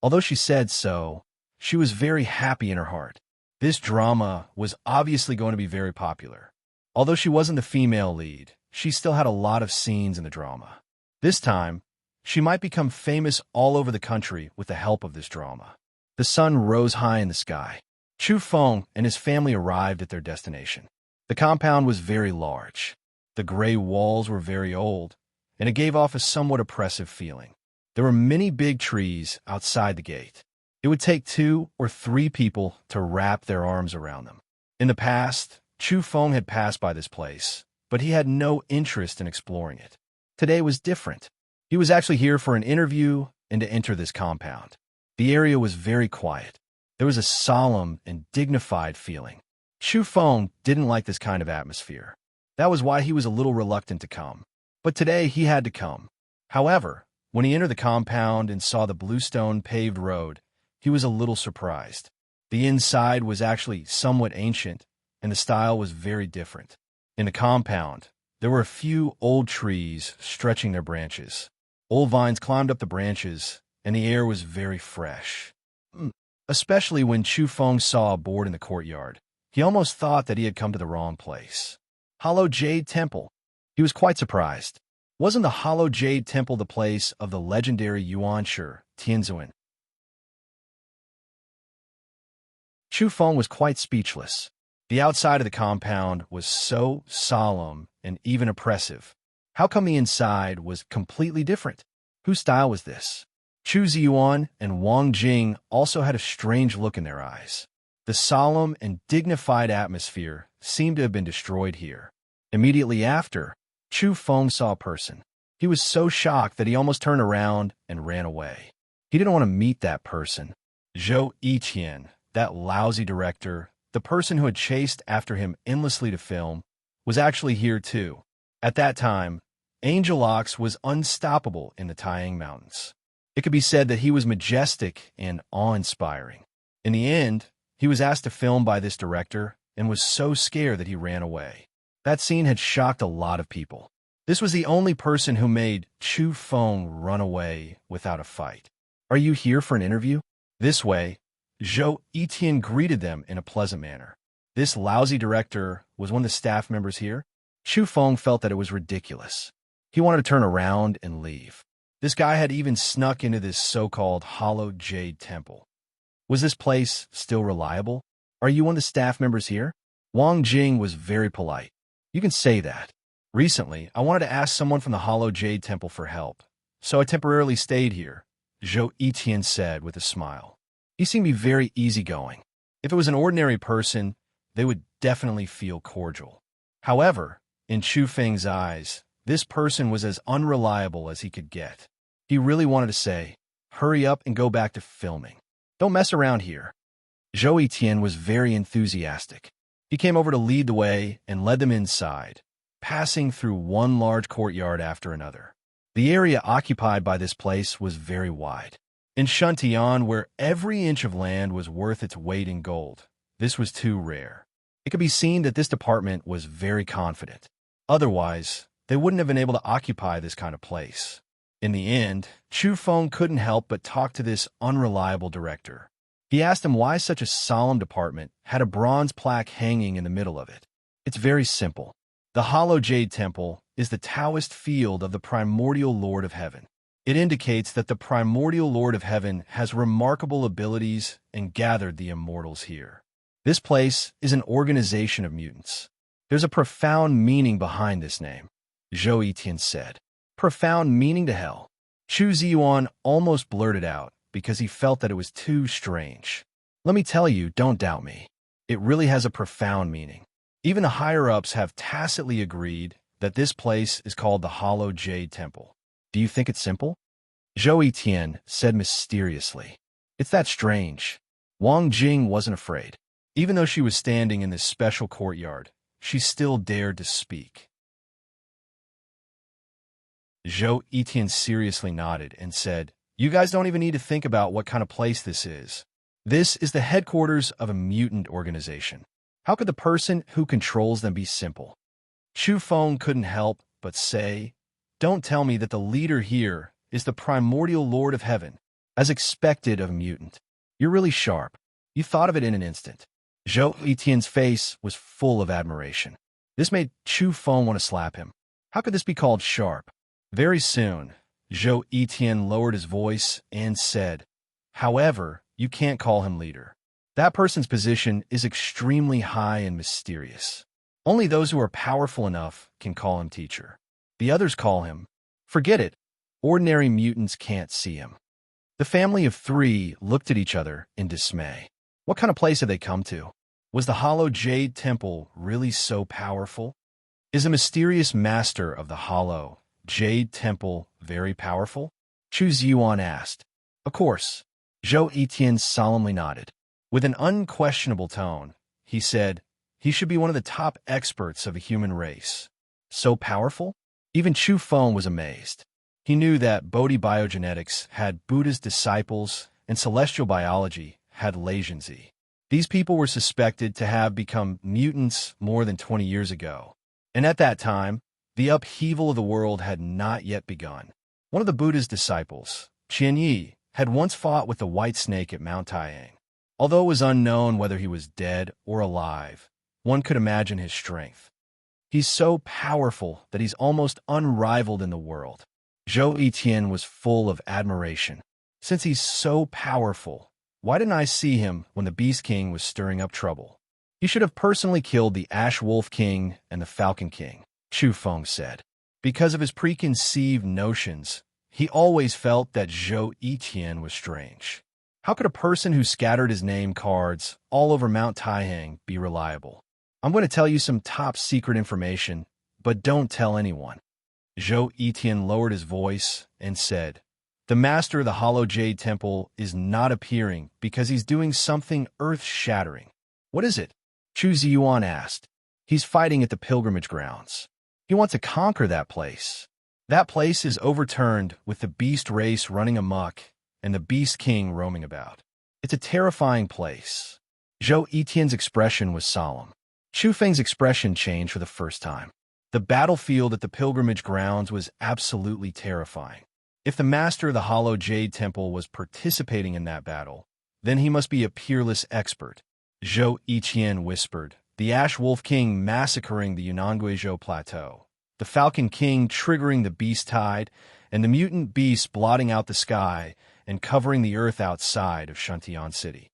Although she said so, she was very happy in her heart. This drama was obviously going to be very popular. Although she wasn't the female lead, she still had a lot of scenes in the drama. This time, she might become famous all over the country with the help of this drama. The sun rose high in the sky. Chu Feng and his family arrived at their destination. The compound was very large. The gray walls were very old, and it gave off a somewhat oppressive feeling. There were many big trees outside the gate. It would take 2 or 3 people to wrap their arms around them. In the past, Chu Feng had passed by this place, but he had no interest in exploring it. Today was different. He was actually here for an interview and to enter this compound. The area was very quiet. There was a solemn and dignified feeling. Chu Feng didn't like this kind of atmosphere. That was why he was a little reluctant to come. But today he had to come. However, when he entered the compound and saw the bluestone paved road, he was a little surprised. The inside was actually somewhat ancient, and the style was very different. In the compound, there were a few old trees stretching their branches. Old vines climbed up the branches, and the air was very fresh. Especially when Chu Feng saw a board in the courtyard. He almost thought that he had come to the wrong place. Hollow Jade Temple. He was quite surprised. Wasn't the Hollow Jade Temple the place of the legendary Yuanshi Tianzuan? Chu Feng was quite speechless. The outside of the compound was so solemn and even oppressive. How come the inside was completely different? Whose style was this? Chu Ziyuan and Wang Jing also had a strange look in their eyes. The solemn and dignified atmosphere seemed to have been destroyed here. Immediately after, Chu Feng saw a person. He was so shocked that he almost turned around and ran away. He didn't want to meet that person. Zhou Yiqian, that lousy director, the person who had chased after him endlessly to film, was actually here too. At that time, Angel Ox was unstoppable in the Taiyang Mountains. It could be said that he was majestic and awe-inspiring. In the end, he was asked to film by this director and was so scared that he ran away. That scene had shocked a lot of people. This was the only person who made Chu Feng run away without a fight. "Are you here for an interview?" This way, Zhou Yiqian greeted them in a pleasant manner. This lousy director was one of the staff members here. Chu Feng felt that it was ridiculous. He wanted to turn around and leave. This guy had even snuck into this so-called Hollow Jade Temple. Was this place still reliable? "Are you one of the staff members here?" Wang Jing was very polite. "You can say that. Recently, I wanted to ask someone from the Hollow Jade Temple for help, so I temporarily stayed here," Zhou Yiqian said with a smile. He seemed to be very easygoing. If it was an ordinary person, they would definitely feel cordial. However, in Chu Feng's eyes, this person was as unreliable as he could get. He really wanted to say, "Hurry up and go back to filming. Don't mess around here." Zhou Yiqian was very enthusiastic. He came over to lead the way and led them inside, passing through one large courtyard after another. The area occupied by this place was very wide. In Shuntian, where every inch of land was worth its weight in gold, this was too rare. It could be seen that this department was very confident. Otherwise, they wouldn't have been able to occupy this kind of place. In the end, Chu Feng couldn't help but talk to this unreliable director. He asked him why such a solemn department had a bronze plaque hanging in the middle of it. It's very simple. The Hollow Jade Temple is the Taoist field of the primordial Lord of Heaven. It indicates that the primordial Lord of Heaven has remarkable abilities and gathered the immortals here. This place is an organization of mutants. There's a profound meaning behind this name, Zhou Yiqian said. Profound meaning to hell. Chu Ziyuan almost blurted out because he felt that it was too strange. "Let me tell you, don't doubt me. It really has a profound meaning. Even the higher-ups have tacitly agreed that this place is called the Hollow Jade Temple. Do you think it's simple?" Zhou Yiqian said mysteriously. "It's that strange." Wang Jing wasn't afraid. Even though she was standing in this special courtyard, she still dared to speak. Zhou Yiqian seriously nodded and said, "You guys don't even need to think about what kind of place this is. This is the headquarters of a mutant organization. How could the person who controls them be simple?" Chu Feng couldn't help but say, "Don't tell me that the leader here is the primordial Lord of Heaven, as expected of a mutant. You're really sharp. You thought of it in an instant." Zhou Yiqian's face was full of admiration. This made Chu Feng want to slap him. How could this be called sharp? Very soon, Zhou Etienne lowered his voice and said, "However, you can't call him leader. That person's position is extremely high and mysterious. Only those who are powerful enough can call him teacher. The others call him, forget it, ordinary mutants can't see him." The family of three looked at each other in dismay. What kind of place had they come to? Was the Hollow Jade Temple really so powerful? Is a mysterious master of the Hollow Jade Temple very powerful? Chu Ziyuan asked. Of course. Zhou Etienne solemnly nodded. With an unquestionable tone, he said, he should be one of the top experts of the human race. So powerful? Even Chu Feng was amazed. He knew that Bodhi biogenetics had Buddha's disciples and celestial biology had Lazianzi. These people were suspected to have become mutants more than 20 years ago. And at that time, the upheaval of the world had not yet begun. One of the Buddha's disciples, Qian Yi, had once fought with the white snake at Mount Taiyang. Although it was unknown whether he was dead or alive, one could imagine his strength. He's so powerful that he's almost unrivaled in the world. Zhou Etienne was full of admiration. Since he's so powerful, why didn't I see him when the Beast King was stirring up trouble? He should have personally killed the Ash Wolf King and the Falcon King, Chu Feng said. Because of his preconceived notions, he always felt that Zhou Etienne was strange. How could a person who scattered his name cards all over Mount Taiyang be reliable? I'm going to tell you some top secret information, but don't tell anyone. Zhou Etienne lowered his voice and said, the master of the Hollow Jade Temple is not appearing because he's doing something earth-shattering. What is it? Chu Ziyuan asked. He's fighting at the pilgrimage grounds. He wants to conquer that place. That place is overturned with the beast race running amok and the Beast King roaming about. It's a terrifying place. Zhou Etienne's expression was solemn. Chu Feng's expression changed for the first time. The battlefield at the pilgrimage grounds was absolutely terrifying. If the master of the Hollow Jade Temple was participating in that battle, then he must be a peerless expert. Zhou Etienne whispered, the Ash Wolf King massacring the Yunanguizhou Plateau, the Falcon King triggering the Beast Tide, and the mutant beasts blotting out the sky and covering the earth outside of Shantian City.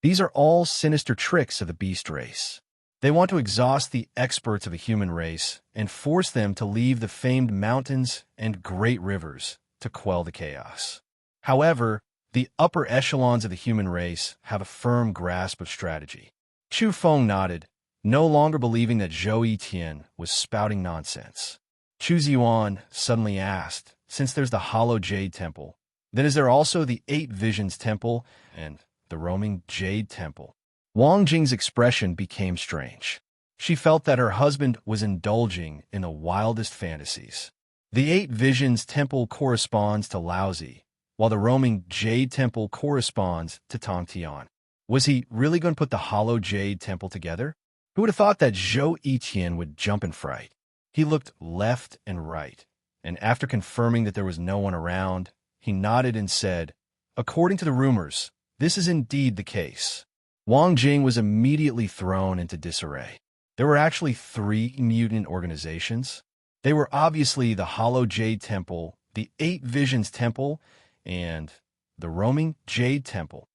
These are all sinister tricks of the beast race. They want to exhaust the experts of the human race and force them to leave the famed mountains and great rivers to quell the chaos. However, the upper echelons of the human race have a firm grasp of strategy. Chu Feng nodded, no longer believing that Zhou Etienne was spouting nonsense. Chu Ziyuan suddenly asked, since there's the Hollow Jade Temple, then is there also the Eight Visions Temple and the roaming Jade Temple? Wang Jing's expression became strange. She felt that her husband was indulging in the wildest fantasies. The Eight Visions Temple corresponds to Laozi, while the roaming Jade Temple corresponds to Tongtian. Was he really going to put the Hollow Jade Temple together? Who would have thought that Zhou Etienne would jump in fright? He looked left and right, and after confirming that there was no one around, he nodded and said, according to the rumors, this is indeed the case. Wang Jing was immediately thrown into disarray. There were actually 3 mutant organizations. They were obviously the Hollow Jade Temple, the Eight Visions Temple, and the roaming Jade Temple.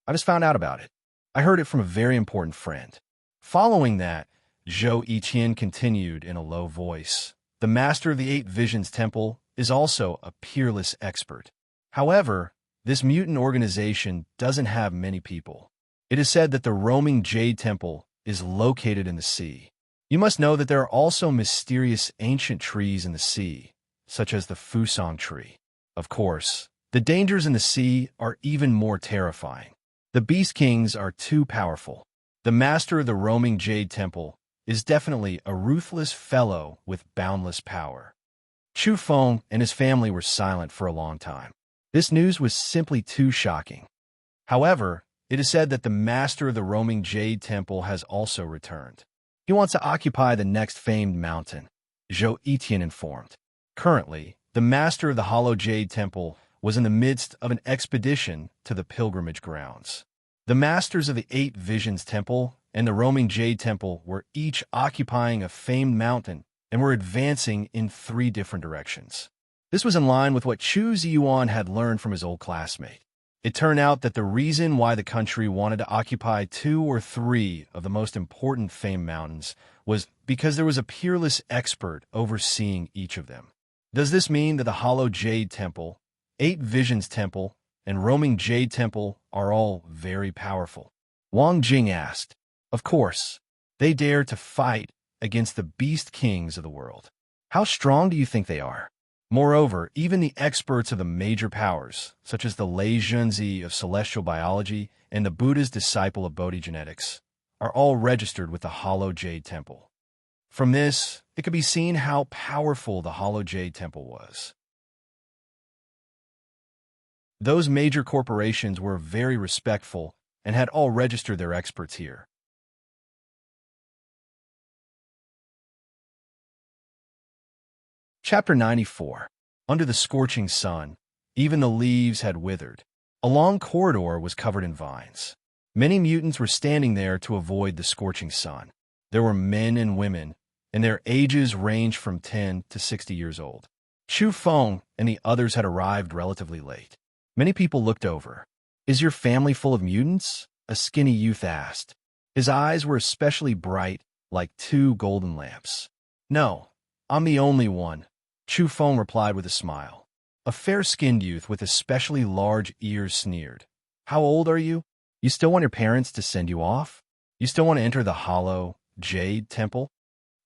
I just found out about it. I heard it from a very important friend. Following that, Zhou Etienne continued in a low voice. The master of the Eight Visions Temple is also a peerless expert. However, this mutant organization doesn't have many people. It is said that the roaming Jade Temple is located in the sea. You must know that there are also mysterious ancient trees in the sea, such as the Fusang tree. Of course, the dangers in the sea are even more terrifying. The Beast Kings are too powerful. The master of the roaming Jade Temple is definitely a ruthless fellow with boundless power. Chu Feng and his family were silent for a long time. This news was simply too shocking. However, it is said that the master of the roaming Jade Temple has also returned. He wants to occupy the next famed mountain, Zhou Etienne informed. Currently, the master of the Hollow Jade Temple was in the midst of an expedition to the pilgrimage grounds. The masters of the Eight Visions Temple and the roaming Jade Temple were each occupying a famed mountain and were advancing in 3 different directions. This was in line with what Chu Ziyuan had learned from his old classmate. It turned out that the reason why the country wanted to occupy 2 or 3 of the most important famed mountains was because there was a peerless expert overseeing each of them. Does this mean that the Hollow Jade Temple, 8 Visions Temple, and Roaming Jade Temple are all very powerful? Wang Jing asked. Of course. They dare to fight against the beast kings of the world. How strong do you think they are? Moreover, even the experts of the major powers, such as the Lei Junzi of celestial biology and the Buddha's disciple of Bodhi genetics, are all registered with the Hollow Jade Temple. From this, it could be seen how powerful the Hollow Jade Temple was. Those major corporations were very respectful and had all registered their experts here. Chapter 94. Under the scorching sun, even the leaves had withered. A long corridor was covered in vines. Many mutants were standing there to avoid the scorching sun. There were men and women, and their ages ranged from 10 to 60 years old. Chu Feng and the others had arrived relatively late. Many people looked over. Is your family full of mutants? A skinny youth asked. His eyes were especially bright, like 2 golden lamps. No, I'm the only one, Chu Feng replied with a smile. A fair-skinned youth with especially large ears sneered. How old are you? You still want your parents to send you off? You still want to enter the Hollow Jade Temple?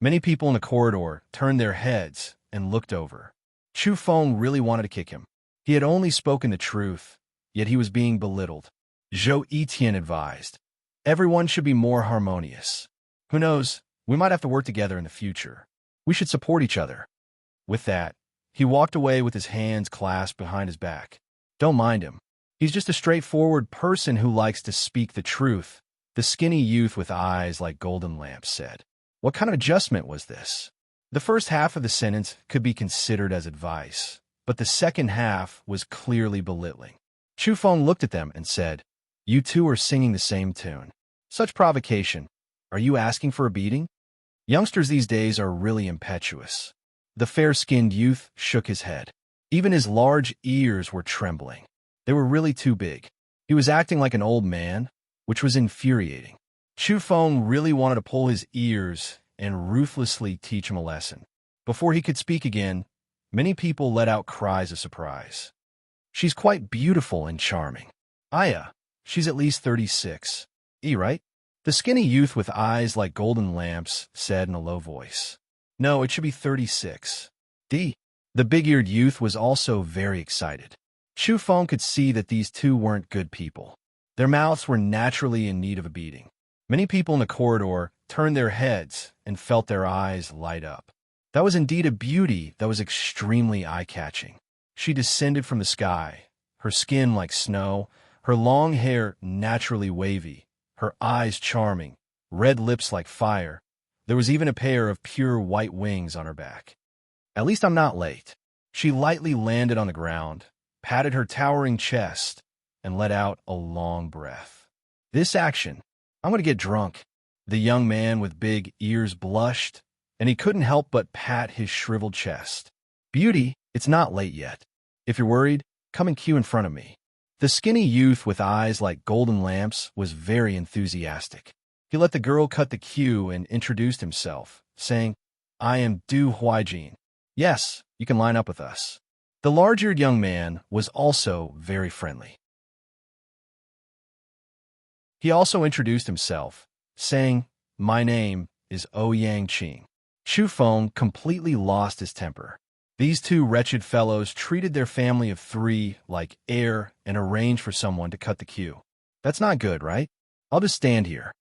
Many people in the corridor turned their heads and looked over. Chu Feng really wanted to kick him. He had only spoken the truth, yet he was being belittled. Zhou Etian advised. Everyone should be more harmonious. Who knows, we might have to work together in the future. We should support each other. With that, he walked away with his hands clasped behind his back. Don't mind him. He's just a straightforward person who likes to speak the truth, the skinny youth with eyes like golden lamps said. What kind of adjustment was this? The first half of the sentence could be considered as advice, but the second half was clearly belittling. Chu Feng looked at them and said, You 2 are singing the same tune. Such provocation. Are you asking for a beating? Youngsters these days are really impetuous. The fair-skinned youth shook his head. Even his large ears were trembling. They were really too big. He was acting like an old man, which was infuriating. Chu Feng really wanted to pull his ears and ruthlessly teach him a lesson. Before he could speak again, many people let out cries of surprise. She's quite beautiful and charming. Aya, she's at least 36. Right? The skinny youth with eyes like golden lamps said in a low voice. No, it should be 36. The big-eared youth was also very excited. Chu Feng could see that these 2 weren't good people. Their mouths were naturally in need of a beating. Many people in the corridor turned their heads and felt their eyes light up. That was indeed a beauty that was extremely eye-catching. She descended from the sky, her skin like snow, her long hair naturally wavy, her eyes charming, red lips like fire. There was even a pair of pure white wings on her back. At least I'm not late. She lightly landed on the ground, patted her towering chest, and let out a long breath. This action, I'm going to get drunk. The young man with big ears blushed, and he couldn't help but pat his shriveled chest. Beauty, it's not late yet. If you're worried, come and queue in front of me. The skinny youth with eyes like golden lamps was very enthusiastic. He let the girl cut the queue and introduced himself, saying, I am Du Huaijin. Yes, you can line up with us. The large-eared young man was also very friendly. He also introduced himself, saying, My name is Ouyang Qing. Chu Feng completely lost his temper. These 2 wretched fellows treated their family of 3 like air and arranged for someone to cut the queue. That's not good, right? I'll just stand here.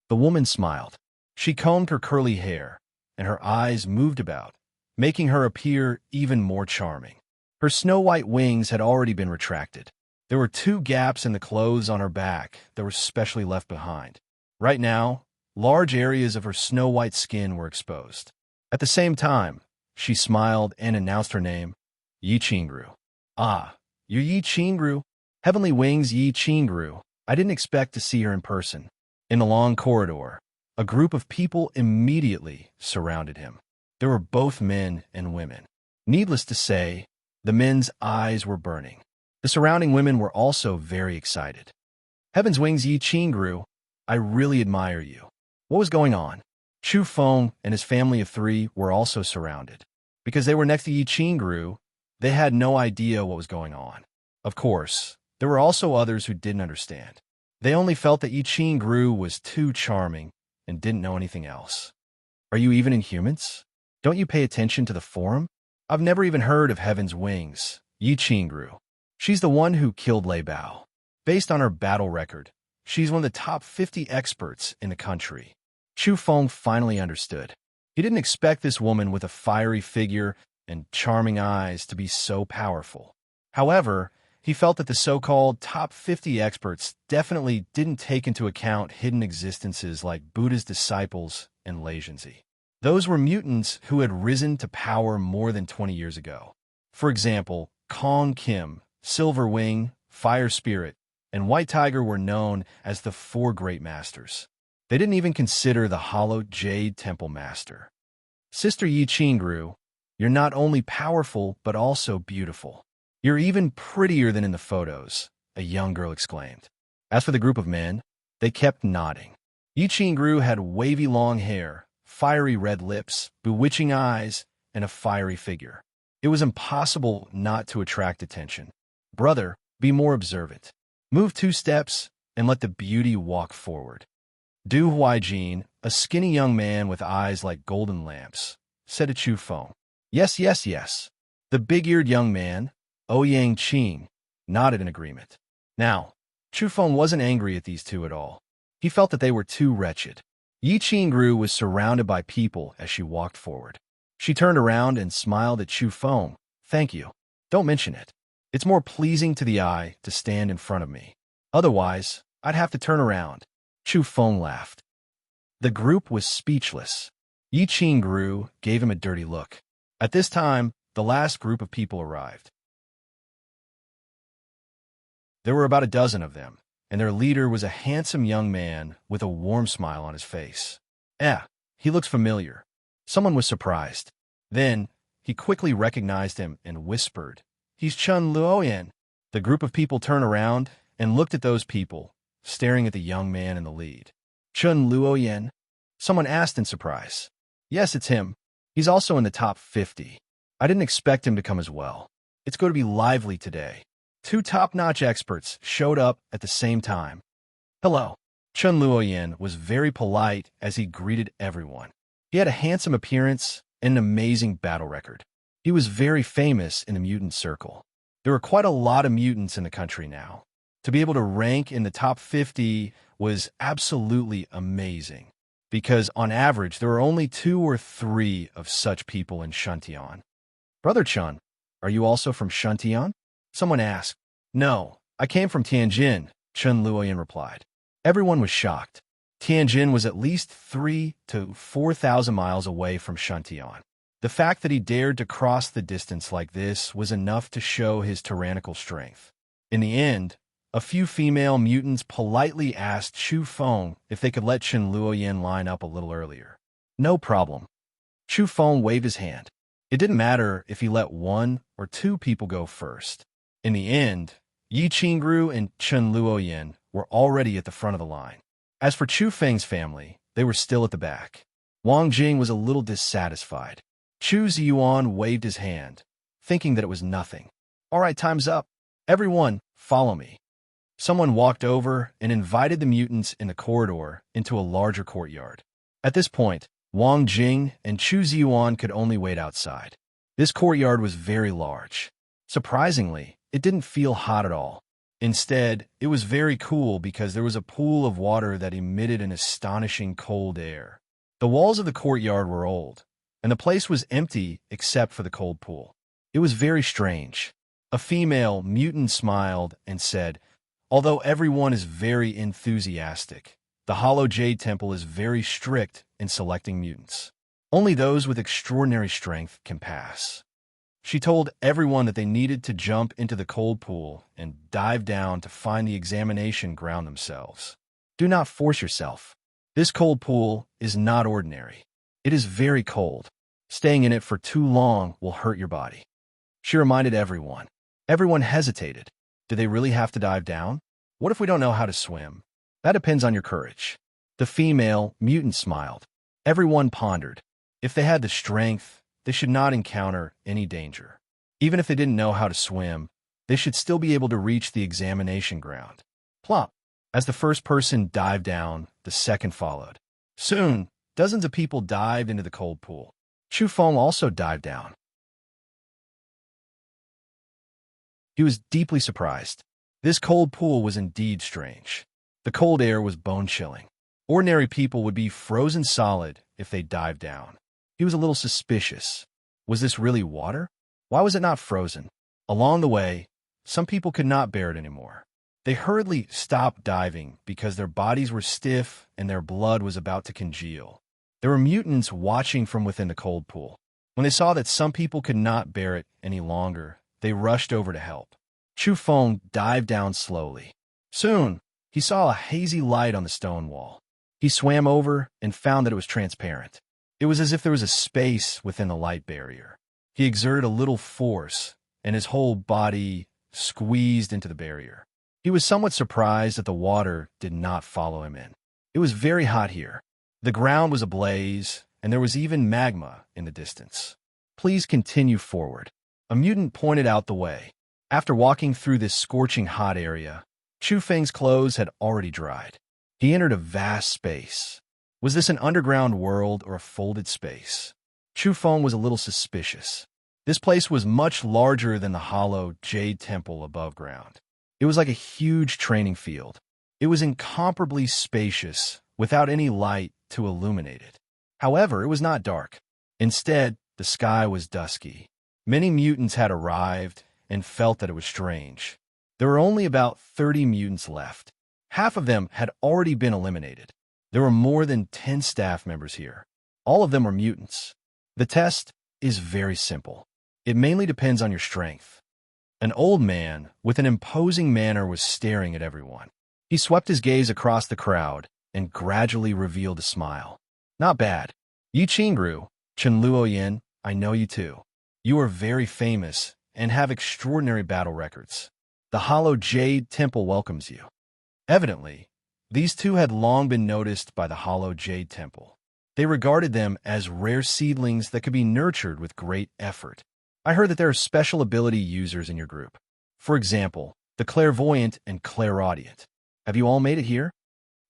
The woman smiled. She combed her curly hair, and her eyes moved about, making her appear even more charming. Her snow-white wings had already been retracted. There were 2 gaps in the clothes on her back that were specially left behind. Right now, large areas of her snow-white skin were exposed. At the same time, she smiled and announced her name, Yi Qingru. Ah, you're Yi Qingru. Heavenly Wings Yi Qingru. I didn't expect to see her in person. In the long corridor, a group of people immediately surrounded him. There were both men and women. Needless to say, the men's eyes were burning. The surrounding women were also very excited. Heaven's Wings Yi Qingru, I really admire you. What was going on? Chu Feng and his family of 3 were also surrounded. Because they were next to Yi Qingru, they had no idea what was going on. Of course, there were also others who didn't understand. They only felt that Yi Qingru was too charming and didn't know anything else. Are you even in humans? Don't you pay attention to the forum? I've never even heard of Heaven's Wings, Yi Qingru. She's the one who killed Lei Bao. Based on her battle record, she's one of the top 50 experts in the country. Chu Feng finally understood. He didn't expect this woman with a fiery figure and charming eyes to be so powerful. However, he felt that the so-called top 50 experts definitely didn't take into account hidden existences like Buddha's disciples and Lei Zhenzi. Those were mutants who had risen to power more than 20 years ago. For example, Kong Kim, Silver Wing, Fire Spirit, and White Tiger were known as the 4 Great Masters. They didn't even consider the Hollow Jade Temple Master. Sister Yi Qingru, you're not only powerful, but also beautiful. You're even prettier than in the photos, a young girl exclaimed. As for the group of men, they kept nodding. Yi Qingru had wavy long hair, fiery red lips, bewitching eyes, and a fiery figure. It was impossible not to attract attention. Brother, be more observant. Move 2 steps and let the beauty walk forward. Du Huaijin, a skinny young man with eyes like golden lamps, said to Chu Feng. Yes, yes, yes. The big-eared young man, Ouyang Qing, nodded in agreement. Now, Chu Feng wasn't angry at these 2 at all. He felt that they were too wretched. Yi Qingru was surrounded by people as she walked forward. She turned around and smiled at Chu Feng. Thank you. Don't mention it. It's more pleasing to the eye to stand in front of me. Otherwise, I'd have to turn around. Chu Feng laughed. The group was speechless. Yi Qingru gave him a dirty look. At this time, the last group of people arrived. There were about a dozen of them, and their leader was a handsome young man with a warm smile on his face. He looks familiar. Someone was surprised. Then, he quickly recognized him and whispered, He's Chun Luoyan. The group of people turned around and looked at those people, staring at the young man in the lead. Chun Luoyan? Someone asked in surprise. Yes, it's him. He's also in the top 50. I didn't expect him to come as well. It's going to be lively today. 2 top-notch experts showed up at the same time. Hello. Chun Luoyan was very polite as he greeted everyone. He had a handsome appearance and an amazing battle record. He was very famous in the mutant circle. There were quite a lot of mutants in the country now. To be able to rank in the top 50 was absolutely amazing, because on average there were only 2 or 3 of such people in Shuntian. Brother Chun, are you also from Shuntian? Someone asked. No, I came from Tianjin, Chun Luoyan replied. Everyone was shocked. Tianjin was at least 3,000 to 4,000 miles away from Shuntian. The fact that he dared to cross the distance like this was enough to show his tyrannical strength. In the end, a few female mutants politely asked Chu Feng if they could let Chun Luoyan line up a little earlier. No problem. Chu Feng waved his hand. It didn't matter if he let 1 or 2 people go first. In the end, Yi Qingru and Chun Luoyan were already at the front of the line. As for Chu Feng's family, they were still at the back. Wang Jing was a little dissatisfied. Chu Ziyuan waved his hand, thinking that it was nothing. All right, time's up. Everyone, follow me. Someone walked over and invited the mutants in the corridor into a larger courtyard. At this point, Wang Jing and Chu Ziyuan could only wait outside. This courtyard was very large. Surprisingly, it didn't feel hot at all. Instead, it was very cool because there was a pool of water that emitted an astonishing cold air. The walls of the courtyard were old, and the place was empty except for the cold pool. It was very strange. A female mutant smiled and said, Although everyone is very enthusiastic, the Hollow Jade Temple is very strict in selecting mutants. Only those with extraordinary strength can pass. She told everyone that they needed to jump into the cold pool and dive down to find the examination ground themselves. Do not force yourself. This cold pool is not ordinary. It is very cold. Staying in it for too long will hurt your body. She reminded everyone. Everyone hesitated. Do they really have to dive down? What if we don't know how to swim? That depends on your courage. The female mutant smiled. Everyone pondered. If they had the strength, they should not encounter any danger. Even if they didn't know how to swim, they should still be able to reach the examination ground. Plop! As the first person dived down, the second followed. Soon, dozens of people dived into the cold pool. Chu Feng also dived down. He was deeply surprised. This cold pool was indeed strange. The cold air was bone-chilling. Ordinary people would be frozen solid if they dived down. He was a little suspicious. Was this really water? Why was it not frozen? Along the way, some people could not bear it anymore. They hurriedly stopped diving because their bodies were stiff and their blood was about to congeal. There were mutants watching from within the cold pool. When they saw that some people could not bear it any longer, they rushed over to help. Chu Feng dived down slowly. Soon, he saw a hazy light on the stone wall. He swam over and found that it was transparent. It was as if there was a space within the light barrier. He exerted a little force, and his whole body squeezed into the barrier. He was somewhat surprised that the water did not follow him in. It was very hot here. The ground was ablaze, and there was even magma in the distance. Please continue forward. A mutant pointed out the way. After walking through this scorching hot area, Chu Feng's clothes had already dried. He entered a vast space. Was this an underground world or a folded space? Chu Feng was a little suspicious. This place was much larger than the hollow jade temple above ground. It was like a huge training field. It was incomparably spacious, without any light to illuminate it. However, it was not dark. Instead, the sky was dusky. Many mutants had arrived and felt that it was strange. There were only about 30 mutants left. Half of them had already been eliminated. There were more than 10 staff members here. All of them were mutants. The test is very simple. It mainly depends on your strength. An old man with an imposing manner was staring at everyone. He swept his gaze across the crowd and gradually revealed a smile. Not bad. Yi Qingru, Chen Luoyan, I know you too. You are very famous and have extraordinary battle records. The Hollow Jade Temple welcomes you. Evidently, these two had long been noticed by the Hollow Jade Temple. They regarded them as rare seedlings that could be nurtured with great effort. I heard that there are special ability users in your group. For example, the clairvoyant and clairaudient. Have you all made it here?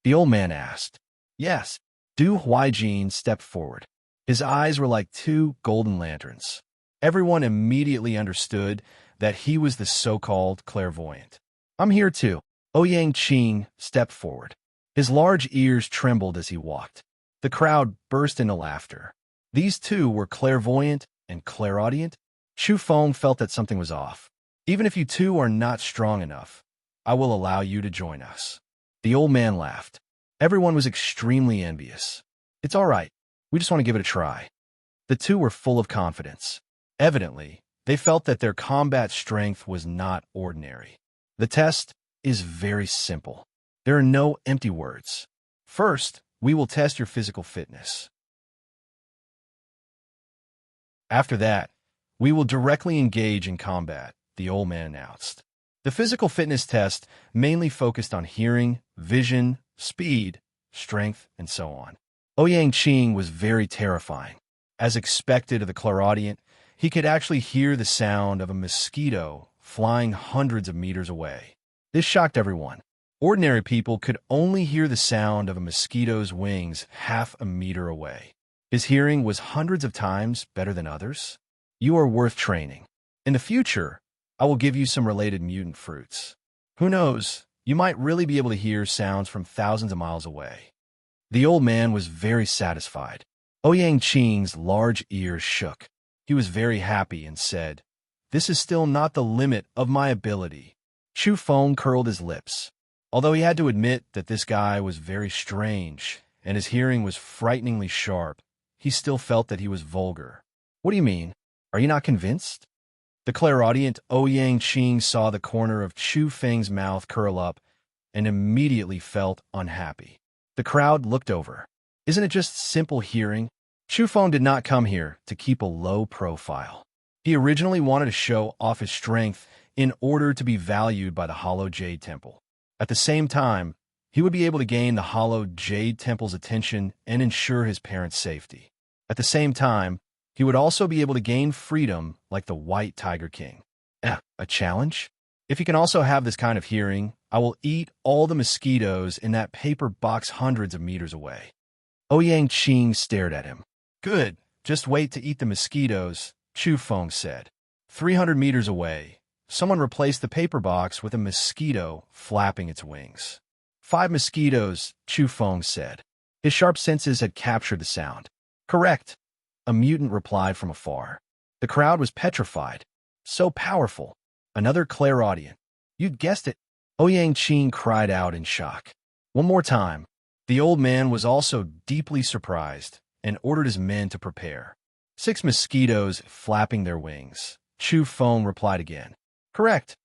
The old man asked. Yes. Du Huaijin stepped forward. His eyes were like two golden lanterns. Everyone immediately understood that he was the so-called clairvoyant. I'm here too. Ouyang Qing stepped forward. His large ears trembled as he walked. The crowd burst into laughter. These two were clairvoyant and clairaudient. Chu Feng felt that something was off. Even if you two are not strong enough, I will allow you to join us. The old man laughed. Everyone was extremely envious. It's all right. We just want to give it a try. The two were full of confidence. Evidently, they felt that their combat strength was not ordinary. The test is very simple. There are no empty words. First, we will test your physical fitness. After that, we will directly engage in combat, the old man announced. The physical fitness test mainly focused on hearing, vision, speed, strength, and so on. Ouyang Qing was very terrifying. As expected of the clairaudient, he could actually hear the sound of a mosquito flying hundreds of meters away. This shocked everyone. Ordinary people could only hear the sound of a mosquito's wings half a meter away. His hearing was hundreds of times better than others. You are worth training. In the future, I will give you some related mutant fruits. Who knows, you might really be able to hear sounds from thousands of miles away. The old man was very satisfied. Ouyang Qing's large ears shook. He was very happy and said, "This is still not the limit of my ability." Chu Feng curled his lips. Although he had to admit that this guy was very strange and his hearing was frighteningly sharp, he still felt that he was vulgar. What do you mean? Are you not convinced? The clairaudient Ouyang Qing saw the corner of Chu Feng's mouth curl up, and immediately felt unhappy. The crowd looked over. Isn't it just simple hearing? Chufeng did not come here to keep a low profile. He originally wanted to show off his strength in order to be valued by the Hollow Jade Temple. At the same time, he would be able to gain the Hollow Jade Temple's attention and ensure his parents' safety. At the same time, he would also be able to gain freedom like the White Tiger King. A challenge? If you can also have this kind of hearing, I will eat all the mosquitoes in that paper box hundreds of meters away. Ouyang Qing stared at him. Good, just wait to eat the mosquitoes, Chufeng said. 300 meters away, someone replaced the paper box with a mosquito flapping its wings. 5 mosquitoes, Chufeng said. His sharp senses had captured the sound. Correct, a mutant replied from afar. The crowd was petrified. So powerful. Another clairaudient. You'd guessed it. Ouyang Qing cried out in shock. One more time. The old man was also deeply surprised and ordered his men to prepare. 6 mosquitoes flapping their wings. Chufeng replied again. Correct.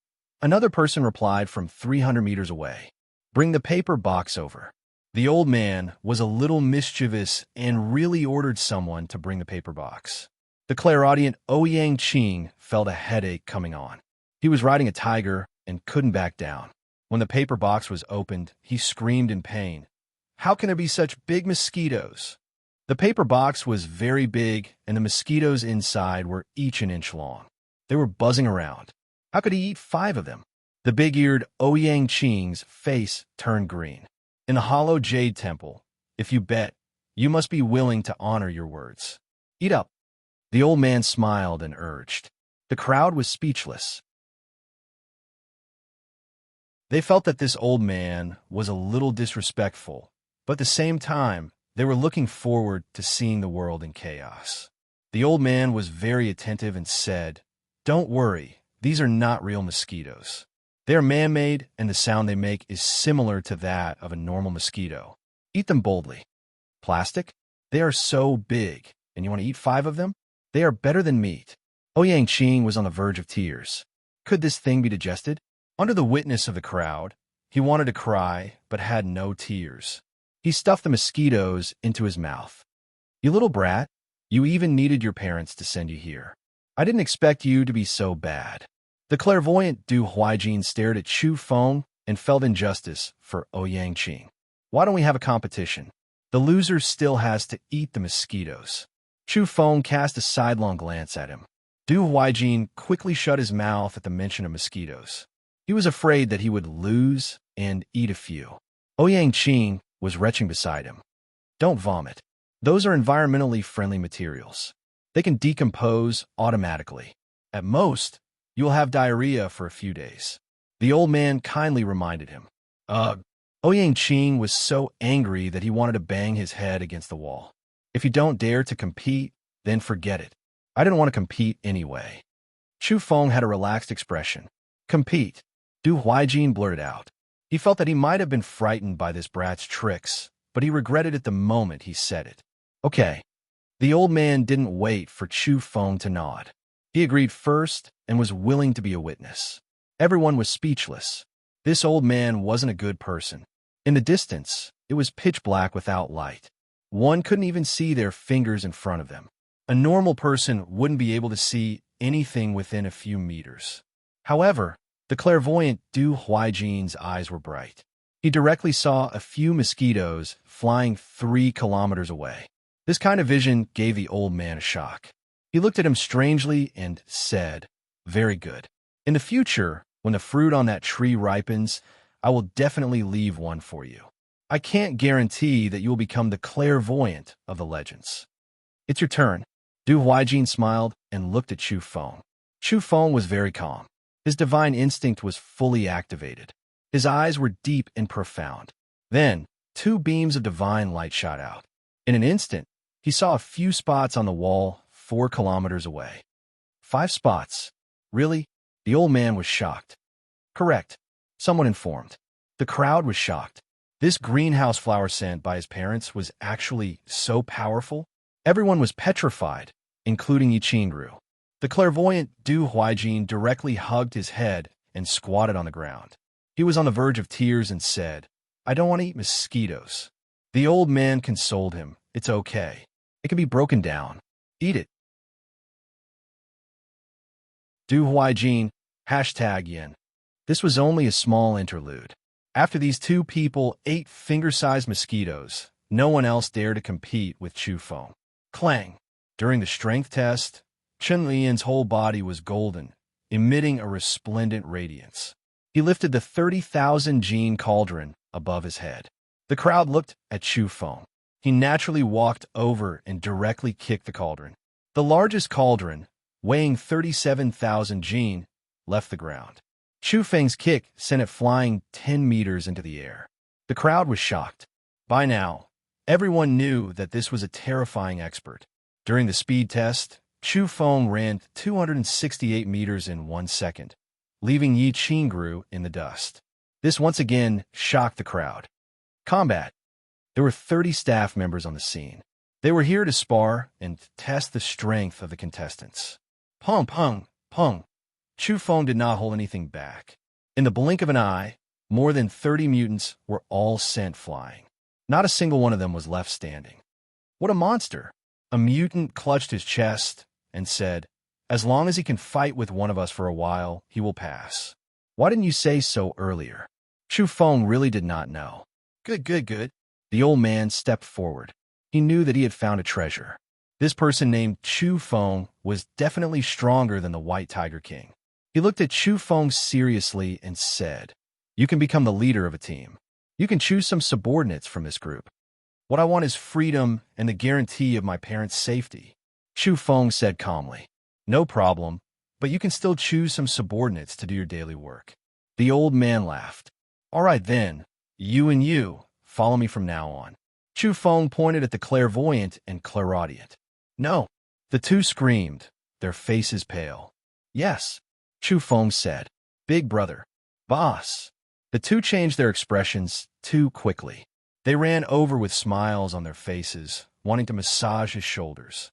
Another person replied from 300 meters away. Bring the paper box over. The old man was a little mischievous and really ordered someone to bring the paper box. The clairaudient Ouyang Qing felt a headache coming on. He was riding a tiger and couldn't back down. When the paper box was opened, he screamed in pain. How can there be such big mosquitoes? The paper box was very big, and the mosquitoes inside were each an inch long. They were buzzing around. How could he eat 5 of them? The big-eared Ouyang Qing's face turned green. In the Hollow Jade Temple, if you bet, you must be willing to honor your words. Eat up. The old man smiled and urged. The crowd was speechless. They felt that this old man was a little disrespectful, but at the same time, they were looking forward to seeing the world in chaos. The old man was very attentive and said, Don't worry, these are not real mosquitoes. They are man-made, and the sound they make is similar to that of a normal mosquito. Eat them boldly. Plastic? They are so big, and you want to eat 5 of them? They are better than meat. Ouyang Qing was on the verge of tears. Could this thing be digested? Under the witness of the crowd, he wanted to cry, but had no tears. He stuffed the mosquitoes into his mouth. You little brat, you even needed your parents to send you here. I didn't expect you to be so bad. The clairvoyant Du Huaijin stared at Chufeng and felt injustice for Ouyang Qing. Why don't we have a competition? The loser still has to eat the mosquitoes. Chufeng cast a sidelong glance at him. Du Huaijin quickly shut his mouth at the mention of mosquitoes. He was afraid that he would lose and eat a few. Ouyang Qing was retching beside him. Don't vomit. Those are environmentally friendly materials. They can decompose automatically. At most, you will have diarrhea for a few days. The old man kindly reminded him. Ouyang Qing was so angry that he wanted to bang his head against the wall. If you don't dare to compete, then forget it. I didn't want to compete anyway. Chufeng had a relaxed expression. Compete, Du Huaijin blurted out. He felt that he might have been frightened by this brat's tricks, but he regretted it the moment he said it. Okay. The old man didn't wait for Chufeng to nod. He agreed first and was willing to be a witness. Everyone was speechless. This old man wasn't a good person. In the distance, it was pitch black without light. One couldn't even see their fingers in front of them. A normal person wouldn't be able to see anything within a few meters. However, the clairvoyant Du Huaijin's eyes were bright. He directly saw a few mosquitoes flying 3 kilometers away. This kind of vision gave the old man a shock. He looked at him strangely and said, Very good. In the future, when the fruit on that tree ripens, I will definitely leave one for you. I can't guarantee that you will become the clairvoyant of the legends. It's your turn. Du Huaijin smiled and looked at Chufeng. Chufeng was very calm. His divine instinct was fully activated. His eyes were deep and profound. Then, 2 beams of divine light shot out. In an instant, he saw a few spots on the wall 4 kilometers away. 5 spots. Really? The old man was shocked. Correct. Someone informed. The crowd was shocked. This greenhouse flower sent by his parents was actually so powerful. Everyone was petrified, including Yiqingru. The clairvoyant Du Huaijin directly hugged his head and squatted on the ground. He was on the verge of tears and said, "I don't want to eat mosquitoes." The old man consoled him. "It's okay. It can be broken down. Eat it." Du Huaijin, #yen. This was only a small interlude. After these two people ate finger-sized mosquitoes, no one else dared to compete with Chu Feng. Clang! During the strength test, Chen Lian's whole body was golden, emitting a resplendent radiance. He lifted the 30,000 gene cauldron above his head. The crowd looked at Chu Feng. He naturally walked over and directly kicked the cauldron. The largest cauldron, weighing 37,000 gene, left the ground. Chu Feng's kick sent it flying 10 meters into the air. The crowd was shocked. By now, everyone knew that this was a terrifying expert. During the speed test, Chu Feng ran 268 meters in 1 second, leaving Yi Qingru in the dust. This once again shocked the crowd. Combat. There were 30 staff members on the scene. They were here to spar and test the strength of the contestants. Pung, pung, pung. Chu Feng did not hold anything back. In the blink of an eye, more than 30 mutants were all sent flying. Not a single one of them was left standing. What a monster! A mutant clutched his chest and said, "As long as he can fight with one of us for a while, he will pass." Why didn't you say so earlier? Chu Feng really did not know. Good, good, good. The old man stepped forward. He knew that he had found a treasure. This person named Chu Feng was definitely stronger than the White Tiger King. He looked at Chu Feng seriously and said, "You can become the leader of a team. You can choose some subordinates from this group. What I want is freedom and the guarantee of my parents' safety." Chu Feng said calmly, "No problem, but you can still choose some subordinates to do your daily work." The old man laughed. "All right then, you and you, follow me from now on." Chu Feng pointed at the clairvoyant and clairaudient. "No." The two screamed, their faces pale. "Yes," Chu Feng said. "Big brother. Boss." The two changed their expressions too quickly. They ran over with smiles on their faces, wanting to massage his shoulders.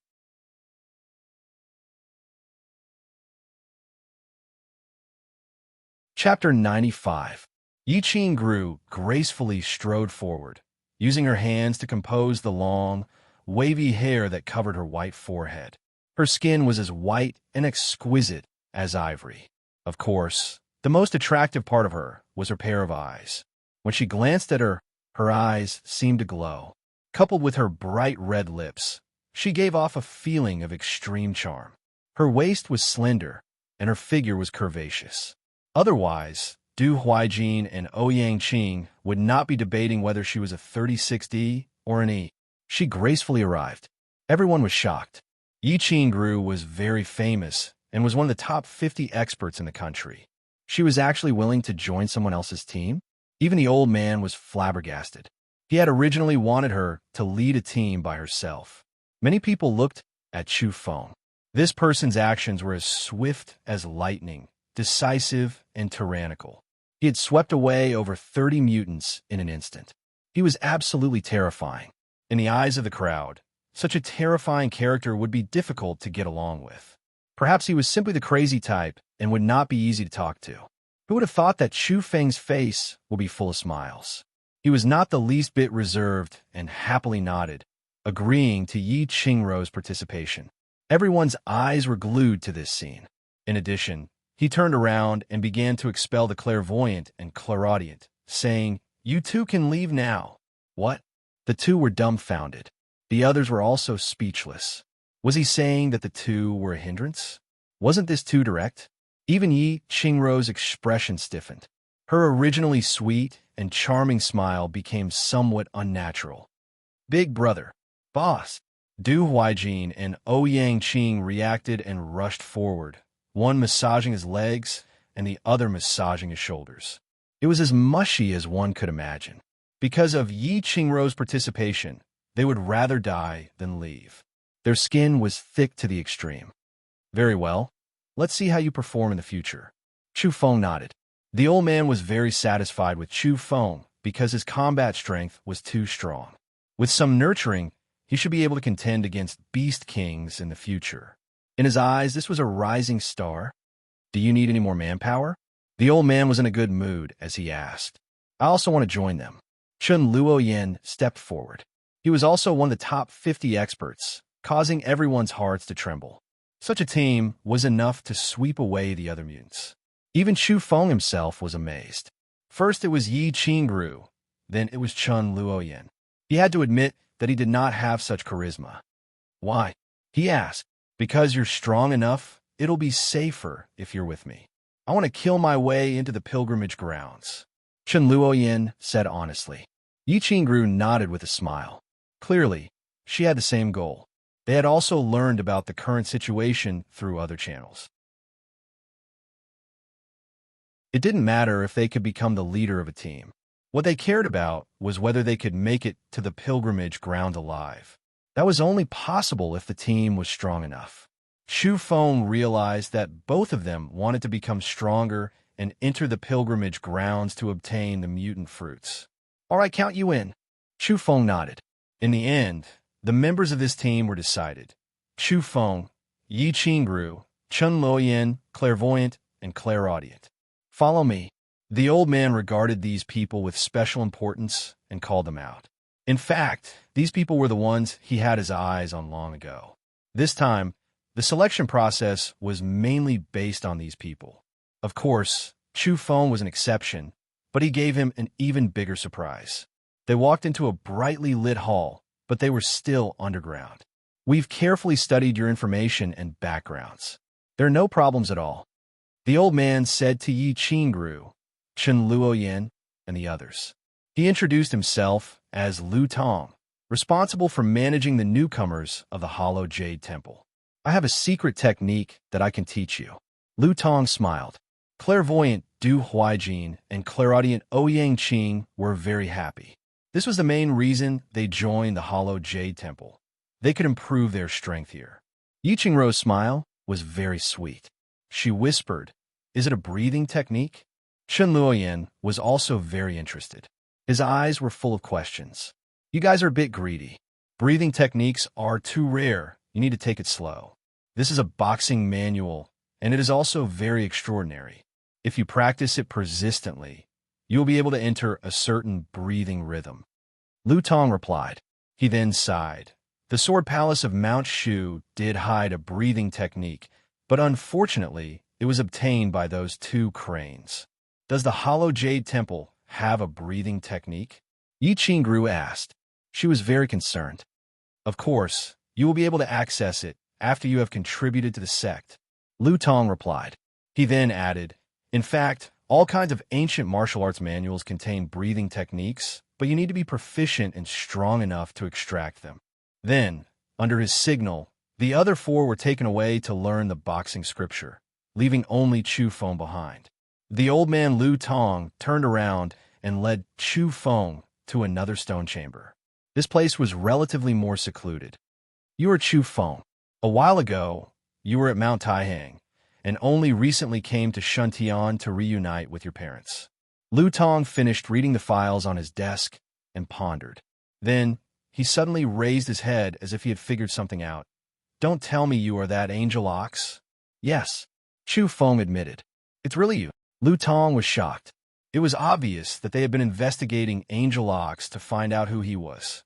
Chapter 95. Yi Qingru gracefully strode forward, using her hands to compose the long, wavy hair that covered her white forehead. Her skin was as white and exquisite as ivory. Of course, the most attractive part of her was her pair of eyes. When she glanced at her eyes seemed to glow. Coupled with her bright red lips, she gave off a feeling of extreme charm. Her waist was slender, and her figure was curvaceous. Otherwise, Du Huaijin and Ouyang Qing would not be debating whether she was a 36D or an E. She gracefully arrived. Everyone was shocked. Yi Qingru was very famous and was one of the top 50 experts in the country. She was actually willing to join someone else's team? Even the old man was flabbergasted. He had originally wanted her to lead a team by herself. Many people looked at Chu Feng. This person's actions were as swift as lightning, decisive and tyrannical. He had swept away over 30 mutants in an instant. He was absolutely terrifying. In the eyes of the crowd, such a terrifying character would be difficult to get along with. Perhaps he was simply the crazy type and would not be easy to talk to. Who would have thought that Chu Feng's face would be full of smiles? He was not the least bit reserved and happily nodded, agreeing to Yi Qingru's participation. Everyone's eyes were glued to this scene. In addition, he turned around and began to expel the clairvoyant and clairaudient, saying, "You two can leave now." What? The two were dumbfounded. The others were also speechless. Was he saying that the two were a hindrance? Wasn't this too direct? Even Yi Qingru's expression stiffened. Her originally sweet and charming smile became somewhat unnatural. "Big brother, boss." Du Huaijin and Ouyang Qing reacted and rushed forward, one massaging his legs and the other massaging his shoulders. It was as mushy as one could imagine. Because of Yi Qingru's participation, they would rather die than leave. Their skin was thick to the extreme. "Very well. Let's see how you perform in the future." Chu Feng nodded. The old man was very satisfied with Chu Feng because his combat strength was too strong. With some nurturing, he should be able to contend against beast kings in the future. In his eyes, this was a rising star. "Do you need any more manpower?" The old man was in a good mood as he asked, "I also want to join them." Chun Luoyin stepped forward. He was also one of the top 50 experts, causing everyone's hearts to tremble. Such a team was enough to sweep away the other mutants. Even Chu Feng himself was amazed. First it was Yi Qingru, then it was Chun Luoyin. He had to admit that he did not have such charisma. "Why?" he asked. "Because you're strong enough, it'll be safer if you're with me. I want to kill my way into the pilgrimage grounds," Chun Luoyin said honestly. Yi Qingru nodded with a smile. Clearly, she had the same goal. They had also learned about the current situation through other channels. It didn't matter if they could become the leader of a team. What they cared about was whether they could make it to the pilgrimage ground alive. That was only possible if the team was strong enough. Chu Feng realized that both of them wanted to become stronger and enter the pilgrimage grounds to obtain the mutant fruits. "All right, count you in." Chu Feng nodded. In the end, the members of this team were decided. Chu Feng, Yi Qingru, Chun Luoyin, clairvoyant, and clairaudient. "Follow me." The old man regarded these people with special importance and called them out. In fact, these people were the ones he had his eyes on long ago. This time, the selection process was mainly based on these people. Of course, Chu Feng was an exception, but he gave him an even bigger surprise. They walked into a brightly lit hall, but they were still underground. "We've carefully studied your information and backgrounds. There are no problems at all," the old man said to Yi Qingru, Chun Luoyin, and the others. He introduced himself as Lu Tong, responsible for managing the newcomers of the Hollow Jade Temple. "I have a secret technique that I can teach you." Lu Tong smiled. Clairvoyant Du Huaijin and clairaudient Ouyang Qing were very happy. This was the main reason they joined the Hollow Jade Temple. They could improve their strength here. Yi Qingru's smile was very sweet. She whispered, "Is it a breathing technique?" Chun Luoyin was also very interested. His eyes were full of questions. "You guys are a bit greedy. Breathing techniques are too rare. You need to take it slow. This is a boxing manual, and it is also very extraordinary. If you practice it persistently, you will be able to enter a certain breathing rhythm." Lu Tong replied. He then sighed. The Sword Palace of Mount Shu did hide a breathing technique, but unfortunately, it was obtained by those two cranes. "Does the Hollow Jade Temple have a breathing technique?" Yi Qingru asked. She was very concerned. "Of course, you will be able to access it after you have contributed to the sect," Lu Tong replied. He then added, "In fact, all kinds of ancient martial arts manuals contain breathing techniques, but you need to be proficient and strong enough to extract them." Then, under his signal, the other four were taken away to learn the boxing scripture, leaving only Chu Feng behind. The old man Lu Tong turned around and led Chu Feng to another stone chamber. This place was relatively more secluded. "You are Chu Feng. A while ago, you were at Mount Taihang, and only recently came to Shuntian to reunite with your parents." Lu Tong finished reading the files on his desk and pondered. Then, he suddenly raised his head as if he had figured something out. "Don't tell me you are that angel ox." "Yes," Chu Feng admitted. "It's really you." Lu Tong was shocked. It was obvious that they had been investigating Angel Ox to find out who he was.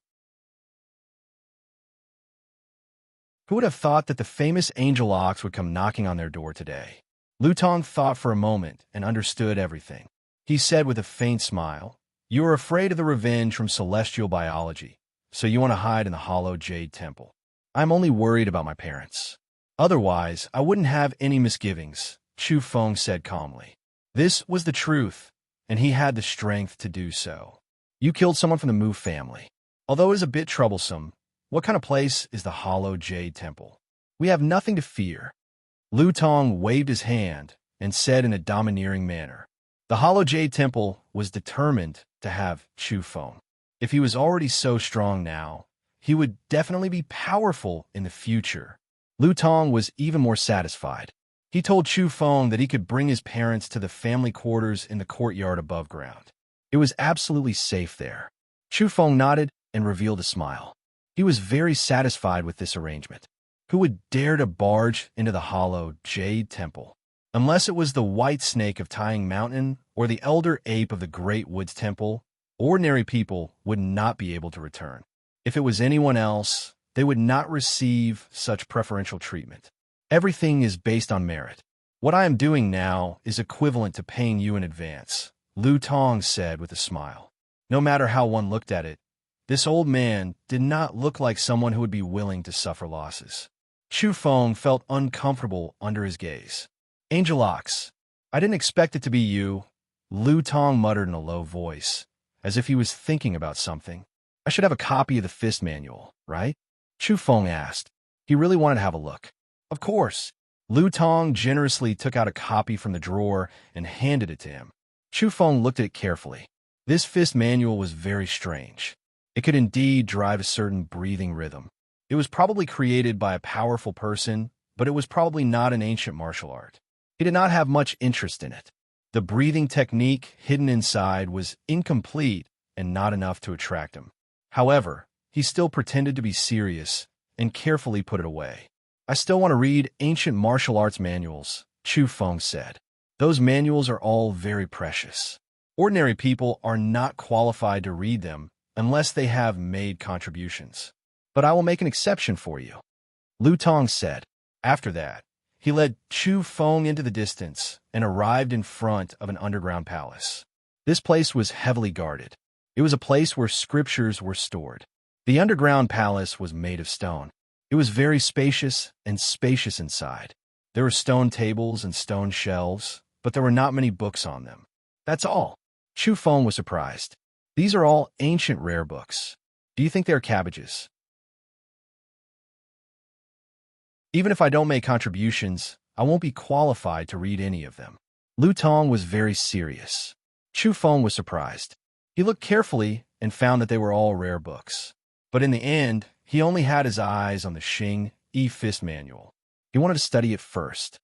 Who would have thought that the famous Angel Ox would come knocking on their door today? Lu Tong thought for a moment and understood everything. He said with a faint smile, "You are afraid of the revenge from celestial biology, so you want to hide in the Hollow Jade Temple. I'm only worried about my parents. Otherwise, I wouldn't have any misgivings," Chu Feng said calmly. This was the truth, and he had the strength to do so. "You killed someone from the Mu family. Although it is a bit troublesome, what kind of place is the Hollow Jade Temple? We have nothing to fear." Lu Tong waved his hand and said in a domineering manner. The Hollow Jade Temple was determined to have Chu Feng. If he was already so strong now, he would definitely be powerful in the future. Lu Tong was even more satisfied. He told Chu Feng that he could bring his parents to the family quarters in the courtyard above ground. It was absolutely safe there. Chu Feng nodded and revealed a smile. He was very satisfied with this arrangement. Who would dare to barge into the Hollow Jade Temple? Unless it was the white snake of Tying Mountain or the elder ape of the Great Woods Temple, ordinary people would not be able to return. If it was anyone else, they would not receive such preferential treatment. Everything is based on merit. What I am doing now is equivalent to paying you in advance, Lu Tong said with a smile. No matter how one looked at it, this old man did not look like someone who would be willing to suffer losses. Chu Feng felt uncomfortable under his gaze. Angel Ox, I didn't expect it to be you, Lu Tong muttered in a low voice, as if he was thinking about something. I should have a copy of the fist manual, right? Chu Feng asked. He really wanted to have a look. Of course. Lu Tong generously took out a copy from the drawer and handed it to him. Chu Feng looked at it carefully. This fist manual was very strange. It could indeed drive a certain breathing rhythm. It was probably created by a powerful person, but it was probably not an ancient martial art. He did not have much interest in it. The breathing technique hidden inside was incomplete and not enough to attract him. However, he still pretended to be serious and carefully put it away. I still want to read ancient martial arts manuals, Chu Feng said. Those manuals are all very precious. Ordinary people are not qualified to read them unless they have made contributions. But I will make an exception for you, Lu Tong said. After that, he led Chu Feng into the distance and arrived in front of an underground palace. This place was heavily guarded. It was a place where scriptures were stored. The underground palace was made of stone. It was very spacious and spacious inside. There were stone tables and stone shelves, but there were not many books on them. That's all. Chu Feng was surprised. These are all ancient rare books. Do you think they're cabbages? Even if I don't make contributions, I won't be qualified to read any of them. Lu Tong was very serious. Chu Feng was surprised. He looked carefully and found that they were all rare books. But in the end, he only had his eyes on the Xing Yi Fist Manual. He wanted to study it first.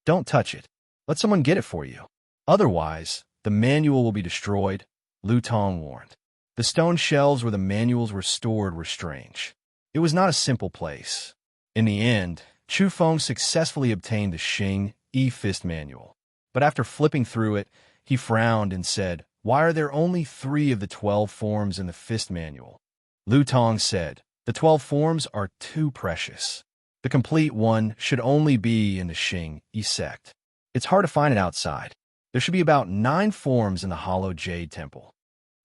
Don't touch it. Let someone get it for you. Otherwise, the manual will be destroyed, Lu Tong warned. The stone shelves where the manuals were stored were strange. It was not a simple place. In the end, Chu Feng successfully obtained the Xing Yi Fist Manual. But after flipping through it, he frowned and said, "Why are there only 3 of the 12 forms in the Fist Manual?" Lu Tong said, "The 12 forms are too precious. The complete one should only be in the Xing Yi sect. It's hard to find it outside. There should be about 9 forms in the Hollow Jade Temple.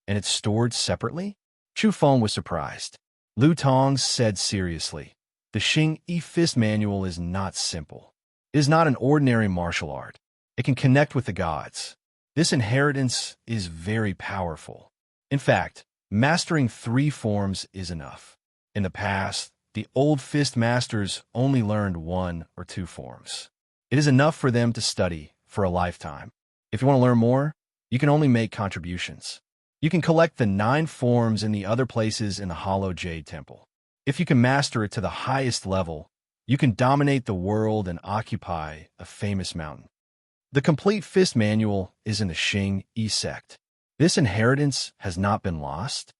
And it's stored separately?" Chu Feng was surprised. Lu Tong said seriously, "The Xing Yi Fist Manual is not simple. It is not an ordinary martial art. It can connect with the gods. This inheritance is very powerful. In fact, mastering 3 forms is enough. In the past, the old fist masters only learned 1 or 2 forms. It is enough for them to study for a lifetime. If you want to learn more, you can only make contributions. You can collect the 9 forms in the other places in the Hollow Jade Temple. If you can master it to the highest level, you can dominate the world and occupy a famous mountain. The complete fist manual is in the Xing Yi sect. This inheritance has not been lost?"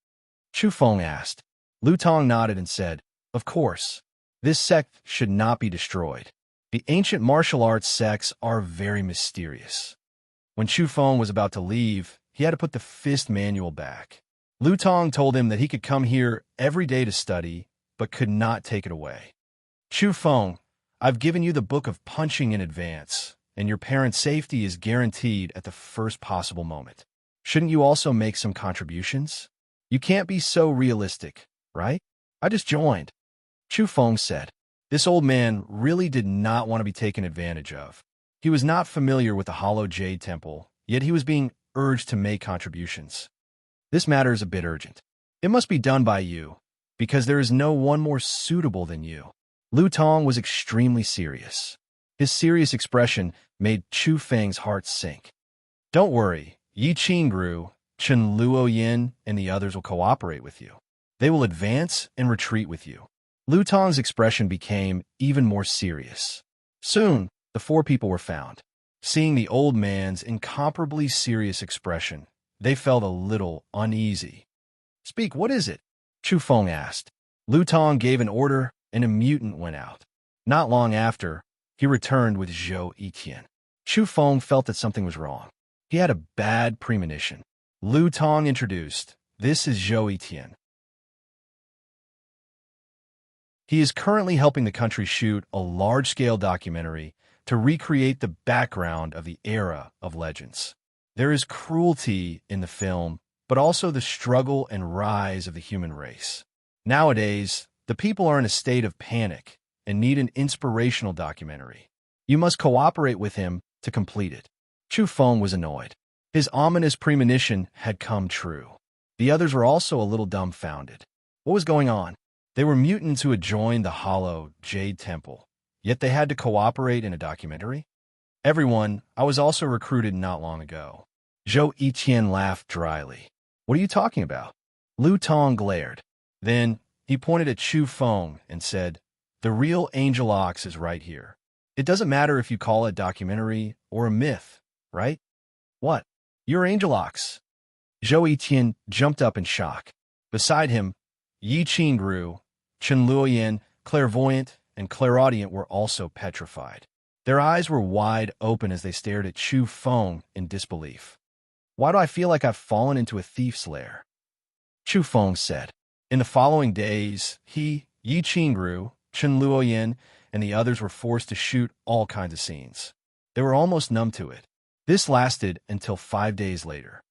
Chu Feng asked. Lu Tong nodded and said, "Of course. This sect should not be destroyed. The ancient martial arts sects are very mysterious." When Chu Feng was about to leave, he had to put the fist manual back. Lu Tong told him that he could come here every day to study, but could not take it away. "Chu Feng, I've given you the book of punching in advance, and your parents' safety is guaranteed at the first possible moment. Shouldn't you also make some contributions? You can't be so realistic, right? I just joined," Chu Feng said. This old man really did not want to be taken advantage of. He was not familiar with the Hollow Jade Temple, yet he was being urged to make contributions. "This matter is a bit urgent. It must be done by you, because there is no one more suitable than you." Lu Tong was extremely serious. His serious expression made Chu Feng's heart sink. "Don't worry, Yi Qingru, Chen Luoyin, and the others will cooperate with you. They will advance and retreat with you." Lu Tong's expression became even more serious. Soon, the 4 people were found. Seeing the old man's incomparably serious expression, they felt a little uneasy. "Speak, what is it?" Chu Feng asked. Lu Tong gave an order, and a mutant went out. Not long after, he returned with Zhou Yiqian. Chu Feng felt that something was wrong. He had a bad premonition. Lu Tong introduced, "This is Zhou Tian. He is currently helping the country shoot a large-scale documentary to recreate the background of the era of legends. There is cruelty in the film, but also the struggle and rise of the human race. Nowadays, the people are in a state of panic and need an inspirational documentary. You must cooperate with him to complete it." Chu Feng was annoyed. His ominous premonition had come true. The others were also a little dumbfounded. What was going on? They were mutants who had joined the Hollow Jade Temple, yet they had to cooperate in a documentary? "Everyone, I was also recruited not long ago." Zhou Yiqian laughed dryly. "What are you talking about?" Lu Tong glared. Then he pointed at Chu Feng and said, "The real Angel Ox is right here. It doesn't matter if you call it documentary or a myth, right?" "What? You're Angel Ox?" Zhou Yiqian jumped up in shock. Beside him, Yi Qingru, Chen Luoyan, clairvoyant, and clairaudient were also petrified. Their eyes were wide open as they stared at Chu Feng in disbelief. "Why do I feel like I've fallen into a thief's lair?" Chu Feng said. In the following days, he, Yi Qingru, Chen Luoyan, and the others were forced to shoot all kinds of scenes. They were almost numb to it. This lasted until 5 days later.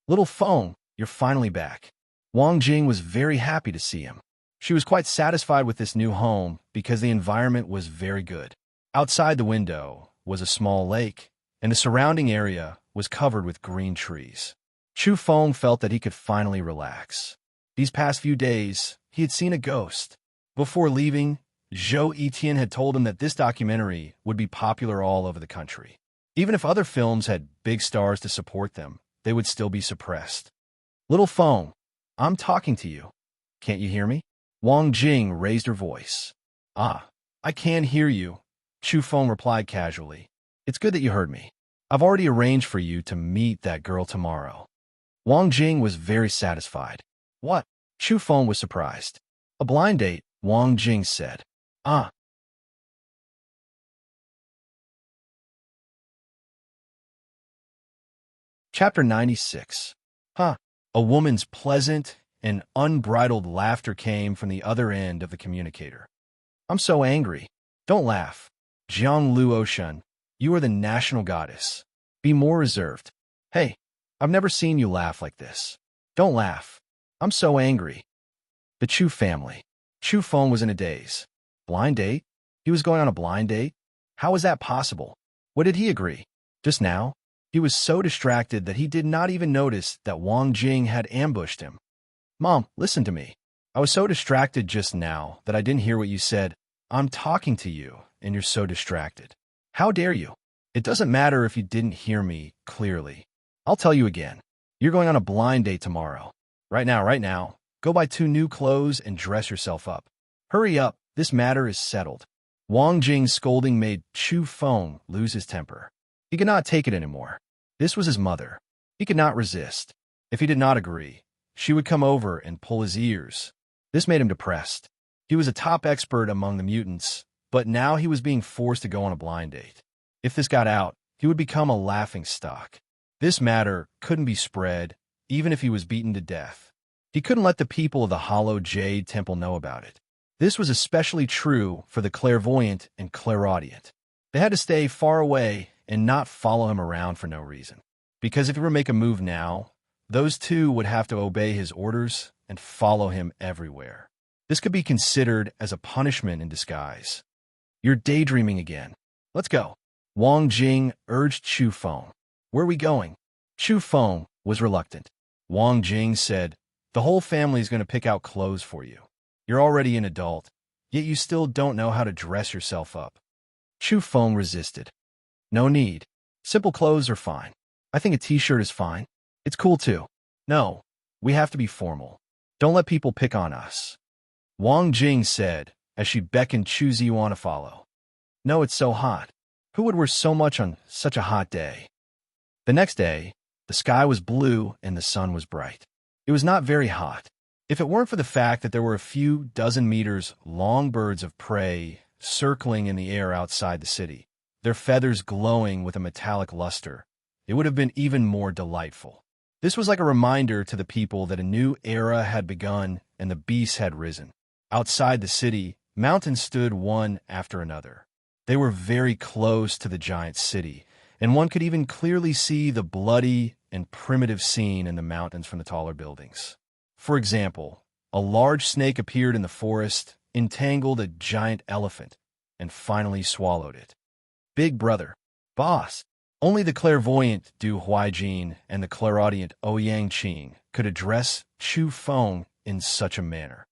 "Little Feng, you're finally back." Wang Jing was very happy to see him. She was quite satisfied with this new home because the environment was very good. Outside the window was a small lake, and the surrounding area was covered with green trees. Chu Feng felt that he could finally relax. These past few days, he had seen a ghost. Before leaving, Zhou Yiqian had told him that this documentary would be popular all over the country. Even if other films had big stars to support them, they would still be suppressed. "Little Feng, I'm talking to you. Can't you hear me?" Wang Jing raised her voice. "Ah, I can hear you," Chu Feng replied casually. "It's good that you heard me. I've already arranged for you to meet that girl tomorrow." Wang Jing was very satisfied. "What?" Chu Feng was surprised. "A blind date," Wang Jing said. "Ah." Chapter 96. Huh. A woman's pleasant and unbridled laughter came from the other end of the communicator. "I'm so angry." "Don't laugh. Jiang Luoshan, you are the national goddess. Be more reserved." "Hey, I've never seen you laugh like this." "Don't laugh. I'm so angry." The Chu family. Chu Feng was in a daze. Blind date? He was going on a blind date? How was that possible? What did he agree? Just now? He was so distracted that he did not even notice that Wang Jing had ambushed him. "Mom, listen to me. I was so distracted just now that I didn't hear what you said. I'm talking to you, and you're so distracted. How dare you? It doesn't matter if you didn't hear me clearly. I'll tell you again. You're going on a blind date tomorrow. Right now. Go buy 2 new clothes and dress yourself up. Hurry up, this matter is settled." Wang Jing's scolding made Chu Feng lose his temper. He could not take it anymore. This was his mother. He could not resist. If he did not agree, she would come over and pull his ears. This made him depressed. He was a top expert among the mutants, but now he was being forced to go on a blind date. If this got out, he would become a laughing stock. This matter couldn't be spread, even if he was beaten to death. He couldn't let the people of the Hollow Jade Temple know about it. This was especially true for the clairvoyant and clairaudient. They had to stay far away and not follow him around for no reason. Because if he were to make a move now, those two would have to obey his orders and follow him everywhere. This could be considered as a punishment in disguise. "You're daydreaming again. Let's go." Wang Jing urged Chu Feng. "Where are we going?" Chu Feng was reluctant. Wang Jing said, "The whole family is going to pick out clothes for you. You're already an adult, yet you still don't know how to dress yourself up." Chu Feng resisted. "No need. Simple clothes are fine. I think a t-shirt is fine. It's cool too." "No, we have to be formal. Don't let people pick on us," Wang Jing said as she beckoned Chu Ziyuan to follow. "No, it's so hot. Who would wear so much on such a hot day?" The next day, the sky was blue and the sun was bright. It was not very hot. If it weren't for the fact that there were a few dozen meters long birds of prey circling in the air outside the city, their feathers glowing with a metallic luster, it would have been even more delightful. This was like a reminder to the people that a new era had begun and the beasts had risen. Outside the city, mountains stood one after another. They were very close to the giant city, and one could even clearly see the bloody and primitive scene in the mountains from the taller buildings. For example, a large snake appeared in the forest, entangled a giant elephant, and finally swallowed it. Big brother, boss. Only the clairvoyant Du Huaijin and the clairaudient Ouyang Qing could address Chu Feng in such a manner.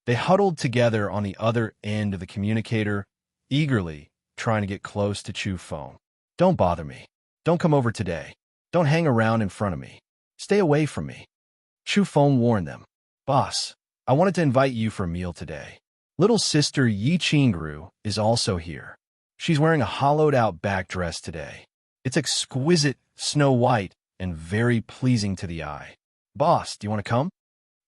They huddled together on the other end of the communicator, eagerly trying to get close to Chu Feng. Don't bother me. Don't come over today. Don't hang around in front of me. Stay away from me. Chu Feng warned them. Boss, I wanted to invite you for a meal today. Little sister Yi Qingru is also here. She's wearing a hollowed-out back dress today. It's exquisite, snow white, and very pleasing to the eye. Boss, do you want to come?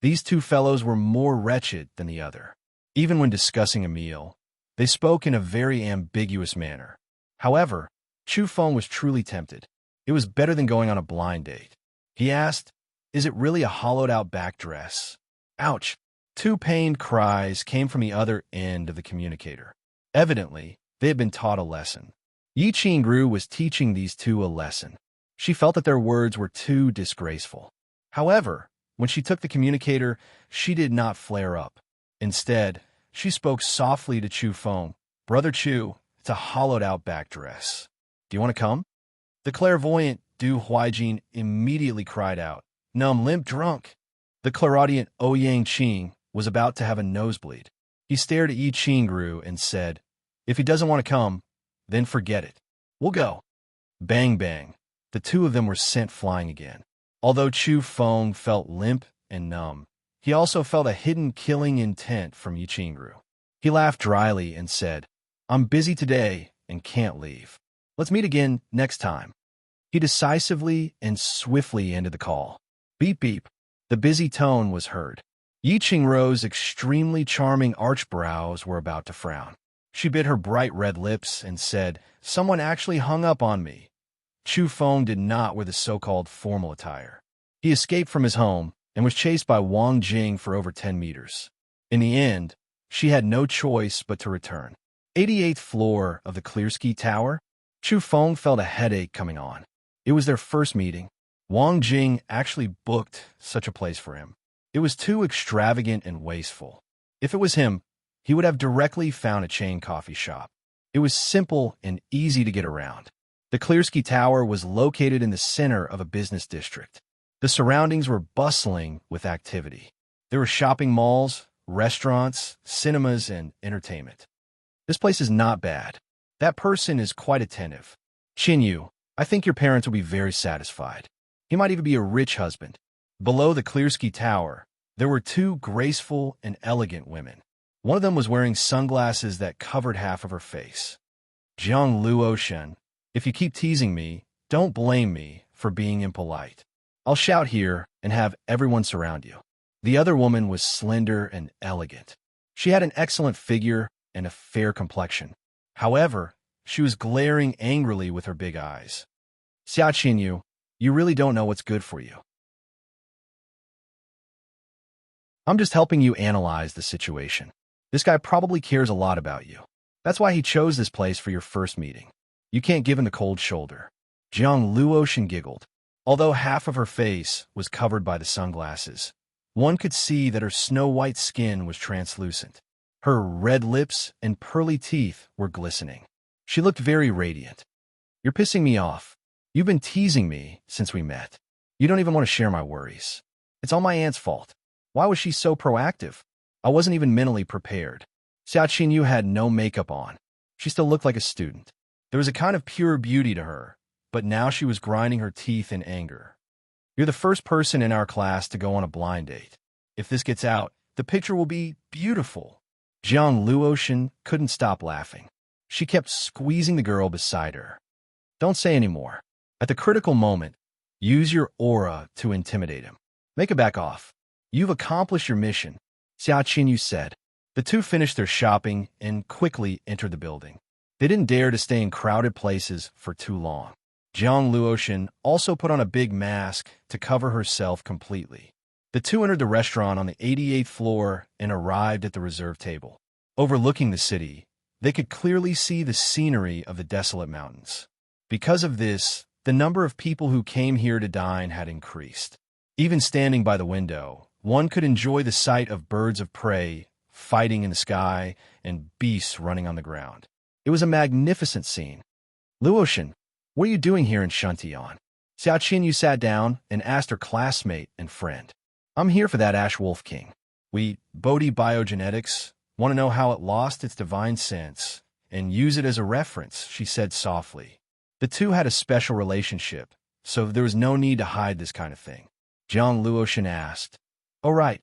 These two fellows were more wretched than the other. Even when discussing a meal, they spoke in a very ambiguous manner. However, Chu Feng was truly tempted. It was better than going on a blind date. He asked, "Is it really a hollowed-out back dress?" Ouch! Two pained cries came from the other end of the communicator. Evidently, they had been taught a lesson. Yi Qingru was teaching these two a lesson. She felt that their words were too disgraceful. However, when she took the communicator, she did not flare up. Instead, she spoke softly to Chu Feng. Brother Chu, it's a hollowed-out back dress. Do you want to come? The clairvoyant Du Huaijin immediately cried out, "No, I'm limp drunk." The clairaudient Ouyang Qing was about to have a nosebleed. He stared at Yi Qingru and said, "If he doesn't want to come, then forget it. We'll go." Bang, bang. The two of them were sent flying again. Although Chu Feng felt limp and numb, he also felt a hidden killing intent from Yi Qingru. He laughed dryly and said, "I'm busy today and can't leave. Let's meet again next time." He decisively and swiftly ended the call. Beep, beep. The busy tone was heard. Yi Qingru's extremely charming arched brows were about to frown. She bit her bright red lips and said, "Someone actually hung up on me." Chu Feng did not wear the so-called formal attire. He escaped from his home and was chased by Wang Jing for over 10 meters. In the end, she had no choice but to return. 88th floor of the Clearski Tower, Chu Feng felt a headache coming on. It was their first meeting. Wang Jing actually booked such a place for him. It was too extravagant and wasteful. If it was him, he would have directly found a chain coffee shop. It was simple and easy to get around. The Clearski Tower was located in the center of a business district. The surroundings were bustling with activity. There were shopping malls, restaurants, cinemas, and entertainment. This place is not bad. That person is quite attentive. Qinyu, I think your parents will be very satisfied. He might even be a rich husband. Below the Clearski Tower, there were two graceful and elegant women. One of them was wearing sunglasses that covered half of her face. Jiang Luoshen, if you keep teasing me, don't blame me for being impolite. I'll shout here and have everyone surround you. The other woman was slender and elegant. She had an excellent figure and a fair complexion. However, she was glaring angrily with her big eyes. Xia Qinyu, you really don't know what's good for you. I'm just helping you analyze the situation. This guy probably cares a lot about you. That's why he chose this place for your first meeting. You can't give him the cold shoulder. Jiang Luoshen giggled. Although half of her face was covered by the sunglasses, one could see that her snow-white skin was translucent. Her red lips and pearly teeth were glistening. She looked very radiant. You're pissing me off. You've been teasing me since we met. You don't even want to share my worries. It's all my aunt's fault. Why was she so proactive? I wasn't even mentally prepared. Xia Qinyu had no makeup on. She still looked like a student. There was a kind of pure beauty to her, but now she was grinding her teeth in anger. You're the first person in our class to go on a blind date. If this gets out, the picture will be beautiful. Jiang Luoshen couldn't stop laughing. She kept squeezing the girl beside her. Don't say any more. At the critical moment, use your aura to intimidate him. Make him back off. You've accomplished your mission, Xia Qinyu said. The two finished their shopping and quickly entered the building. They didn't dare to stay in crowded places for too long. Jiang Luoshan also put on a big mask to cover herself completely. The two entered the restaurant on the 88th floor and arrived at the reserved table. Overlooking the city, they could clearly see the scenery of the desolate mountains. Because of this, the number of people who came here to dine had increased. Even standing by the window, one could enjoy the sight of birds of prey fighting in the sky and beasts running on the ground. It was a magnificent scene. Luoshan, what are you doing here in Shantian? Xiao Qinyu sat down and asked her classmate and friend. I'm here for that Ash Wolf King. We, Bodhi Biogenetics, want to know how it lost its divine sense and use it as a reference, she said softly. The two had a special relationship, so there was no need to hide this kind of thing. Jiang Luoshan asked, "Oh right,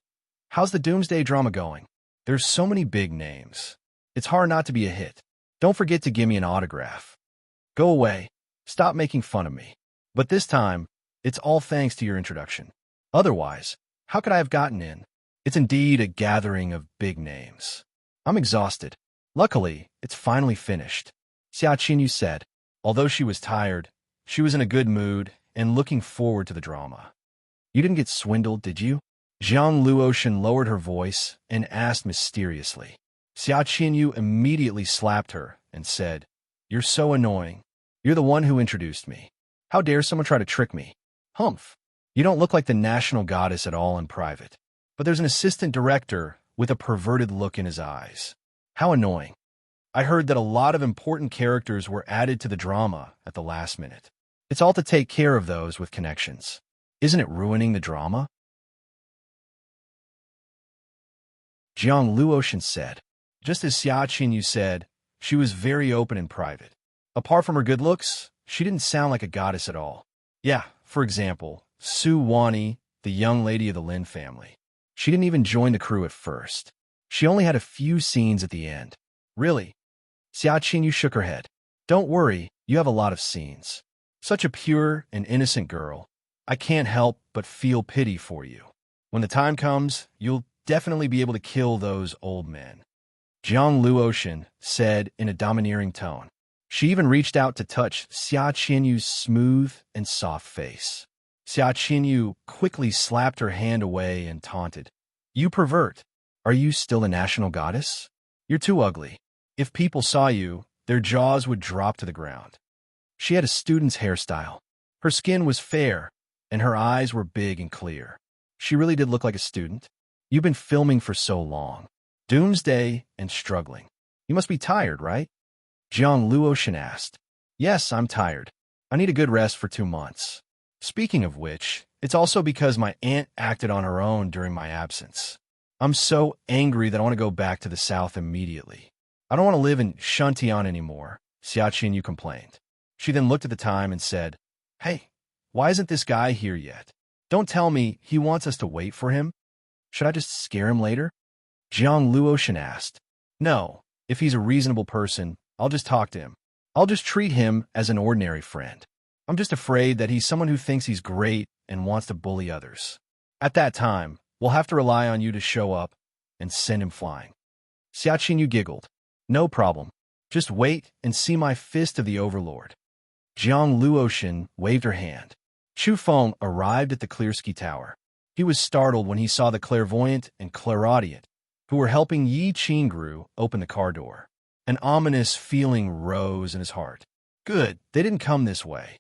how's the Doomsday drama going? There's so many big names. It's hard not to be a hit. Don't forget to give me an autograph. Go away. Stop making fun of me. But this time, it's all thanks to your introduction. Otherwise, how could I have gotten in? It's indeed a gathering of big names. I'm exhausted. Luckily, it's finally finished," Xiao Qinyu said. Although she was tired, she was in a good mood and looking forward to the drama. You didn't get swindled, did you? Jiang Luoshan lowered her voice and asked mysteriously. Xiao Qinyu immediately slapped her and said, "You're so annoying. You're the one who introduced me. How dare someone try to trick me? Humph. You don't look like the national goddess at all in private. But there's an assistant director with a perverted look in his eyes. How annoying. I heard that a lot of important characters were added to the drama at the last minute. It's all to take care of those with connections. Isn't it ruining the drama?" Jiang Luoshan said. Just as Xiao Qinyu said, she was very open and private. Apart from her good looks, she didn't sound like a goddess at all. Yeah, for example, Su Wani, the young lady of the Lin family. She didn't even join the crew at first. She only had a few scenes at the end. Really? Xiao Qinyu shook her head. Don't worry, you have a lot of scenes. Such a pure and innocent girl. I can't help but feel pity for you. When the time comes, you'll definitely be able to kill those old men," Jiang Luoshan said in a domineering tone. She even reached out to touch Xiao Qinyu's smooth and soft face. Xiao Qinyu quickly slapped her hand away and taunted. "You pervert. Are you still a national goddess? You're too ugly. If people saw you, their jaws would drop to the ground." She had a student's hairstyle. Her skin was fair, and her eyes were big and clear. She really did look like a student. You've been filming for so long. Doomsday and struggling. You must be tired, right? Jiang Luoshan asked. Yes, I'm tired. I need a good rest for 2 months. Speaking of which, it's also because my aunt acted on her own during my absence. I'm so angry that I want to go back to the south immediately. I don't want to live in Shantian anymore, Xiao Qinyu complained. She then looked at the time and said, Hey, why isn't this guy here yet? Don't tell me he wants us to wait for him. Should I just scare him later? Jiang Luoshan asked. No, if he's a reasonable person, I'll just talk to him. I'll just treat him as an ordinary friend. I'm just afraid that he's someone who thinks he's great and wants to bully others. At that time, we'll have to rely on you to show up and send him flying. Xiao Qinyu giggled. No problem. Just wait and see my fist of the overlord. Jiang Luoshan waved her hand. Chu Feng arrived at the Clearsky Tower. He was startled when he saw the clairvoyant and clairaudient, who were helping Yi Qingru open the car door. An ominous feeling rose in his heart. Good, they didn't come this way.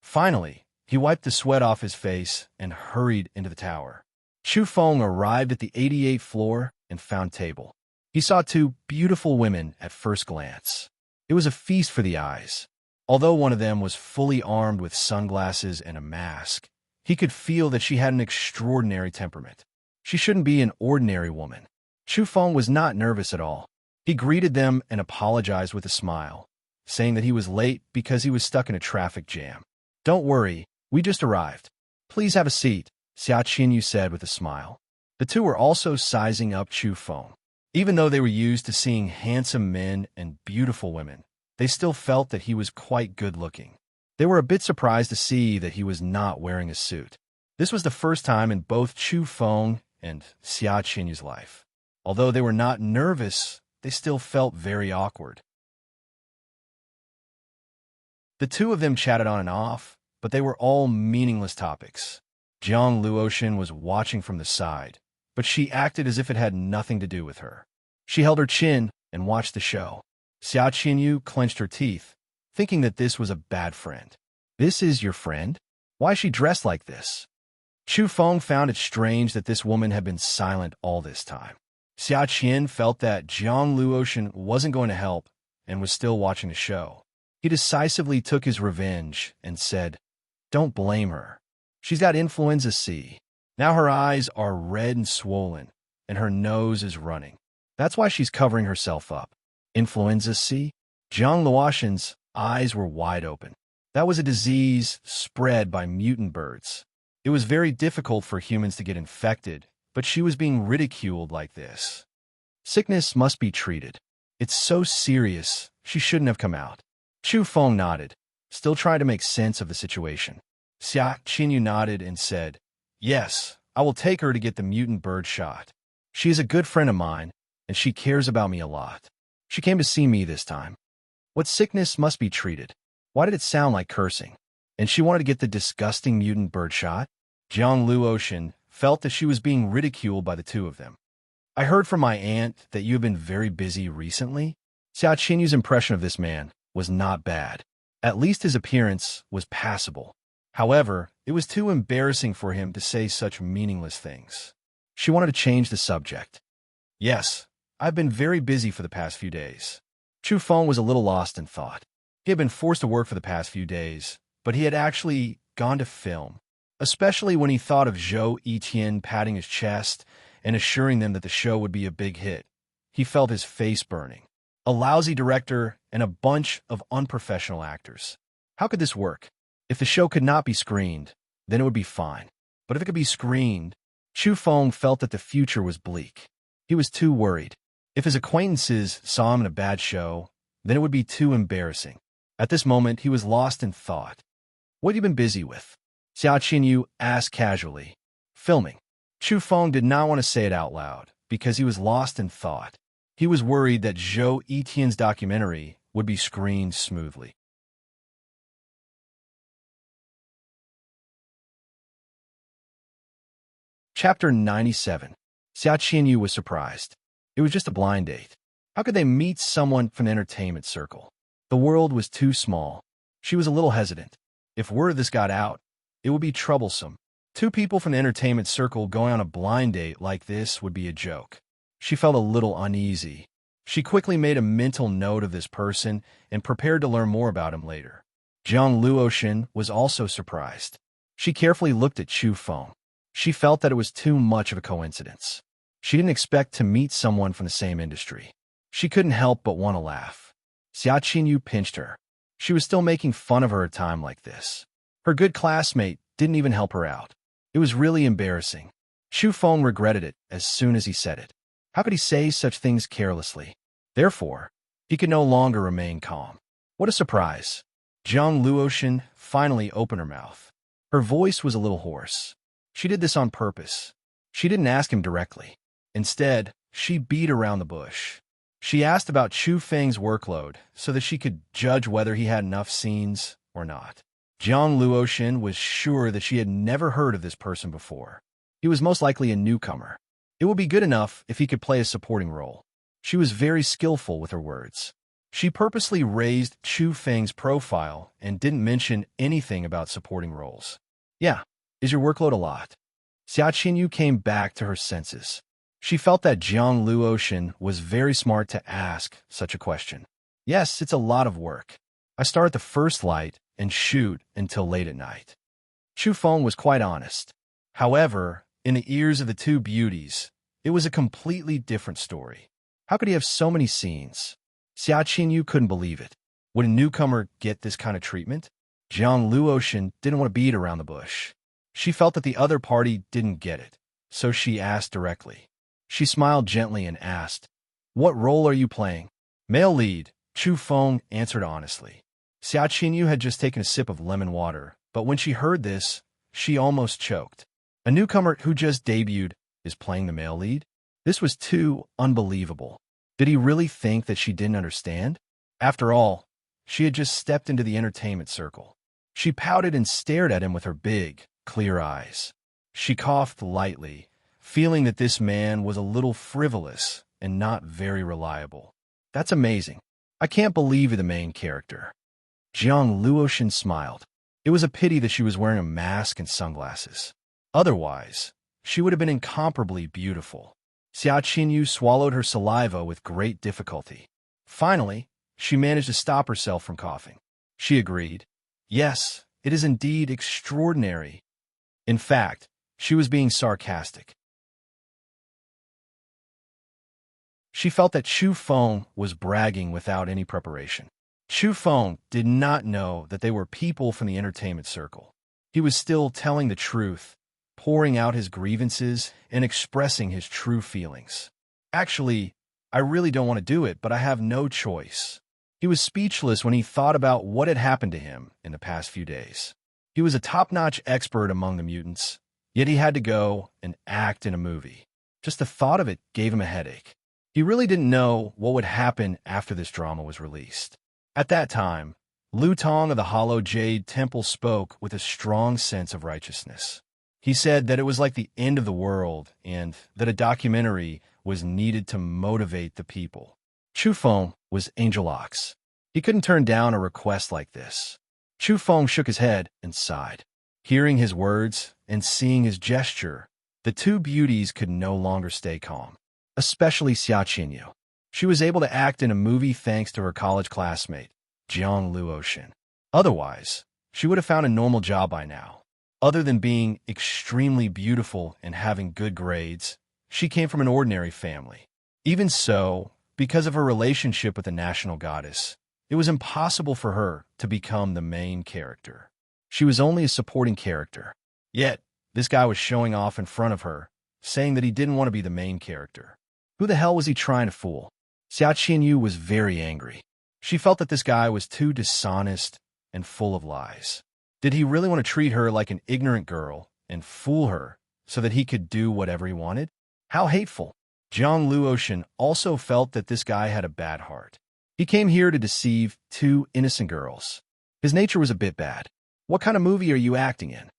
Finally, he wiped the sweat off his face and hurried into the tower. Chu Feng arrived at the 88th floor and found table. He saw 2 beautiful women at first glance. It was a feast for the eyes. Although one of them was fully armed with sunglasses and a mask, he could feel that she had an extraordinary temperament. She shouldn't be an ordinary woman. Chu Feng was not nervous at all. He greeted them and apologized with a smile, saying that he was late because he was stuck in a traffic jam. Don't worry, we just arrived. Please have a seat, Xiao Qinyu said with a smile. The 2 were also sizing up Chu Feng. Even though they were used to seeing handsome men and beautiful women, they still felt that he was quite good-looking. They were a bit surprised to see that he was not wearing a suit. This was the first time in both Chu Feng and Xiao Qinyu's life. Although they were not nervous, they still felt very awkward. The two of them chatted on and off, but they were all meaningless topics. Jiang Luotian was watching from the side, but she acted as if it had nothing to do with her. She held her chin and watched the show. Xia Qinyu clenched her teeth, thinking that this was a bad friend. This is your friend? Why is she dressed like this? Chu Feng found it strange that this woman had been silent all this time. Xia Qian felt that Jiang Luotian wasn't going to help and was still watching the show. He decisively took his revenge and said, "Don't blame her. She's got influenza C. Now her eyes are red and swollen, and her nose is running. That's why she's covering herself up." Influenza C? Jiang Luotian's eyes were wide open. That was a disease spread by mutant birds. It was very difficult for humans to get infected, but she was being ridiculed like this. Sickness must be treated. It's so serious, she shouldn't have come out. Chu Feng nodded, still trying to make sense of the situation. Xia Qinyu nodded and said, "Yes, I will take her to get the mutant bird shot. She is a good friend of mine, and she cares about me a lot. She came to see me this time. What sickness must be treated? Why did it sound like cursing? And she wanted to get the disgusting mutant bird shot?" Jiang Luotian felt that she was being ridiculed by the two of them. "I heard from my aunt that you have been very busy recently." Xia Qinyu's impression of this man was not bad. At least his appearance was passable. However, it was too embarrassing for him to say such meaningless things. She wanted to change the subject. "Yes, I've been very busy for the past few days." Chu Feng was a little lost in thought. He had been forced to work for the past few days, but he had actually gone to film, especially when he thought of Zhou Etienne patting his chest and assuring them that the show would be a big hit. He felt his face burning. A lousy director and a bunch of unprofessional actors. How could this work? If the show could not be screened, then it would be fine. But if it could be screened, Chu Feng felt that the future was bleak. He was too worried. If his acquaintances saw him in a bad show, then it would be too embarrassing. At this moment, he was lost in thought. "What have you been busy with?" Xia Qinyu asked casually. "Filming." Chu Feng did not want to say it out loud, because he was lost in thought. He was worried that Zhou Etienne's documentary would be screened smoothly. Chapter 97. Xia Qinyu was surprised. It was just a blind date. How could they meet someone from the entertainment circle? The world was too small. She was a little hesitant. If word of this got out, it would be troublesome. Two people from the entertainment circle going on a blind date like this would be a joke. She felt a little uneasy. She quickly made a mental note of this person and prepared to learn more about him later. Jiang Luotian was also surprised. She carefully looked at Chu Feng. She felt that it was too much of a coincidence. She didn't expect to meet someone from the same industry. She couldn't help but want to laugh. Xia Qinyu pinched her. She was still making fun of her at a time like this. Her good classmate didn't even help her out. It was really embarrassing. Chu Feng regretted it as soon as he said it. How could he say such things carelessly? Therefore, he could no longer remain calm. What a surprise. Jiang Luotian finally opened her mouth. Her voice was a little hoarse. She did this on purpose. She didn't ask him directly. Instead, she beat around the bush. She asked about Chu Feng's workload so that she could judge whether he had enough scenes or not. Jiang Luotian was sure that she had never heard of this person before. He was most likely a newcomer. It would be good enough if he could play a supporting role. She was very skillful with her words. She purposely raised Chu Feng's profile and didn't mention anything about supporting roles. "Yeah, is your workload a lot?" Xia Qinyu came back to her senses. She felt that Jiang Luotian was very smart to ask such a question. "Yes, it's a lot of work. I start at the first light and shoot until late at night." Chu Feng was quite honest. However, in the ears of the two beauties, it was a completely different story. How could he have so many scenes? Xia Qinyu couldn't believe it. Would a newcomer get this kind of treatment? Jiang Luotian didn't want to beat around the bush. She felt that the other party didn't get it, so she asked directly. She smiled gently and asked, "What role are you playing?" "Male lead," Chu Feng answered honestly. Xia Qinyu had just taken a sip of lemon water, but when she heard this, she almost choked. A newcomer who just debuted is playing the male lead? This was too unbelievable. Did he really think that she didn't understand? After all, she had just stepped into the entertainment circle. She pouted and stared at him with her big, clear eyes. She coughed lightly, feeling that this man was a little frivolous and not very reliable. That's amazing. I can't believe you're the main character. Jiang Luoshan smiled. It was a pity that she was wearing a mask and sunglasses. Otherwise, she would have been incomparably beautiful. Xia Qinyu swallowed her saliva with great difficulty. Finally, she managed to stop herself from coughing. She agreed. Yes, it is indeed extraordinary. In fact, she was being sarcastic. She felt that Chu Feng was bragging without any preparation. Chu Feng did not know that they were people from the entertainment circle. He was still telling the truth, pouring out his grievances and expressing his true feelings. Actually, I really don't want to do it, but I have no choice. He was speechless when he thought about what had happened to him in the past few days. He was a top-notch expert among the mutants, yet he had to go and act in a movie. Just the thought of it gave him a headache. He really didn't know what would happen after this drama was released. At that time, Lu Tong of the Hollow Jade Temple spoke with a strong sense of righteousness. He said that it was like the end of the world and that a documentary was needed to motivate the people. Chu Feng was Angel Ox. He couldn't turn down a request like this. Chu Feng shook his head and sighed. Hearing his words and seeing his gesture, the two beauties could no longer stay calm, especially Xia Qinyu. She was able to act in a movie thanks to her college classmate, Jiang Luoshan. Otherwise, she would have found a normal job by now. Other than being extremely beautiful and having good grades, she came from an ordinary family. Even so, because of her relationship with the national goddess, it was impossible for her to become the main character. She was only a supporting character. Yet, this guy was showing off in front of her, saying that he didn't want to be the main character. Who the hell was he trying to fool? Xia Qinyu was very angry. She felt that this guy was too dishonest and full of lies. Did he really want to treat her like an ignorant girl and fool her so that he could do whatever he wanted? How hateful. Jiang Luoshan also felt that this guy had a bad heart. He came here to deceive two innocent girls. His nature was a bit bad. What kind of movie are you acting in?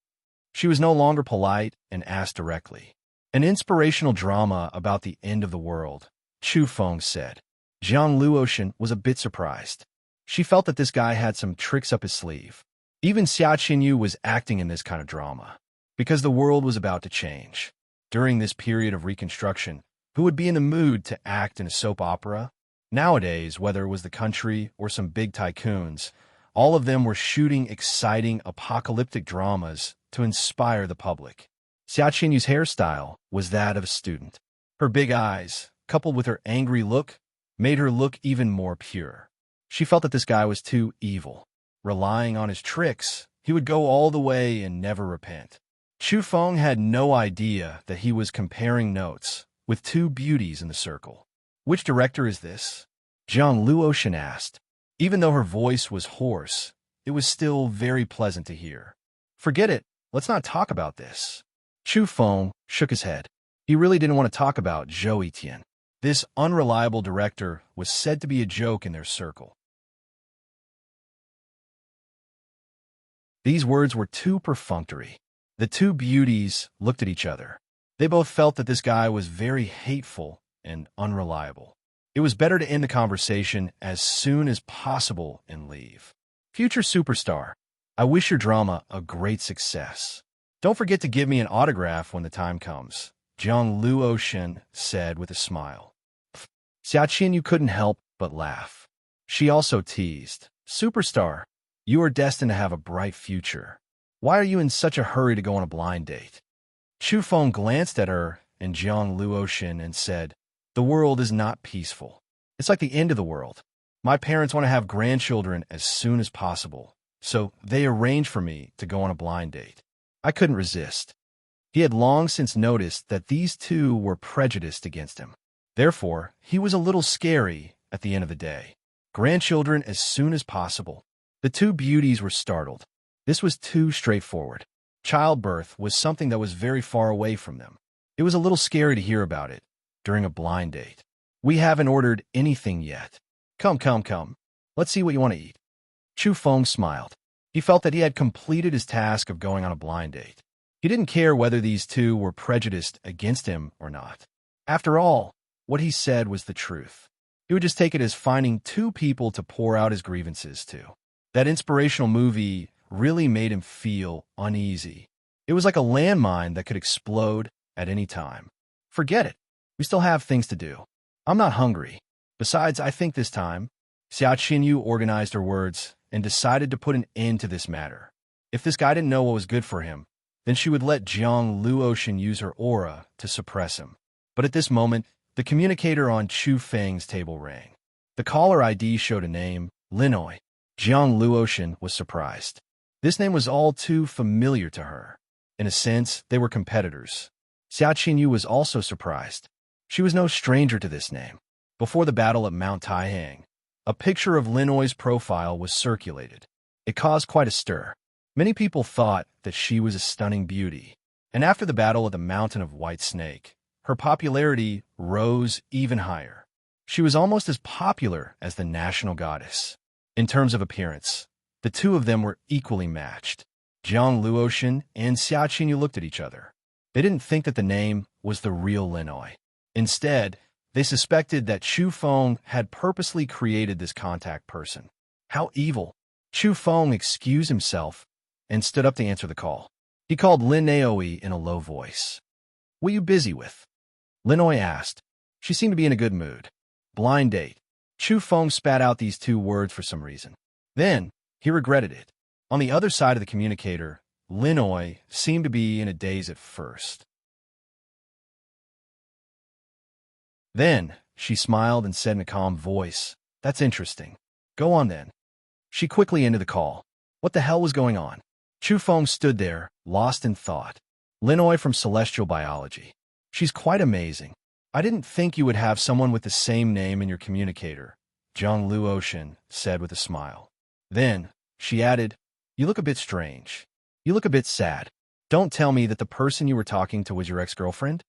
She was no longer polite and asked directly. An inspirational drama about the end of the world, Chu Feng said. Jiang Luoshan was a bit surprised. She felt that this guy had some tricks up his sleeve. Even Xia Qinyu was acting in this kind of drama, because the world was about to change. During this period of reconstruction, who would be in the mood to act in a soap opera? Nowadays, whether it was the country or some big tycoons, all of them were shooting exciting apocalyptic dramas to inspire the public. Xia Qinyu's hairstyle was that of a student. Her big eyes, coupled with her angry look, made her look even more pure. She felt that this guy was too evil. Relying on his tricks, he would go all the way and never repent. Chu Feng had no idea that he was comparing notes with two beauties in the circle. Which director is this? Jiang Luoshan asked. Even though her voice was hoarse, it was still very pleasant to hear. Forget it, let's not talk about this. Chu Feng shook his head. He really didn't want to talk about Zhou Tian. This unreliable director was said to be a joke in their circle. These words were too perfunctory. The two beauties looked at each other. They both felt that this guy was very hateful and unreliable. It was better to end the conversation as soon as possible and leave. Future superstar, I wish your drama a great success. Don't forget to give me an autograph when the time comes, Jiang Luoshan said with a smile. Xia Qinyu couldn't help but laugh. She also teased, Superstar, you are destined to have a bright future. Why are you in such a hurry to go on a blind date? Chu Feng glanced at her and Jiang Luoshan and said, The world is not peaceful. It's like the end of the world. My parents want to have grandchildren as soon as possible, so they arranged for me to go on a blind date. I couldn't resist. He had long since noticed that these two were prejudiced against him. Therefore, he was a little scary at the end of the day. Grandchildren as soon as possible. The two beauties were startled. This was too straightforward. Childbirth was something that was very far away from them. It was a little scary to hear about it, during a blind date. We haven't ordered anything yet. Come, come, come. Let's see what you want to eat. Chu Feng smiled. He felt that he had completed his task of going on a blind date. He didn't care whether these two were prejudiced against him or not. After all, what he said was the truth. He would just take it as finding two people to pour out his grievances to. That inspirational movie really made him feel uneasy. It was like a landmine that could explode at any time. Forget it. We still have things to do. I'm not hungry. Besides, I think this time, Xia Qinyu organized her words and decided to put an end to this matter. If this guy didn't know what was good for him, then she would let Jiang Luotian use her aura to suppress him. But at this moment, the communicator on Chu Feng's table rang. The caller ID showed a name, Linoi. Jiang Luotian was surprised. This name was all too familiar to her. In a sense, they were competitors. Xia Qinyu was also surprised. She was no stranger to this name. Before the battle at Mount Taihang, a picture of Linoi's profile was circulated. It caused quite a stir. Many people thought that she was a stunning beauty. And after the battle at the Mountain of White Snake, her popularity rose even higher. She was almost as popular as the national goddess. In terms of appearance, the two of them were equally matched. Jiang Luotian and Xia Qinyu looked at each other. They didn't think that the name was the real Linoi. Instead, they suspected that Chu Feng had purposely created this contact person. How evil! Chu Feng excused himself and stood up to answer the call. He called Lin Naoi in a low voice. "What are you busy with?" Linoi asked. She seemed to be in a good mood. Blind date. Chu Feng spat out these two words for some reason. Then, he regretted it. On the other side of the communicator, Linoi seemed to be in a daze at first. Then, she smiled and said in a calm voice, "That's interesting. Go on then." She quickly ended the call. What the hell was going on? Chu Feng stood there, lost in thought. Linoi from Celestial Biology. She's quite amazing. I didn't think you would have someone with the same name in your communicator, Jiang Luotian said with a smile. Then, she added, "You look a bit strange. You look a bit sad. Don't tell me that the person you were talking to was your ex-girlfriend?"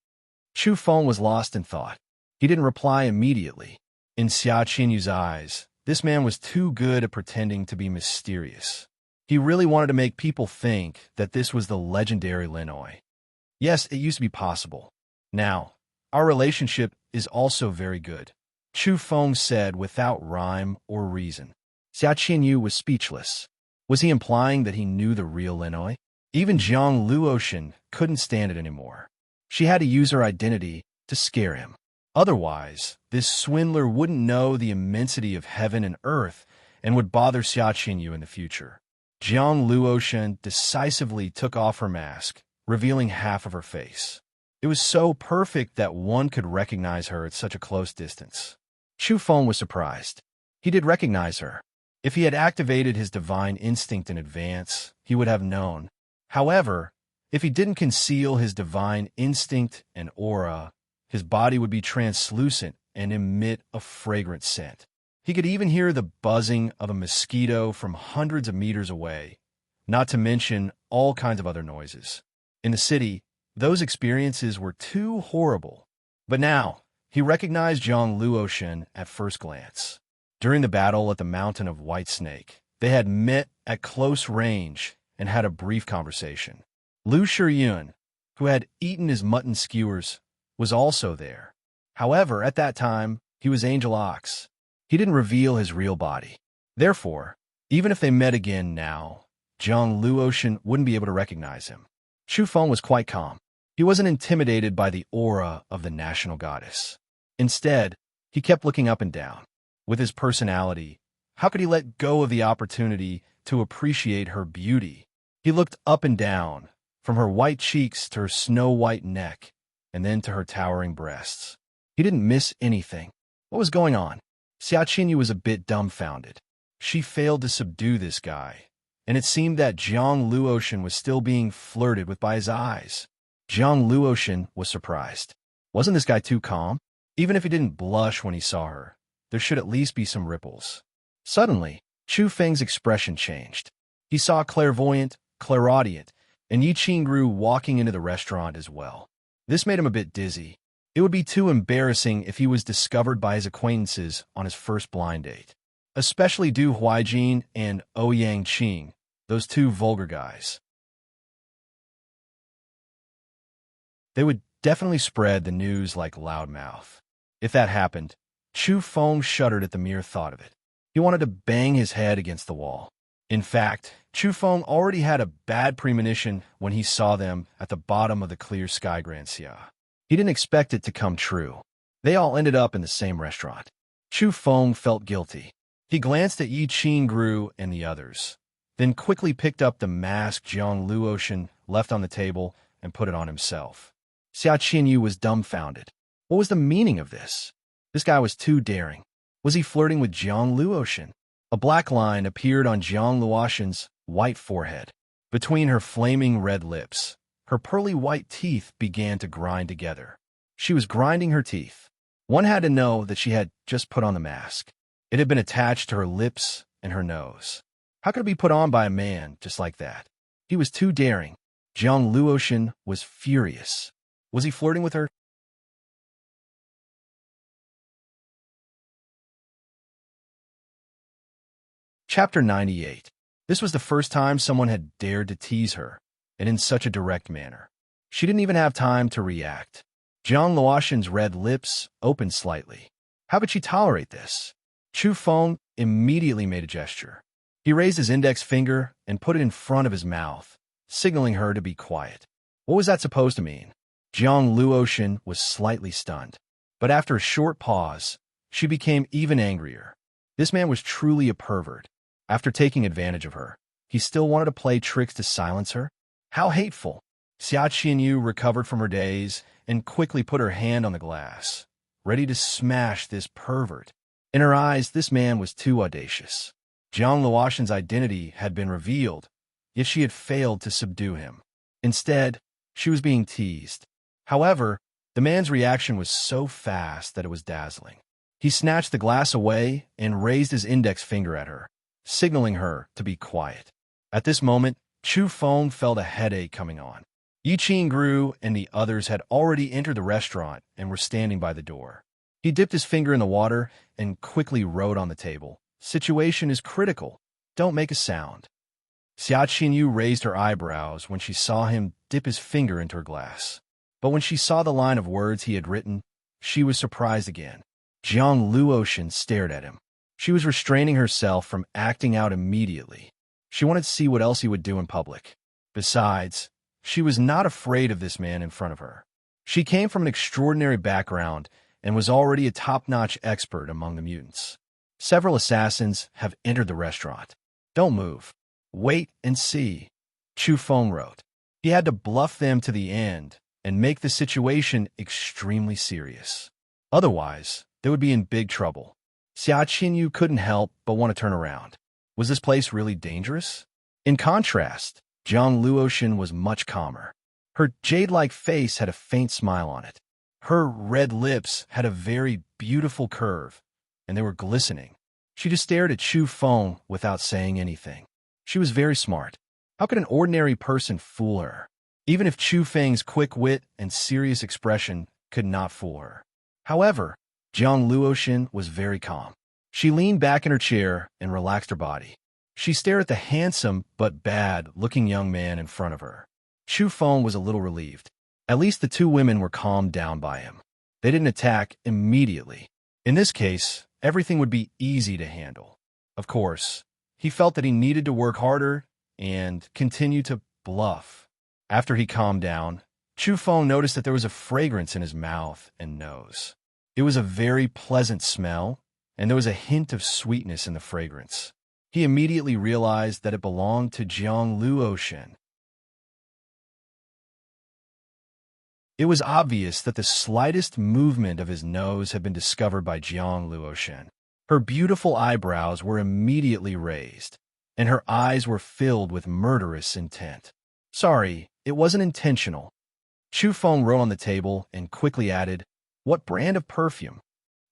Chu Feng was lost in thought. He didn't reply immediately. In Xia Qinyu's eyes, this man was too good at pretending to be mysterious. He really wanted to make people think that this was the legendary Linoi. Yes, it used to be possible. Now, our relationship is also very good, Chu Feng said without rhyme or reason. Xia Qinyu was speechless. Was he implying that he knew the real Linoi? Even Jiang Luotian couldn't stand it anymore. She had to use her identity to scare him. Otherwise, this swindler wouldn't know the immensity of heaven and earth and would bother Xia Qinyu in the future. Jiang Luotian decisively took off her mask, revealing half of her face. It was so perfect that one could recognize her at such a close distance. Chu Feng was surprised. He did recognize her. If he had activated his divine instinct in advance, he would have known. However, if he didn't conceal his divine instinct and aura, his body would be translucent and emit a fragrant scent. He could even hear the buzzing of a mosquito from hundreds of meters away, not to mention all kinds of other noises. In the city, those experiences were too horrible. But now, he recognized Jiang Luotian at first glance. During the battle at the Mountain of White Snake, they had met at close range and had a brief conversation. Lu Shiyun, who had eaten his mutton skewers, was also there. However, at that time, he was Angel Ox. He didn't reveal his real body. Therefore, even if they met again now, Jiang Luotian wouldn't be able to recognize him. Chu Feng was quite calm. He wasn't intimidated by the aura of the national goddess. Instead, he kept looking up and down. With his personality, how could he let go of the opportunity to appreciate her beauty? He looked up and down, from her white cheeks to her snow-white neck, and then to her towering breasts. He didn't miss anything. What was going on? Xia Qinyu was a bit dumbfounded. She failed to subdue this guy, and it seemed that Jiang Luotian was still being flirted with by his eyes. Jiang Luotian was surprised. Wasn't this guy too calm? Even if he didn't blush when he saw her, there should at least be some ripples. Suddenly, Chu Feng's expression changed. He saw clairvoyant, clairaudient, and Yi Qingru walking into the restaurant as well. This made him a bit dizzy. It would be too embarrassing if he was discovered by his acquaintances on his first blind date. Especially Du Huijin and Ouyang Qing, those two vulgar guys. They would definitely spread the news like loudmouth. If that happened, Chu Feng shuddered at the mere thought of it. He wanted to bang his head against the wall. In fact, Chu Feng already had a bad premonition when he saw them at the bottom of the clear sky Grand Xia. He didn't expect it to come true. They all ended up in the same restaurant. Chu Feng felt guilty. He glanced at Yi Qingru and the others, then quickly picked up the mask Jiang Luotian left on the table and put it on himself. Xia Qinyu was dumbfounded. What was the meaning of this? This guy was too daring. Was he flirting with Jiang Luotian? A black line appeared on Jiang Luotian's white forehead. Between her flaming red lips, her pearly white teeth began to grind together. She was grinding her teeth. One had to know that she had just put on the mask. It had been attached to her lips and her nose. How could it be put on by a man just like that? He was too daring. Jiang Luotian was furious. Was he flirting with her? Chapter 98. This was the first time someone had dared to tease her, and in such a direct manner. She didn't even have time to react. Jiang Luotian's red lips opened slightly. How could she tolerate this? Chu Feng immediately made a gesture. He raised his index finger and put it in front of his mouth, signaling her to be quiet. What was that supposed to mean? Jiang Luotian was slightly stunned. But after a short pause, she became even angrier. This man was truly a pervert. After taking advantage of her, he still wanted to play tricks to silence her? How hateful! Xia Qinyu recovered from her daze and quickly put her hand on the glass, ready to smash this pervert. In her eyes, this man was too audacious. Jiang Luotian's identity had been revealed, yet she had failed to subdue him. Instead, she was being teased. However, the man's reaction was so fast that it was dazzling. He snatched the glass away and raised his index finger at her, signaling her to be quiet. At this moment, Chu Feng felt a headache coming on. Yi Qingru and the others had already entered the restaurant and were standing by the door. He dipped his finger in the water and quickly wrote on the table, "Situation is critical. Don't make a sound." Xia Qinyu raised her eyebrows when she saw him dip his finger into her glass. But when she saw the line of words he had written, she was surprised again. Jiang Luotian stared at him. She was restraining herself from acting out immediately. She wanted to see what else he would do in public. Besides, she was not afraid of this man in front of her. She came from an extraordinary background and was already a top-notch expert among the mutants. Several assassins have entered the restaurant. Don't move. Wait and see, Chu Feng wrote. He had to bluff them to the end and make the situation extremely serious. Otherwise, they would be in big trouble. Xia Qinyu couldn't help but want to turn around. Was this place really dangerous? In contrast, Jiang Luotian was much calmer. Her jade-like face had a faint smile on it. Her red lips had a very beautiful curve, and they were glistening. She just stared at Chu Feng without saying anything. She was very smart. How could an ordinary person fool her? Even if Chu Feng's quick wit and serious expression could not fool her. However, Jiang Luotian was very calm. She leaned back in her chair and relaxed her body. She stared at the handsome but bad-looking young man in front of her. Chu Feng was a little relieved. At least the two women were calmed down by him. They didn't attack immediately. In this case, everything would be easy to handle. Of course, he felt that he needed to work harder and continue to bluff. After he calmed down, Chu Feng noticed that there was a fragrance in his mouth and nose. It was a very pleasant smell, and there was a hint of sweetness in the fragrance. He immediately realized that it belonged to Jiang Luotian. It was obvious that the slightest movement of his nose had been discovered by Jiang Luotian. Her beautiful eyebrows were immediately raised, and her eyes were filled with murderous intent. Sorry, it wasn't intentional. Chu Feng wrote on the table and quickly added, "What brand of perfume?"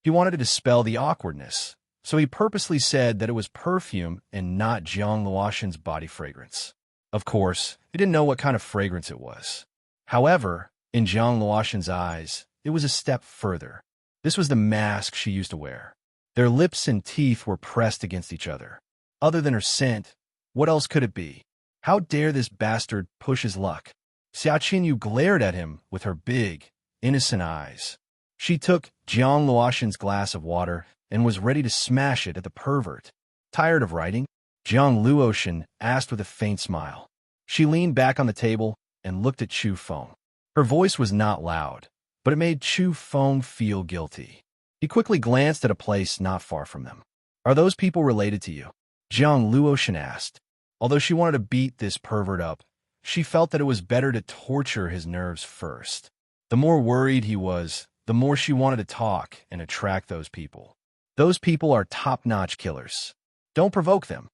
He wanted to dispel the awkwardness, so he purposely said that it was perfume and not Jiang Luotian's body fragrance. Of course, he didn't know what kind of fragrance it was. However, in Jiang Luotian's eyes, it was a step further. This was the mask she used to wear. Their lips and teeth were pressed against each other. Other than her scent, what else could it be? How dare this bastard push his luck? Xia Qinyu glared at him with her big, innocent eyes. She took Jiang Luoshan's glass of water and was ready to smash it at the pervert. Tired of writing? Jiang Luoshan asked with a faint smile. She leaned back on the table and looked at Chu Feng. Her voice was not loud, but it made Chu Feng feel guilty. He quickly glanced at a place not far from them. Are those people related to you? Jiang Luoshan asked. Although she wanted to beat this pervert up, she felt that it was better to torture his nerves first. The more worried he was, the more she wanted to talk and attract those people. Those people are top-notch killers. Don't provoke them.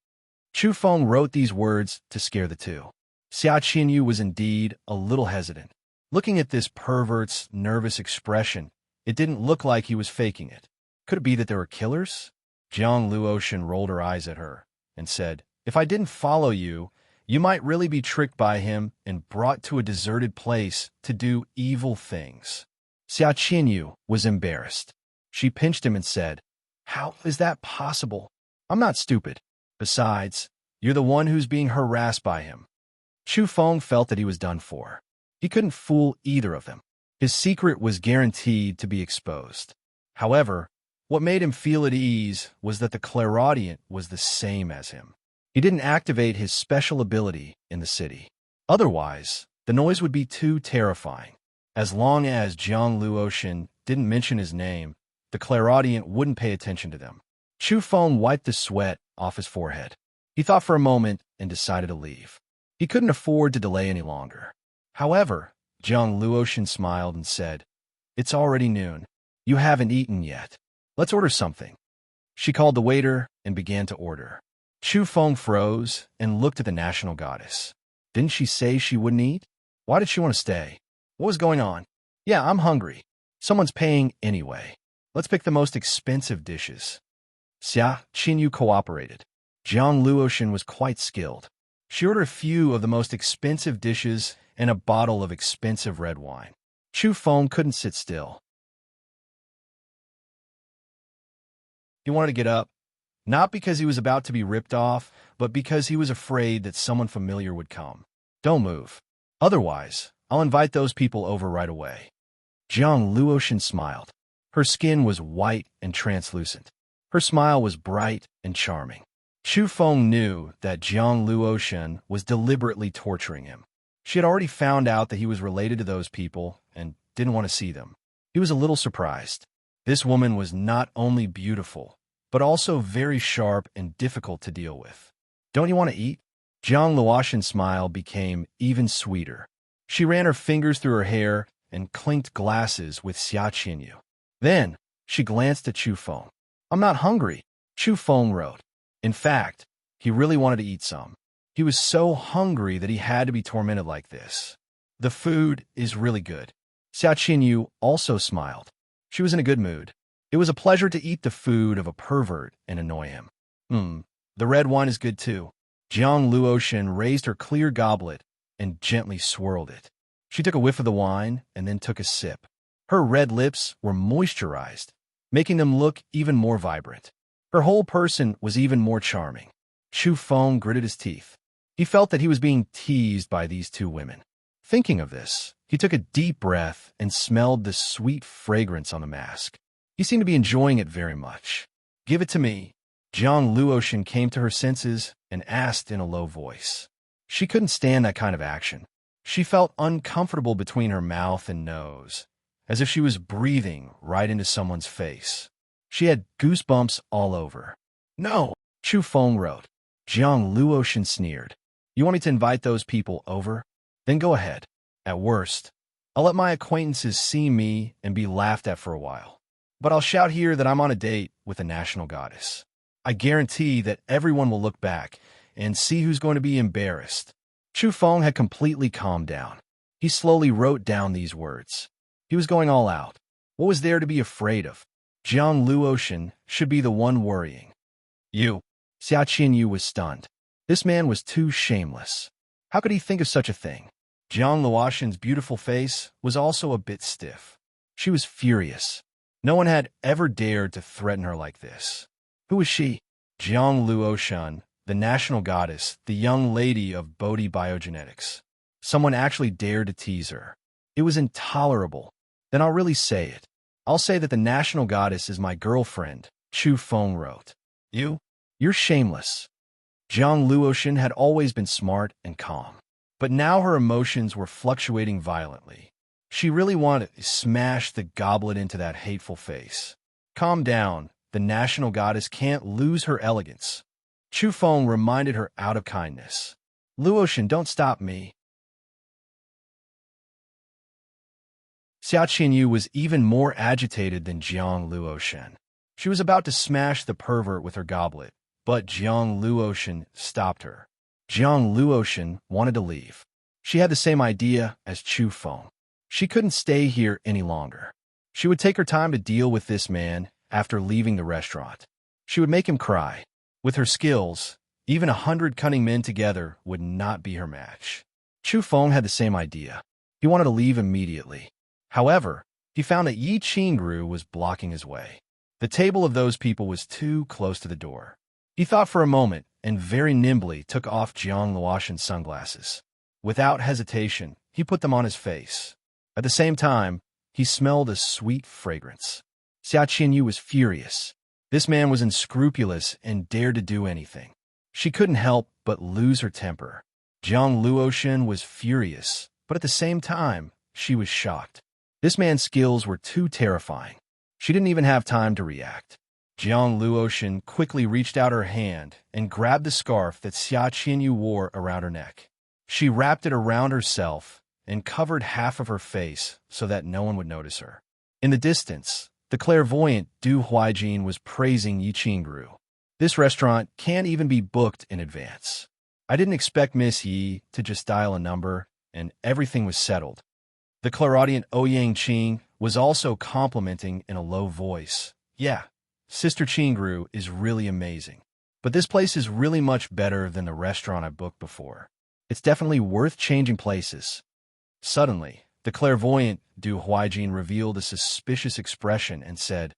Chu Feng wrote these words to scare the two. Xia Qinyu was indeed a little hesitant. Looking at this pervert's nervous expression, it didn't look like he was faking it. Could it be that there were killers? Jiang Luoshan rolled her eyes at her and said, If I didn't follow you, you might really be tricked by him and brought to a deserted place to do evil things. Xia Qinyu was embarrassed. She pinched him and said, How is that possible? I'm not stupid. Besides, you're the one who's being harassed by him. Chu Feng felt that he was done for. He couldn't fool either of them. His secret was guaranteed to be exposed. However, what made him feel at ease was that the clairaudient was the same as him. He didn't activate his special ability in the city. Otherwise, the noise would be too terrifying. As long as Jiang Luoshan didn't mention his name, the clairaudient wouldn't pay attention to them. Chu Feng wiped the sweat off his forehead. He thought for a moment and decided to leave. He couldn't afford to delay any longer. However, Jiang Luoshan smiled and said, It's already noon. You haven't eaten yet. Let's order something. She called the waiter and began to order. Chu Feng froze and looked at the national goddess. Didn't she say she wouldn't eat? Why did she want to stay? What was going on? Yeah, I'm hungry. Someone's paying anyway. Let's pick the most expensive dishes. Xia Qinyu cooperated. Jiang Luoshan was quite skilled. She ordered a few of the most expensive dishes and a bottle of expensive red wine. Chu Feng couldn't sit still. He wanted to get up, not because he was about to be ripped off, but because he was afraid that someone familiar would come. Don't move. Otherwise, I'll invite those people over right away. Jiang Luoshan smiled. Her skin was white and translucent. Her smile was bright and charming. Chu Feng knew that Jiang Luoshan was deliberately torturing him. She had already found out that he was related to those people and didn't want to see them. He was a little surprised. This woman was not only beautiful, but also very sharp and difficult to deal with. Don't you want to eat? Jiang Luoshan's smile became even sweeter. She ran her fingers through her hair and clinked glasses with Xia Qinyu. Then, she glanced at Chu Feng. I'm not hungry, Chu Feng wrote. In fact, he really wanted to eat some. He was so hungry that he had to be tormented like this. The food is really good. Xia Qinyu also smiled. She was in a good mood. It was a pleasure to eat the food of a pervert and annoy him. The red wine is good too. Jiang Luoshan raised her clear goblet and gently swirled it. She took a whiff of the wine and then took a sip. Her red lips were moisturized, making them look even more vibrant. Her whole person was even more charming. Chu Feng gritted his teeth. He felt that he was being teased by these two women. Thinking of this, he took a deep breath and smelled the sweet fragrance on the mask. He seemed to be enjoying it very much. Give it to me. Jiang Luoshan came to her senses and asked in a low voice. She couldn't stand that kind of action. She felt uncomfortable between her mouth and nose, as if she was breathing right into someone's face. She had goosebumps all over. No, Chu Feng wrote. Jiang Luoshan sneered. You want me to invite those people over? Then go ahead. At worst, I'll let my acquaintances see me and be laughed at for a while. But I'll shout here that I'm on a date with a national goddess. I guarantee that everyone will look back and see who's going to be embarrassed. Chu Feng had completely calmed down. He slowly wrote down these words. He was going all out. What was there to be afraid of? Jiang Luoshan should be the one worrying. You. Xia Qinyu was stunned. This man was too shameless. How could he think of such a thing? Jiang Luoshan's beautiful face was also a bit stiff. She was furious. No one had ever dared to threaten her like this. Who was she? Jiang Luoshun, the national goddess, the young lady of Bodhi biogenetics. Someone actually dared to tease her. It was intolerable. Then I'll really say it. I'll say that the national goddess is my girlfriend, Chu Feng wrote. You're shameless. Jiang Luoshun had always been smart and calm. But now her emotions were fluctuating violently. She really wanted to smash the goblet into that hateful face. Calm down. The national goddess can't lose her elegance. Chu Feng reminded her out of kindness. Luoshun, don't stop me. Xia Qinyu was even more agitated than Jiang Luoshun. She was about to smash the pervert with her goblet, but Jiang Luoshun stopped her. Jiang Luoshun wanted to leave. She had the same idea as Chu Feng. She couldn't stay here any longer. She would take her time to deal with this man after leaving the restaurant. She would make him cry. With her skills, even 100 cunning men together would not be her match. Chu Feng had the same idea. He wanted to leave immediately. However, he found that Yi Qingru was blocking his way. The table of those people was too close to the door. He thought for a moment and very nimbly took off Jiang Luoshun's sunglasses. Without hesitation, he put them on his face. At the same time, he smelled a sweet fragrance. Xia Qinyu was furious. This man was unscrupulous and dared to do anything. She couldn't help but lose her temper. Jiang Luoshun was furious, but at the same time, she was shocked. This man's skills were too terrifying. She didn't even have time to react. Jiang Luoshun quickly reached out her hand and grabbed the scarf that Xia Qinyu wore around her neck. She wrapped it around herself and covered half of her face so that no one would notice her. In the distance, the clairvoyant Du Huaijin was praising Yi Qingru. This restaurant can't even be booked in advance. I didn't expect Miss Yi to just dial a number, and everything was settled. The clairaudient Ouyang Qing was also complimenting in a low voice. Yeah, Sister Qingru is really amazing. But this place is really much better than the restaurant I booked before. It's definitely worth changing places. Suddenly, the clairvoyant Du Huaijin revealed a suspicious expression and said,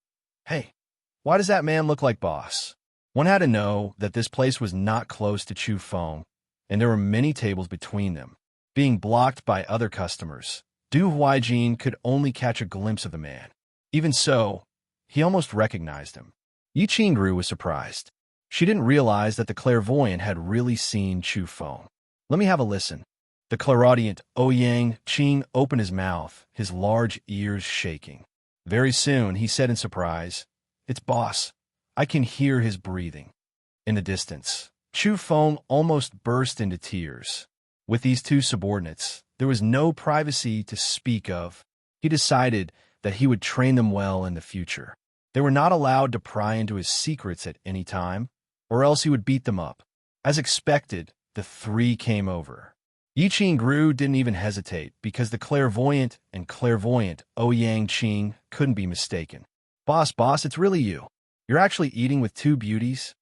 Hey, why does that man look like boss? One had to know that this place was not close to Chu Feng, and there were many tables between them. Being blocked by other customers, Du Huaijin could only catch a glimpse of the man. Even so, he almost recognized him. Yi Qingru was surprised. She didn't realize that the clairvoyant had really seen Chu Feng. Let me have a listen. The clairaudient Ouyang Qing opened his mouth, his large ears shaking. Very soon, he said in surprise, It's boss. I can hear his breathing. In the distance, Chu Feng almost burst into tears. With these two subordinates, there was no privacy to speak of. He decided that he would train them well in the future. They were not allowed to pry into his secrets at any time, or else he would beat them up. As expected, the three came over. Yi Qingru didn't even hesitate because the clairvoyant Ouyang Qing couldn't be mistaken. Boss, it's really you. You're actually eating with two beauties?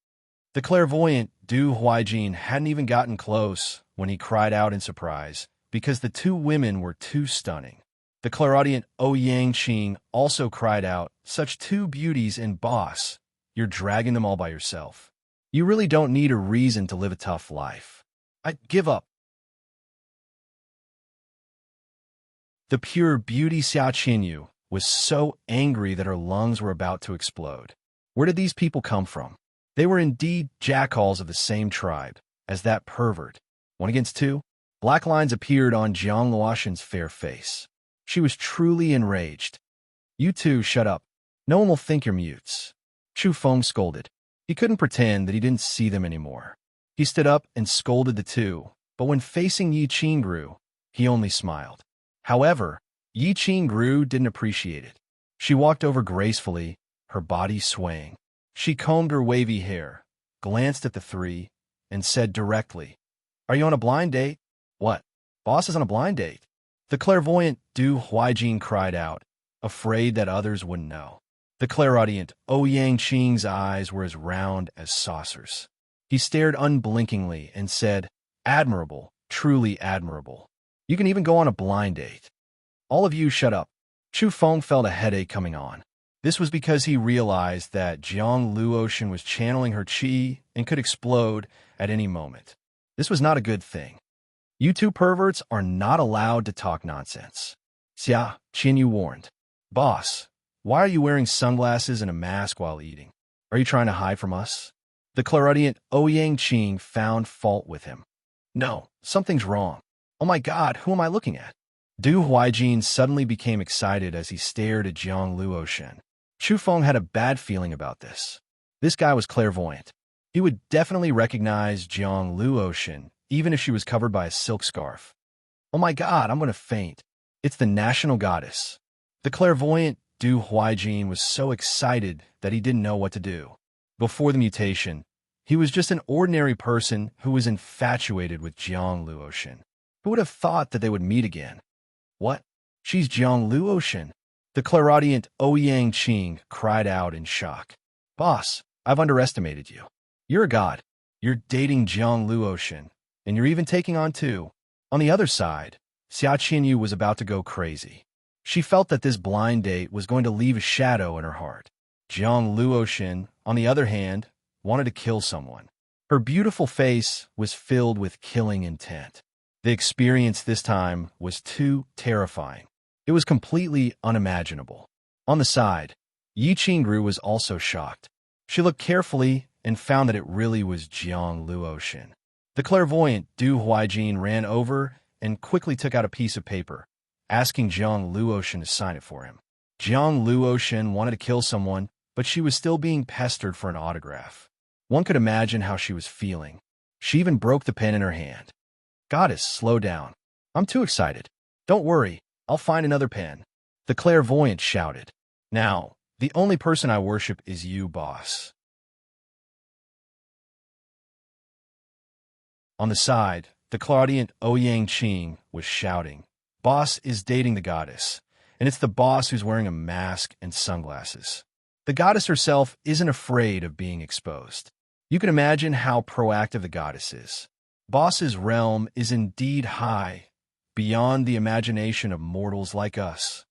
The clairvoyant Du Huaijin hadn't even gotten close when he cried out in surprise because the two women were too stunning. The clairaudient Ouyang Qing also cried out, Such two beauties, and boss, you're dragging them all by yourself. You really don't need a reason to live a tough life. I give up. The pure beauty Xia Qinyu was so angry that her lungs were about to explode. Where did these people come from? They were indeed jackals of the same tribe as that pervert. 1 against 2? Black lines appeared on Jiang Luoshun's fair face. She was truly enraged. You two, shut up. No one will think you're mutes. Chu Feng scolded. He couldn't pretend that he didn't see them anymore. He stood up and scolded the two, but when facing Yi Qingru, he only smiled. However, Yi Qingru didn't appreciate it. She walked over gracefully, her body swaying. She combed her wavy hair, glanced at the three, and said directly, Are you on a blind date? What? Boss is on a blind date? The clairvoyant Du Huaijin cried out, afraid that others wouldn't know. The clairaudient Ouyang Qing's eyes were as round as saucers. He stared unblinkingly and said, Admirable, truly admirable. You can even go on a blind date. All of you shut up. Chu Feng felt a headache coming on. This was because he realized that Jiang Luotian was channeling her qi and could explode at any moment. This was not a good thing. You two perverts are not allowed to talk nonsense. Xia, Qin Yu warned. Boss, why are you wearing sunglasses and a mask while eating? Are you trying to hide from us? The clairaudient Ouyang Qing found fault with him. No, something's wrong. Oh my God, who am I looking at? Du Huijin suddenly became excited as he stared at Jiang Luotian. Chu Feng had a bad feeling about this. This guy was clairvoyant. He would definitely recognize Jiang Luotian, even if she was covered by a silk scarf. Oh my God, I'm going to faint. It's the national goddess. The clairvoyant Du Huijin was so excited that he didn't know what to do. Before the mutation, he was just an ordinary person who was infatuated with Jiang Luotian. Who would have thought that they would meet again? What? She's Jiang Luotian. The clairaudient Ouyang Qing cried out in shock. Boss, I've underestimated you. You're a god. You're dating Jiang Luotian, and you're even taking on two. On the other side, Xia Qinyu was about to go crazy. She felt that this blind date was going to leave a shadow in her heart. Jiang Luotian, on the other hand, wanted to kill someone. Her beautiful face was filled with killing intent. The experience this time was too terrifying. It was completely unimaginable. On the side, Yi Qingru was also shocked. She looked carefully and found that it really was Jiang Luotian. The clairvoyant Du Huijin ran over and quickly took out a piece of paper, asking Jiang Luotian to sign it for him. Jiang Luotian wanted to kill someone, but she was still being pestered for an autograph. One could imagine how she was feeling. She even broke the pen in her hand. Goddess, slow down. I'm too excited. Don't worry, I'll find another pen. The clairvoyant shouted. Now, the only person I worship is you, boss. On the side, the clairaudient Ouyang Qing was shouting. Boss is dating the goddess, and it's the boss who's wearing a mask and sunglasses. The goddess herself isn't afraid of being exposed. You can imagine how proactive the goddess is. Boss's realm is indeed high, beyond the imagination of mortals like us.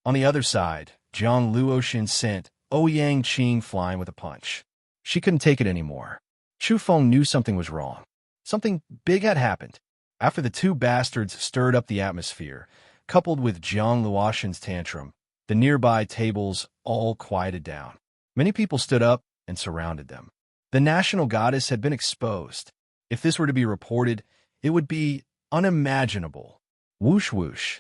On the other side, Jiang Luotian sent Ouyang Qing flying with a punch. She couldn't take it anymore. Chu Feng knew something was wrong. Something big had happened. After the two bastards stirred up the atmosphere, coupled with Jiang Luotian's tantrum, the nearby tables all quieted down. Many people stood up and surrounded them. The national goddess had been exposed. If this were to be reported, it would be unimaginable. Whoosh whoosh.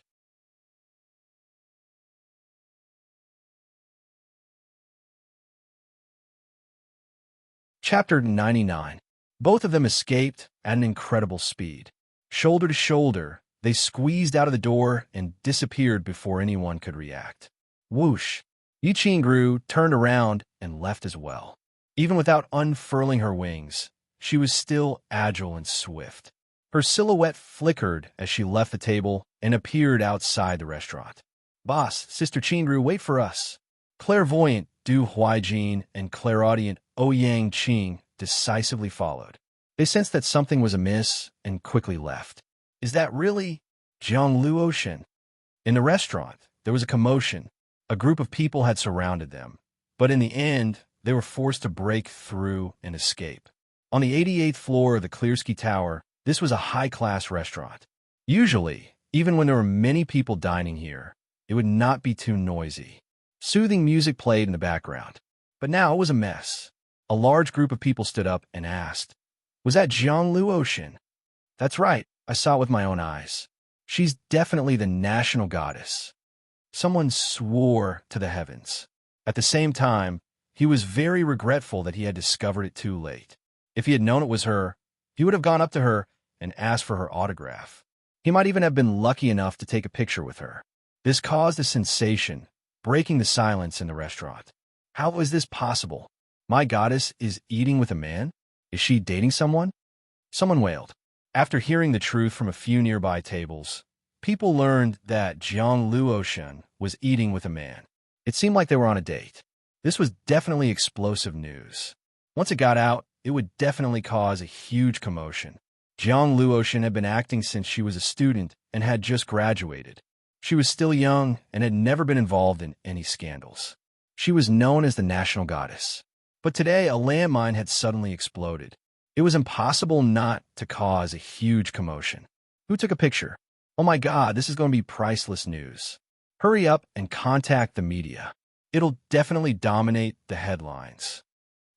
Chapter 99. Both of them escaped at an incredible speed. Shoulder to shoulder, they squeezed out of the door and disappeared before anyone could react. Whoosh! Yi Qingru turned around and left as well. Even without unfurling her wings, she was still agile and swift. Her silhouette flickered as she left the table and appeared outside the restaurant. Boss, Sister Qingru, wait for us. Clairvoyant Du Huijin and clairaudient Ouyang Qing decisively followed. They sensed that something was amiss and quickly left. Is that really Jiang Luotian? In the restaurant, there was a commotion. A group of people had surrounded them, but in the end, they were forced to break through and escape. On the 88th floor of the Klearsky Tower, this was a high-class restaurant. Usually, even when there were many people dining here, it would not be too noisy. Soothing music played in the background. But now it was a mess. A large group of people stood up and asked, "Was that Jiang Luotian?" "That's right, I saw it with my own eyes. She's definitely the national goddess." Someone swore to the heavens. At the same time, he was very regretful that he had discovered it too late. If he had known it was her, he would have gone up to her and asked for her autograph. He might even have been lucky enough to take a picture with her. This caused a sensation, breaking the silence in the restaurant. How is this possible? My goddess is eating with a man? Is she dating someone? Someone wailed. After hearing the truth from a few nearby tables, people learned that Jiang Luotian was eating with a man. It seemed like they were on a date. This was definitely explosive news. Once it got out, it would definitely cause a huge commotion. Jiang Luotian had been acting since she was a student and had just graduated. She was still young and had never been involved in any scandals. She was known as the national goddess. But today, a landmine had suddenly exploded. It was impossible not to cause a huge commotion. Who took a picture? Oh my God, this is going to be priceless news. Hurry up and contact the media. It'll definitely dominate the headlines.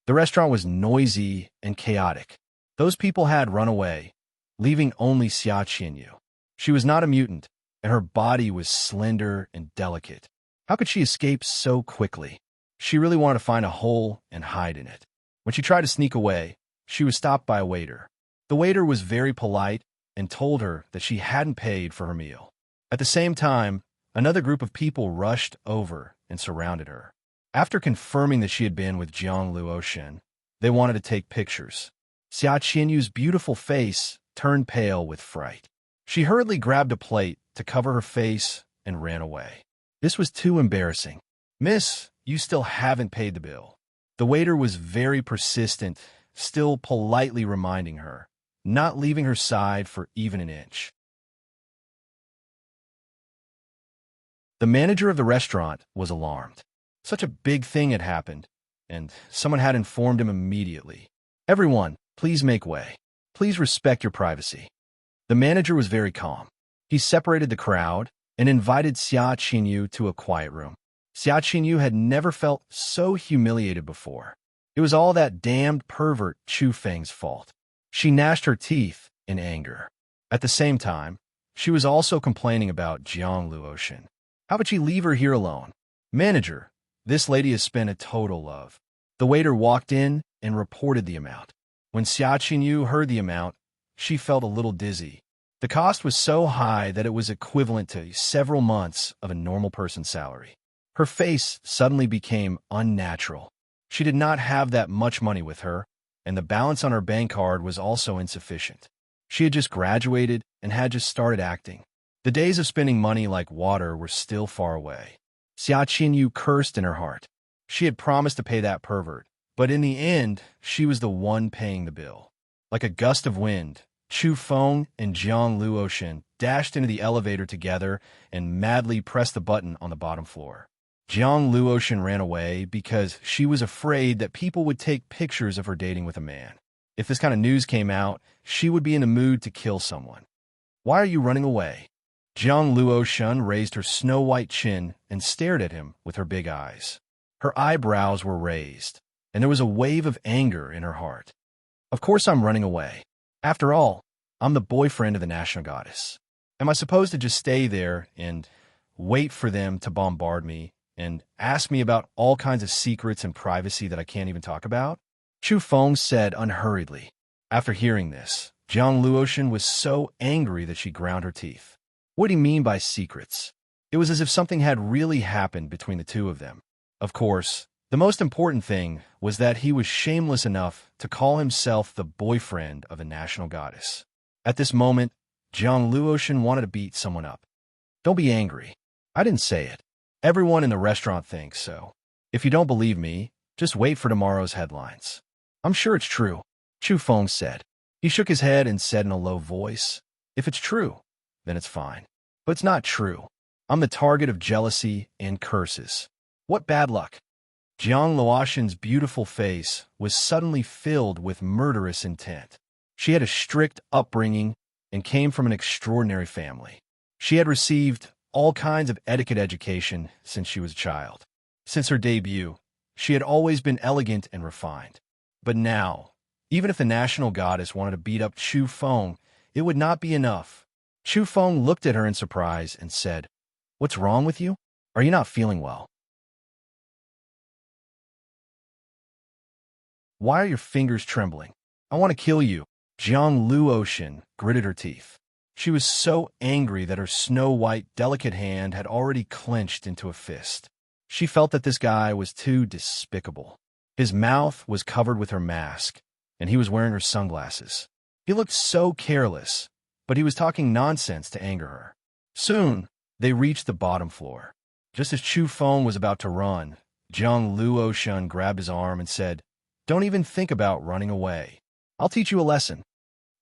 The restaurant was noisy and chaotic. Those people had run away, leaving only Xia Qinyu. She was not a mutant, and her body was slender and delicate. How could she escape so quickly? She really wanted to find a hole and hide in it. When she tried to sneak away, she was stopped by a waiter. The waiter was very polite and told her that she hadn't paid for her meal. At the same time, another group of people rushed over and surrounded her. After confirming that she had been with Jiang Luoshen, they wanted to take pictures. Xia Qinyu's beautiful face turned pale with fright. She hurriedly grabbed a plate to cover her face and ran away. This was too embarrassing. Miss, you still haven't paid the bill. The waiter was very persistent, still politely reminding her, not leaving her side for even an inch. The manager of the restaurant was alarmed. Such a big thing had happened, and someone had informed him immediately. Everyone, please make way. Please respect your privacy. The manager was very calm. He separated the crowd and invited Xia Qinyu to a quiet room. Xia Qinyu had never felt so humiliated before. It was all that damned pervert Chu Feng's fault. She gnashed her teeth in anger. At the same time, she was also complaining about Jiang Luoshen. How would she leave her here alone? Manager, this lady has spent a total of. The waiter walked in and reported the amount. When Xia Qinyu heard the amount, she felt a little dizzy. The cost was so high that it was equivalent to several months of a normal person's salary. Her face suddenly became unnatural. She did not have that much money with her, and the balance on her bank card was also insufficient. She had just graduated and had just started acting. The days of spending money like water were still far away. Xia Qinyu cursed in her heart. She had promised to pay that pervert, but in the end, she was the one paying the bill. Like a gust of wind, Chu Feng and Jiang Luoshen dashed into the elevator together and madly pressed the button on the bottom floor. Jiang Luoshen ran away because she was afraid that people would take pictures of her dating with a man. If this kind of news came out, she would be in a mood to kill someone. Why are you running away? Jiang Luoshen raised her snow-white chin and stared at him with her big eyes. Her eyebrows were raised, and there was a wave of anger in her heart. Of course I'm running away. After all, I'm the boyfriend of the national goddess. Am I supposed to just stay there and wait for them to bombard me and ask me about all kinds of secrets and privacy that I can't even talk about? Chu Feng said unhurriedly. After hearing this, Jiang Luoshen was so angry that she ground her teeth. What do you mean by secrets? It was as if something had really happened between the two of them. Of course, the most important thing was that he was shameless enough to call himself the boyfriend of a national goddess. At this moment, Jiang Luoshen wanted to beat someone up. Don't be angry. I didn't say it. Everyone in the restaurant thinks so. If you don't believe me, just wait for tomorrow's headlines. I'm sure it's true, Chu Feng said. He shook his head and said in a low voice, if it's true, then it's fine. But it's not true. I'm the target of jealousy and curses. What bad luck. Jiang Luoshen's beautiful face was suddenly filled with murderous intent. She had a strict upbringing and came from an extraordinary family. She had received all kinds of etiquette education since she was a child. Since her debut, she had always been elegant and refined. But now, even if the national goddess wanted to beat up Chu Feng, it would not be enough. Chu Feng looked at her in surprise and said, "What's wrong with you? Are you not feeling well? Why are your fingers trembling? I want to kill you." Jiang Luoshen gritted her teeth. She was so angry that her snow-white, delicate hand had already clenched into a fist. She felt that this guy was too despicable. His mouth was covered with her mask, and he was wearing her sunglasses. He looked so careless, but he was talking nonsense to anger her. Soon, they reached the bottom floor. Just as Chu Feng was about to run, Jiang Luoshen grabbed his arm and said, "Don't even think about running away. I'll teach you a lesson.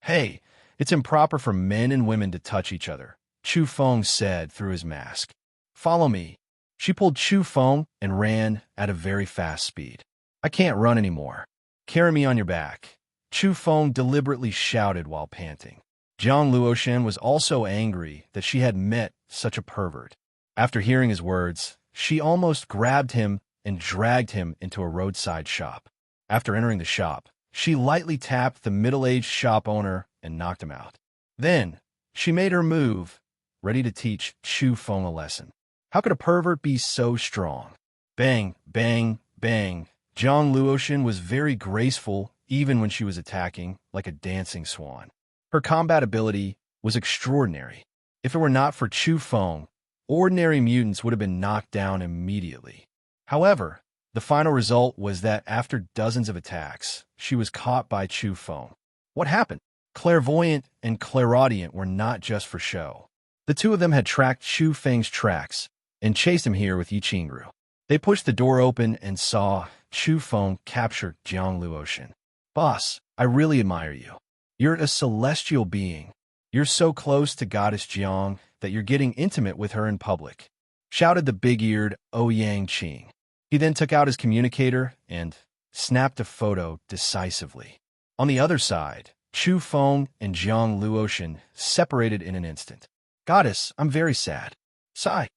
Hey, it's improper for men and women to touch each other, Chu Feng said through his mask. Follow me. She pulled Chu Feng and ran at a very fast speed. I can't run anymore. Carry me on your back. Chu Feng deliberately shouted while panting. Jiang Luoshan was also angry that she had met such a pervert. After hearing his words, she almost grabbed him and dragged him into a roadside shop. After entering the shop, she lightly tapped the middle-aged shop owner and knocked him out. Then, she made her move, ready to teach Chu Feng a lesson. How could a pervert be so strong? Bang, bang, bang. Jiang Luoshan was very graceful even when she was attacking, like a dancing swan. Her combat ability was extraordinary. If it were not for Chu Feng, ordinary mutants would have been knocked down immediately. However, the final result was that after dozens of attacks, she was caught by Chu Feng. What happened? Clairvoyant and clairaudient were not just for show. The two of them had tracked Chu Feng's tracks and chased him here with Yi Qingru. They pushed the door open and saw Chu Feng capture Jiang Luoshan. Boss, I really admire you. You're a celestial being. You're so close to Goddess Jiang that you're getting intimate with her in public, shouted the big-eared Ouyang Qing. He then took out his communicator and snapped a photo decisively. On the other side, Chu Feng and Jiang Luoshan separated in an instant. Goddess, I'm very sad. Sigh.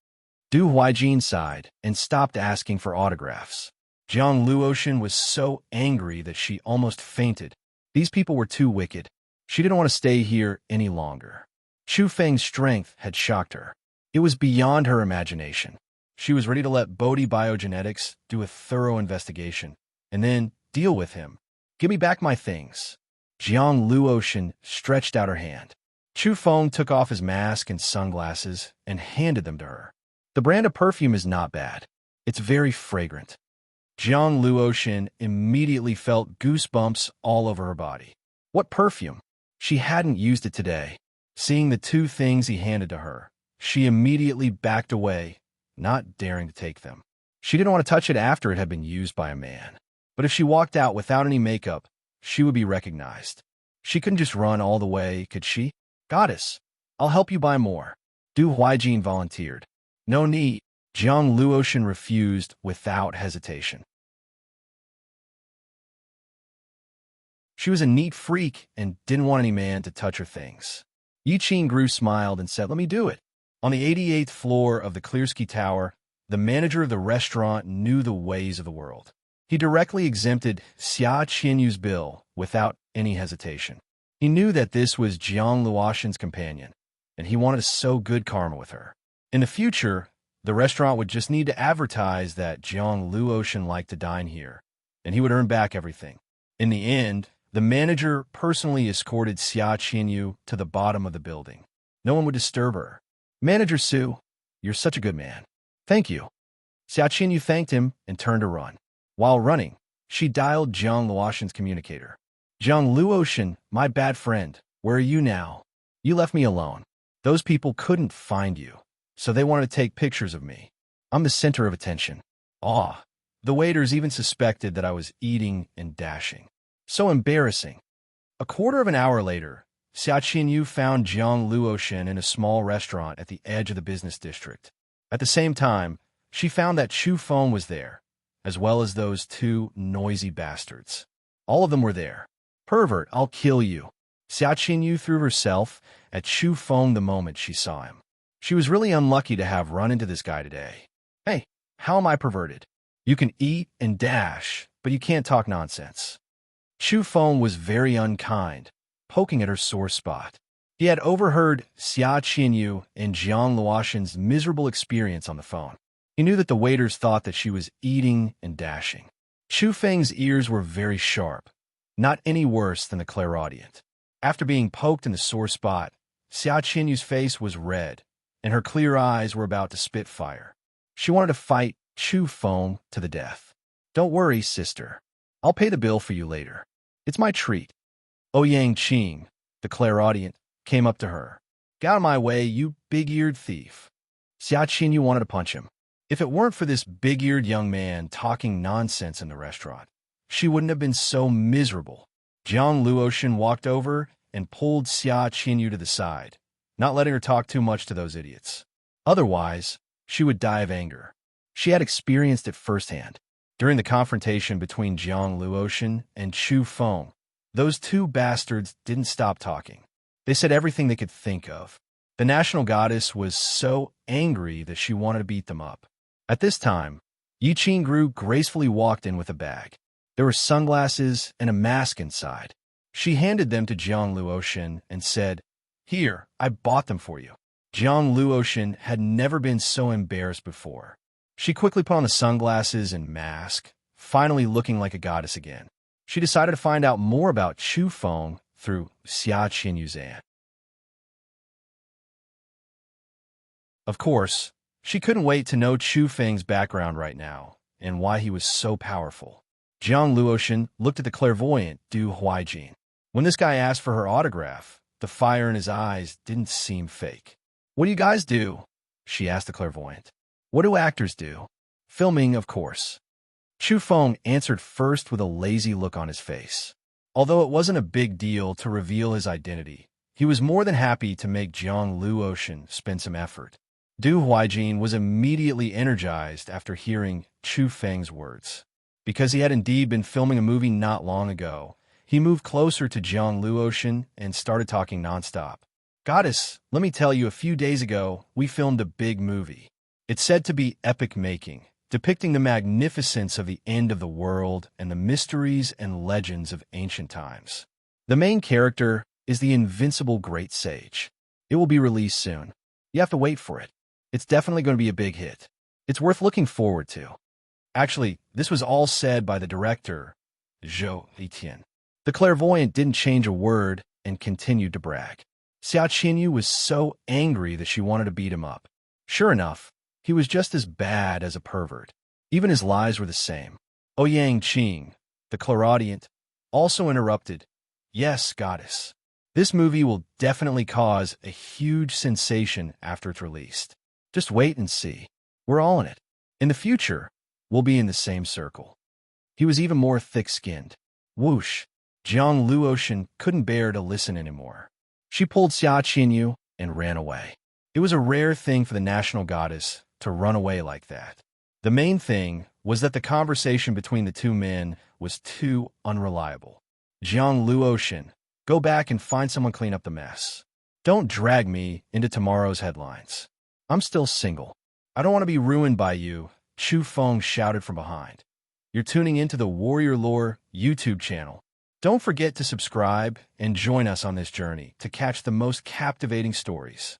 Du Huijin sighed and stopped asking for autographs. Jiang Luoshan was so angry that she almost fainted. These people were too wicked. She didn't want to stay here any longer. Chu Feng's strength had shocked her. It was beyond her imagination. She was ready to let Bodhi Biogenetics do a thorough investigation and then deal with him. Give me back my things. Jiang Luoshan stretched out her hand. Chu Feng took off his mask and sunglasses and handed them to her. The brand of perfume is not bad. It's very fragrant. Jiang Luoshan immediately felt goosebumps all over her body. What perfume? She hadn't used it today. Seeing the two things he handed to her, she immediately backed away, not daring to take them. She didn't want to touch it after it had been used by a man. But if she walked out without any makeup, she would be recognized. She couldn't just run all the way, could she? Goddess, I'll help you buy more. Du Huijin volunteered. No need. Jiang Luoshan refused without hesitation. She was a neat freak and didn't want any man to touch her things. Yi Qingru smiled and said, let me do it. On the 88th floor of the Klearsky Tower, the manager of the restaurant knew the ways of the world. He directly exempted Xia Qianyu's bill without any hesitation. He knew that this was Jiang Luoshan's companion, and he wanted to sow good karma with her. In the future, the restaurant would just need to advertise that Jiang Luoshan liked to dine here, and he would earn back everything. In the end, the manager personally escorted Xia Qianyu to the bottom of the building. No one would disturb her. Manager Su, you're such a good man. Thank you. Xia Qianyu thanked him and turned to run. While running, she dialed Jiang Luoshan's communicator. Jiang Luoshan, my bad friend, where are you now? You left me alone. Those people couldn't find you, so they wanted to take pictures of me. I'm the center of attention. Aw, the waiters even suspected that I was eating and dashing. So embarrassing. A quarter of an hour later, Xia Qianyu found Jiang Luoshan in a small restaurant at the edge of the business district. At the same time, she found that Chu Feng was there, as well as those two noisy bastards. All of them were there. Pervert, I'll kill you. Xia Qianyu threw herself at Chu Feng the moment she saw him. She was really unlucky to have run into this guy today. Hey, how am I perverted? You can eat and dash, but you can't talk nonsense. Chu Feng was very unkind, poking at her sore spot. He had overheard Xia Qianyu and Jiang Luoshan's miserable experience on the phone. He knew that the waiters thought that she was eating and dashing. Chu Feng's ears were very sharp, not any worse than the clairaudient. After being poked in the sore spot, Xia Qianyu's face was red, and her clear eyes were about to spit fire. She wanted to fight Chu Feng to the death. Don't worry, sister. I'll pay the bill for you later. It's my treat. Ouyang Qing, the clairaudient, came up to her. Get out of my way, you big-eared thief. Xia Qianyu wanted to punch him. If it weren't for this big-eared young man talking nonsense in the restaurant, she wouldn't have been so miserable. Jiang Luoshan walked over and pulled Xia Qianyu to the side. not letting her talk too much to those idiots. Otherwise, she would die of anger. She had experienced it firsthand. During the confrontation between Jiang Luotian and Chu Feng, those two bastards didn't stop talking. They said everything they could think of. The national goddess was so angry that she wanted to beat them up. At this time, Yi Qingru gracefully walked in with a bag. There were sunglasses and a mask inside. She handed them to Jiang Luotian and said, "Here, I bought them for you." Jiang Luotian had never been so embarrassed before. She quickly put on the sunglasses and mask, finally looking like a goddess again. She decided to find out more about Chu Feng through Xia Qinyuzan. Of course, she couldn't wait to know Chu Feng's background right now and why he was so powerful. Jiang Luotian looked at the clairvoyant Du Huaijin. When this guy asked for her autograph, the fire in his eyes didn't seem fake. "What do you guys do?" she asked the clairvoyant. "What do actors do?" "Filming, of course." Chu Feng answered first with a lazy look on his face. Although it wasn't a big deal to reveal his identity, he was more than happy to make Jiang Luotian spend some effort. Du Huaijin was immediately energized after hearing Chu Feng's words. Because he had indeed been filming a movie not long ago, he moved closer to Jiang Luotian and started talking nonstop. "Goddess, let me tell you, a few days ago, we filmed a big movie. It's said to be epic-making, depicting the magnificence of the end of the world and the mysteries and legends of ancient times. The main character is the invincible Great Sage. It will be released soon. You have to wait for it. It's definitely going to be a big hit. It's worth looking forward to." Actually, this was all said by the director, Zhou Etienne. The clairvoyant didn't change a word and continued to brag. Xia Qinyu was so angry that she wanted to beat him up. Sure enough, he was just as bad as a pervert. Even his lies were the same. Ouyang Qing, the clairaudient, also interrupted. "Yes, goddess. This movie will definitely cause a huge sensation after it's released. Just wait and see. We're all in it. In the future, we'll be in the same circle." He was even more thick-skinned. Whoosh! Jiang Luotian couldn't bear to listen anymore. She pulled Xia Qinyu and ran away. It was a rare thing for the national goddess to run away like that. The main thing was that the conversation between the two men was too unreliable. "Jiang Luotian, go back and find someone clean up the mess. Don't drag me into tomorrow's headlines. I'm still single. I don't want to be ruined by you," Chu Feng shouted from behind. "You're tuning into the Warrior Lore YouTube channel. Don't forget to subscribe and join us on this journey to catch the most captivating stories.